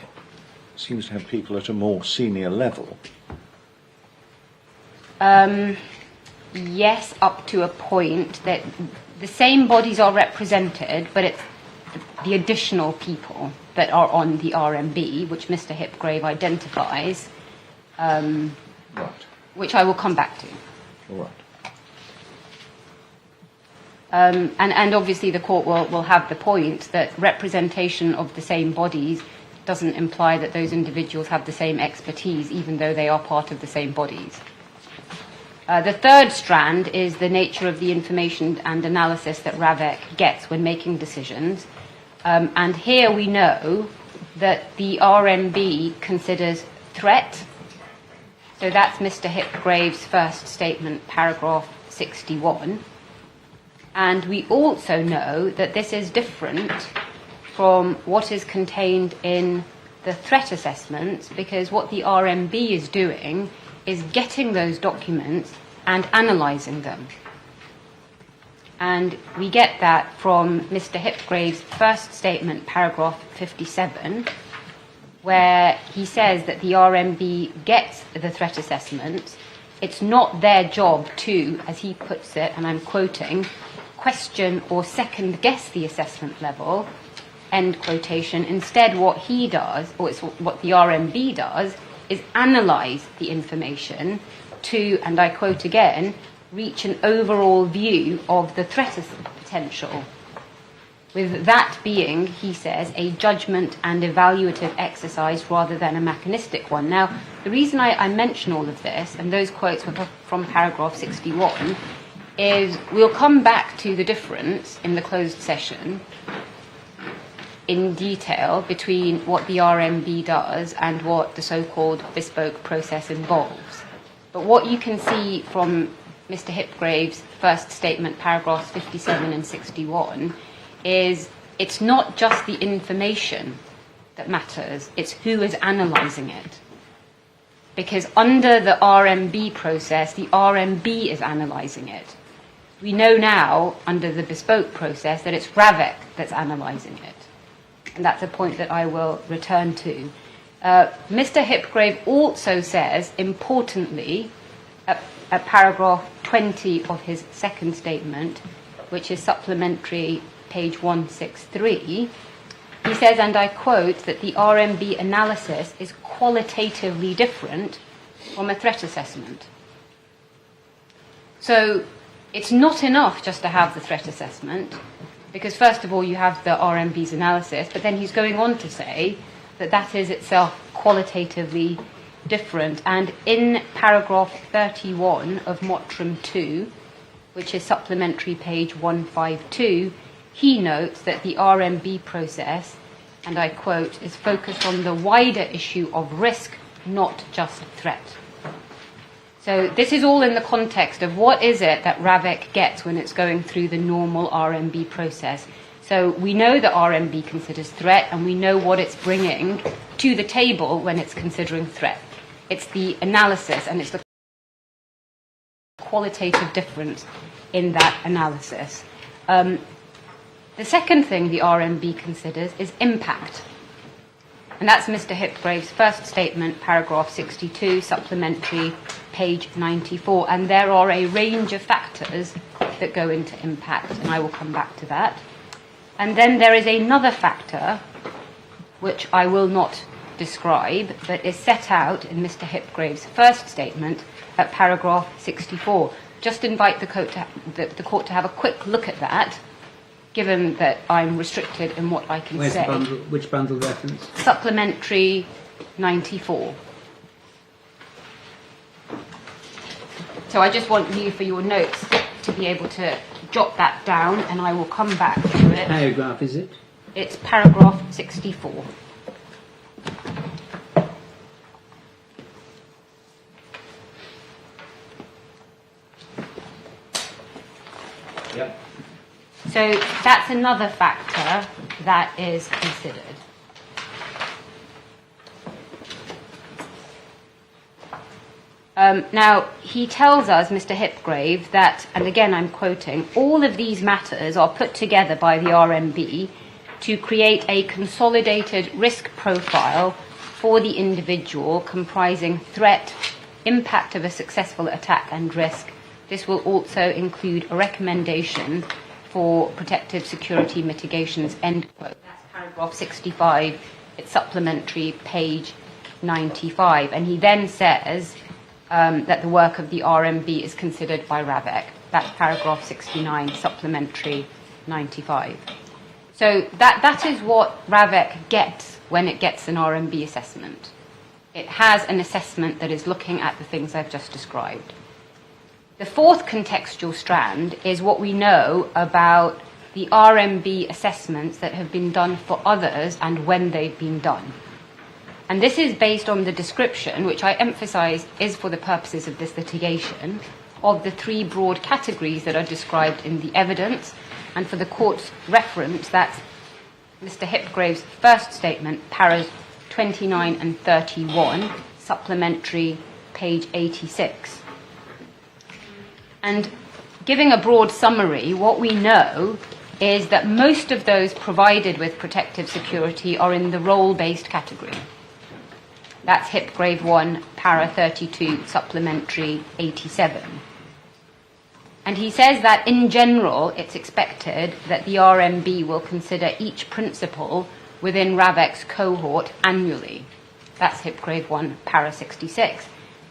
seems to have people at a more senior level. Yes, up to a point. That the same bodies are represented, but it's the additional people that are on the RMB, which Mr. Hipgrave identifies, Right. which I will come back to. All right. And obviously the court will have the point that representation of the same bodies doesn't imply that those individuals have the same expertise, even though they are part of the same bodies. The third strand is the nature of the information and analysis that Ravec gets when making decisions. And here we know that the RMB considers threat. So that's Mr. Hipgrave's first statement, paragraph 61. And we also know that this is different from what is contained in the threat assessments, because what the RMB is doing is getting those documents and analysing them. And we get that from Mr. Hipgrave's first statement, paragraph 57, where he says that the RMB gets the threat assessment. It's not their job to, as he puts it, and I'm quoting, question or second guess the assessment level, end quotation. Instead, what he does, or it's what the RMB does, is analyse the information to, and I quote again, reach an overall view of the threat potential, with that being, he says, a judgment and evaluative exercise rather than a mechanistic one. Now, the reason I mention all of this, and those quotes were from paragraph 61, is we'll come back to the difference in the closed session in detail between what the RMB does and what the so-called bespoke process involves. But what you can see from Mr. Hipgrave's first statement, paragraphs 57 and 61, is it's not just the information that matters, it's who is analysing it. Because under the RMB process, the RMB is analysing it. We know now, under the bespoke process, that it's Ravec that's analysing it. And that's a point that I will return to. Mr. Hipgrave also says, importantly, at paragraph 20 of his second statement, which is supplementary page 163, he says, and I quote, that the RMB analysis is qualitatively different from a threat assessment. So it's not enough just to have the threat assessment, because first of all you have the RMB's analysis, but then he's going on to say that that is itself qualitatively different. And in paragraph 31 of Mottram 2, which is supplementary page 152, he notes that the RMB process, and I quote, is focused on the wider issue of risk, not just threat. So this is all in the context of what is it that Ravec gets when it's going through the normal RMB process. So we know that RMB considers threat, and we know what it's bringing to the table when it's considering threat. It's the analysis, and it's the qualitative difference in that analysis. The second thing the RMB considers is impact. And that's Mr. Hipgrave's first statement, paragraph 62, supplementary, page 94. And there are a range of factors that go into impact, and I will come back to that. And then there is another factor, which I will not describe, but is set out in Mr. Hipgrave's first statement at paragraph 64. Just invite the court to have a quick look at that, given that I'm restricted in what I can say. Which bundle reference? Supplementary 94. So I just want you, for your notes, to be able to jot that down, and I will come back to it. What paragraph is it? It's paragraph 64. Yep. So that's another factor that is considered. Now, he tells us, Mr. Hipgrave, that, and again I'm quoting, all of these matters are put together by the RMB to create a consolidated risk profile for the individual comprising threat, impact of a successful attack and risk. This will also include a recommendation for protective security mitigations, end quote. That's paragraph 65. It's supplementary, page 95. And he then says that the work of the RMB is considered by Ravec. That's paragraph 69, supplementary 95. So that is what Ravec gets when it gets an RMB assessment. It has an assessment that is looking at the things I've just described. The fourth contextual strand is what we know about the RMB assessments that have been done for others and when they've been done. And this is based on the description, which I emphasize is for the purposes of this litigation, of the three broad categories that are described in the evidence. And for the court's reference, that's Mr. Hipgrave's first statement, paras 29 and 31, supplementary, page 86. And giving a broad summary, what we know is that most of those provided with protective security are in the role-based category. That's Hipgrave 1, para 32, supplementary 87. And he says that in general, it's expected that the RMB will consider each principle within Ravec's cohort annually. That's Hipgrave 1, para 66.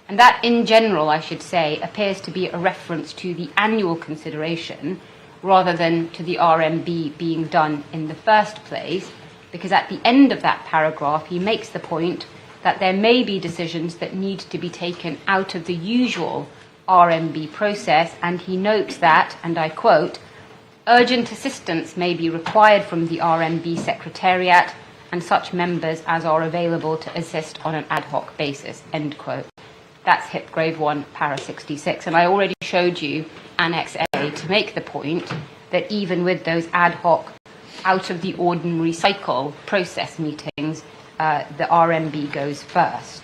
And that, in general, I should say, appears to be a reference to the annual consideration rather than to the RMB being done in the first place, because at the end of that paragraph, he makes the point that there may be decisions that need to be taken out of the usual RMB process, and he notes that, and I quote, urgent assistance may be required from the RMB Secretariat and such members as are available to assist on an ad hoc basis, end quote. That's Hipgrave 1, para 66. And I already showed you Annex A to make the point that even with those ad hoc, out of the ordinary cycle process meetings, the RMB goes first.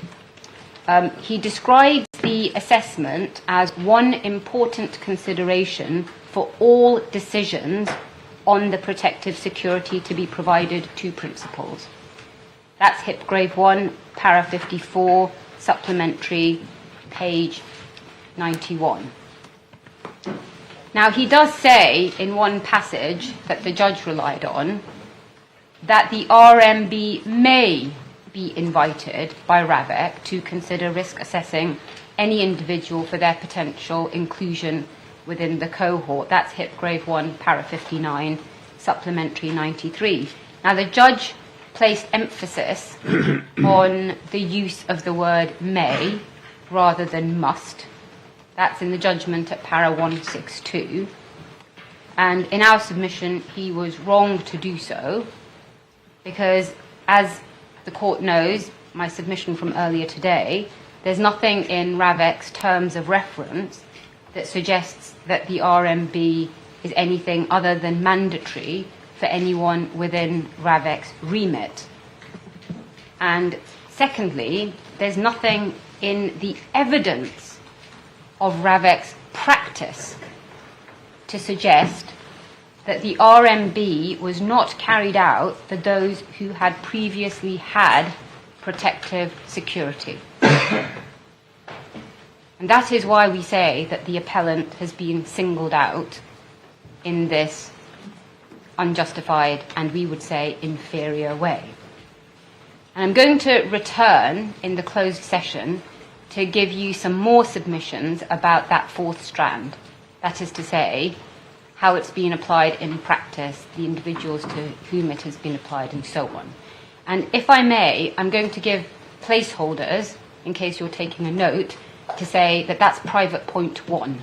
He describes the assessment as one important consideration for all decisions on the protective security to be provided to principals. That's Hipgrave 1, para 54, supplementary, page 91. Now, he does say in one passage that the judge relied on that the RMB may be invited by Ravec to consider risk assessing any individual for their potential inclusion within the cohort. That's Hipgrave 1, para 59, supplementary 93. Now, the judge placed emphasis on the use of the word may rather than must. That's in the judgment at para 162. And in our submission, he was wrong to do so because, as the court knows, my submission from earlier today, there's nothing in Ravec's terms of reference that suggests that the RMB is anything other than mandatory for anyone within Ravec's remit. And secondly, there's nothing in the evidence of Ravec's practice to suggest that the RMB was not carried out for those who had previously had protective security. And that is why we say that the appellant has been singled out in this unjustified and, we would say, inferior way. And I'm going to return in the closed session to give you some more submissions about that fourth strand. That is to say, how it's been applied in practice, the individuals to whom it has been applied, and so on. And if I may, I'm going to give placeholders, in case you're taking a note, to say that that's private point 1,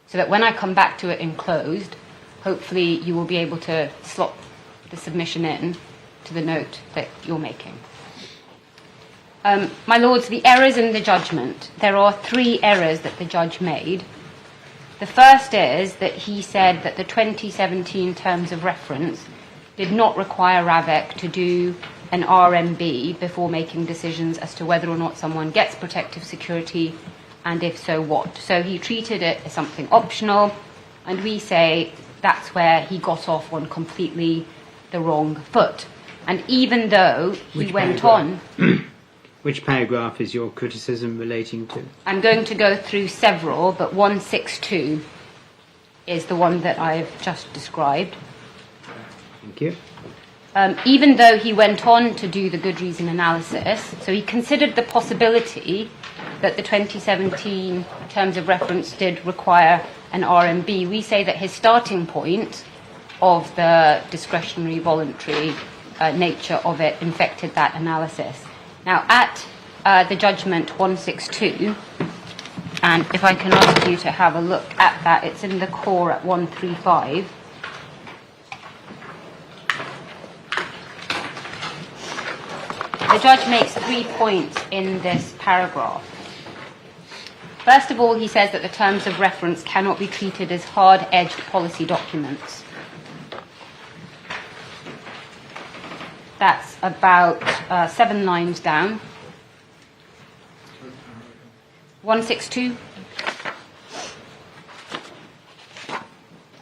so that when I come back to it in closed, hopefully you will be able to slot the submission in to the note that you're making. My lords, the errors in the judgment. There are 3 errors that the judge made. The first is that he said that the 2017 terms of reference did not require Ravec to do an RMB before making decisions as to whether or not someone gets protective security, and if so, what. So he treated it as something optional, and we say that's where he got off on completely the wrong foot. And even though he went on... Which paragraph is your criticism relating to? I'm going to go through several, but 162 is the one that I've just described. Thank you. Even though he went on to do the good reason analysis, so he considered the possibility that the 2017 terms of reference did require an RMB, we say that his starting point of the discretionary voluntary nature of it infected that analysis. Now, at the judgment 162, and if I can ask you to have a look at that, it's in the core at 135. The judge makes 3 points in this paragraph. First of all, he says that the terms of reference cannot be treated as hard-edged policy documents. That's about 7 lines down. 162.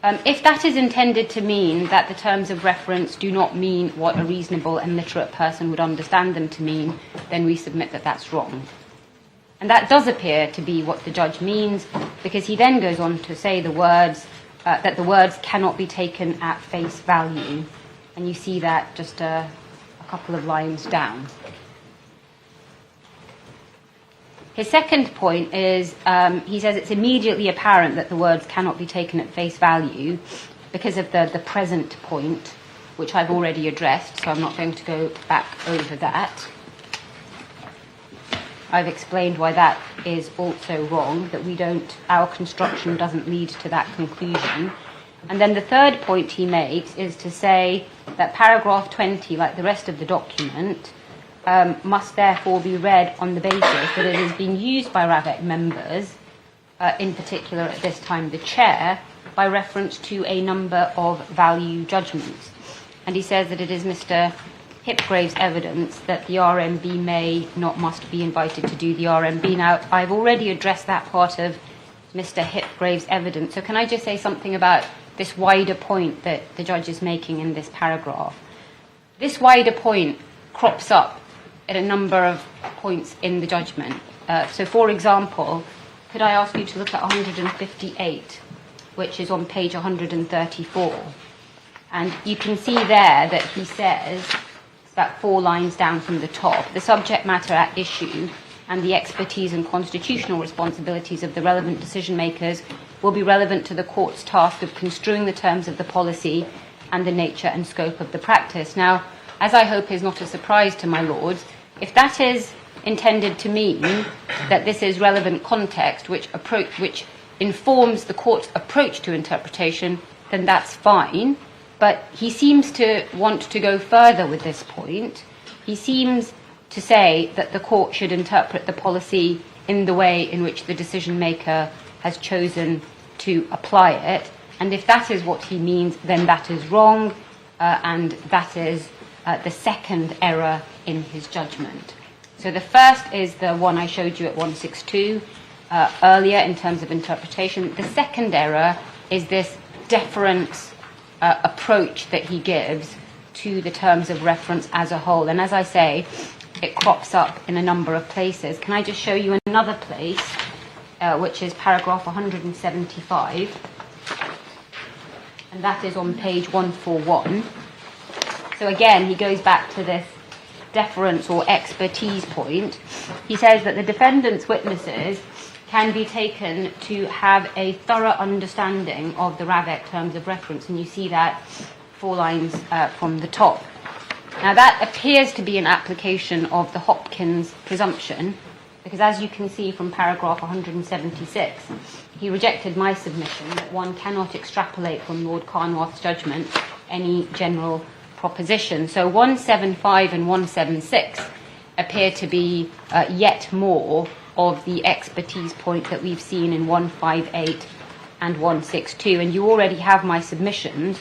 If that is intended to mean that the terms of reference do not mean what a reasonable and literate person would understand them to mean, then we submit that that's wrong. And that does appear to be what the judge means, because he then goes on to say the words, that the words cannot be taken at face value. And you see that just a couple of lines down. His second point is, he says it's immediately apparent that the words cannot be taken at face value because of the present point, which I've already addressed, so I'm not going to go back over that. I've explained why that is also wrong, that our construction doesn't lead to that conclusion. And then the third point he makes is to say that paragraph 20, like the rest of the document, must therefore be read on the basis that it is being used by Ravec members, in particular at this time the chair, by reference to a number of value judgments. And he says that it is Mr. Hipgrave's evidence that the RMB may, not must be invited to do the RMB. Now, I've already addressed that part of Mr. Hipgrave's evidence, so can I just say something about this wider point that the judge is making in this paragraph? This wider point crops up at a number of points in the judgment. So, for example, could I ask you to look at 158, which is on page 134. And you can see there that he says, about 4 lines down from the top, the subject matter at issue and the expertise and constitutional responsibilities of the relevant decision makers will be relevant to the court's task of construing the terms of the policy and the nature and scope of the practice. Now, as I hope is not a surprise to my lords, if that is intended to mean that this is relevant context which informs the court's approach to interpretation, then that's fine. But he seems to want to go further with this point. He seems to say that the court should interpret the policy in the way in which the decision maker has chosen to apply it. And if that is what he means, then that is wrong, and that is the second error in his judgment. So the first is the one I showed you at 162 earlier in terms of interpretation. The second error is this deference approach that he gives to the terms of reference as a whole. And as I say, it crops up in a number of places. Can I just show you another place, which is paragraph 175, and that is on page 141. So again, he goes back to this deference or expertise point. He says that the defendant's witnesses can be taken to have a thorough understanding of the Ravec terms of reference, and you see that 4 lines from the top. Now that appears to be an application of the Hopkins presumption, because as you can see from paragraph 176, he rejected my submission that one cannot extrapolate from Lord Carnwath's judgment any general proposition. So 175 and 176 appear to be yet more of the expertise point that we've seen in 158 and 162. And you already have my submissions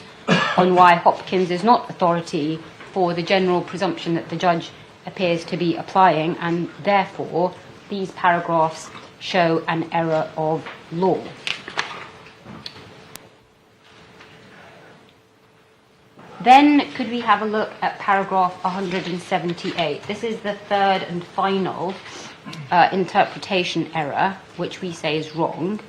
on why Hopkins is not authority for the general presumption that the judge appears to be applying, and therefore these paragraphs show an error of law. Then could we have a look at paragraph 178? This is the third and final interpretation error, which we say is wrong.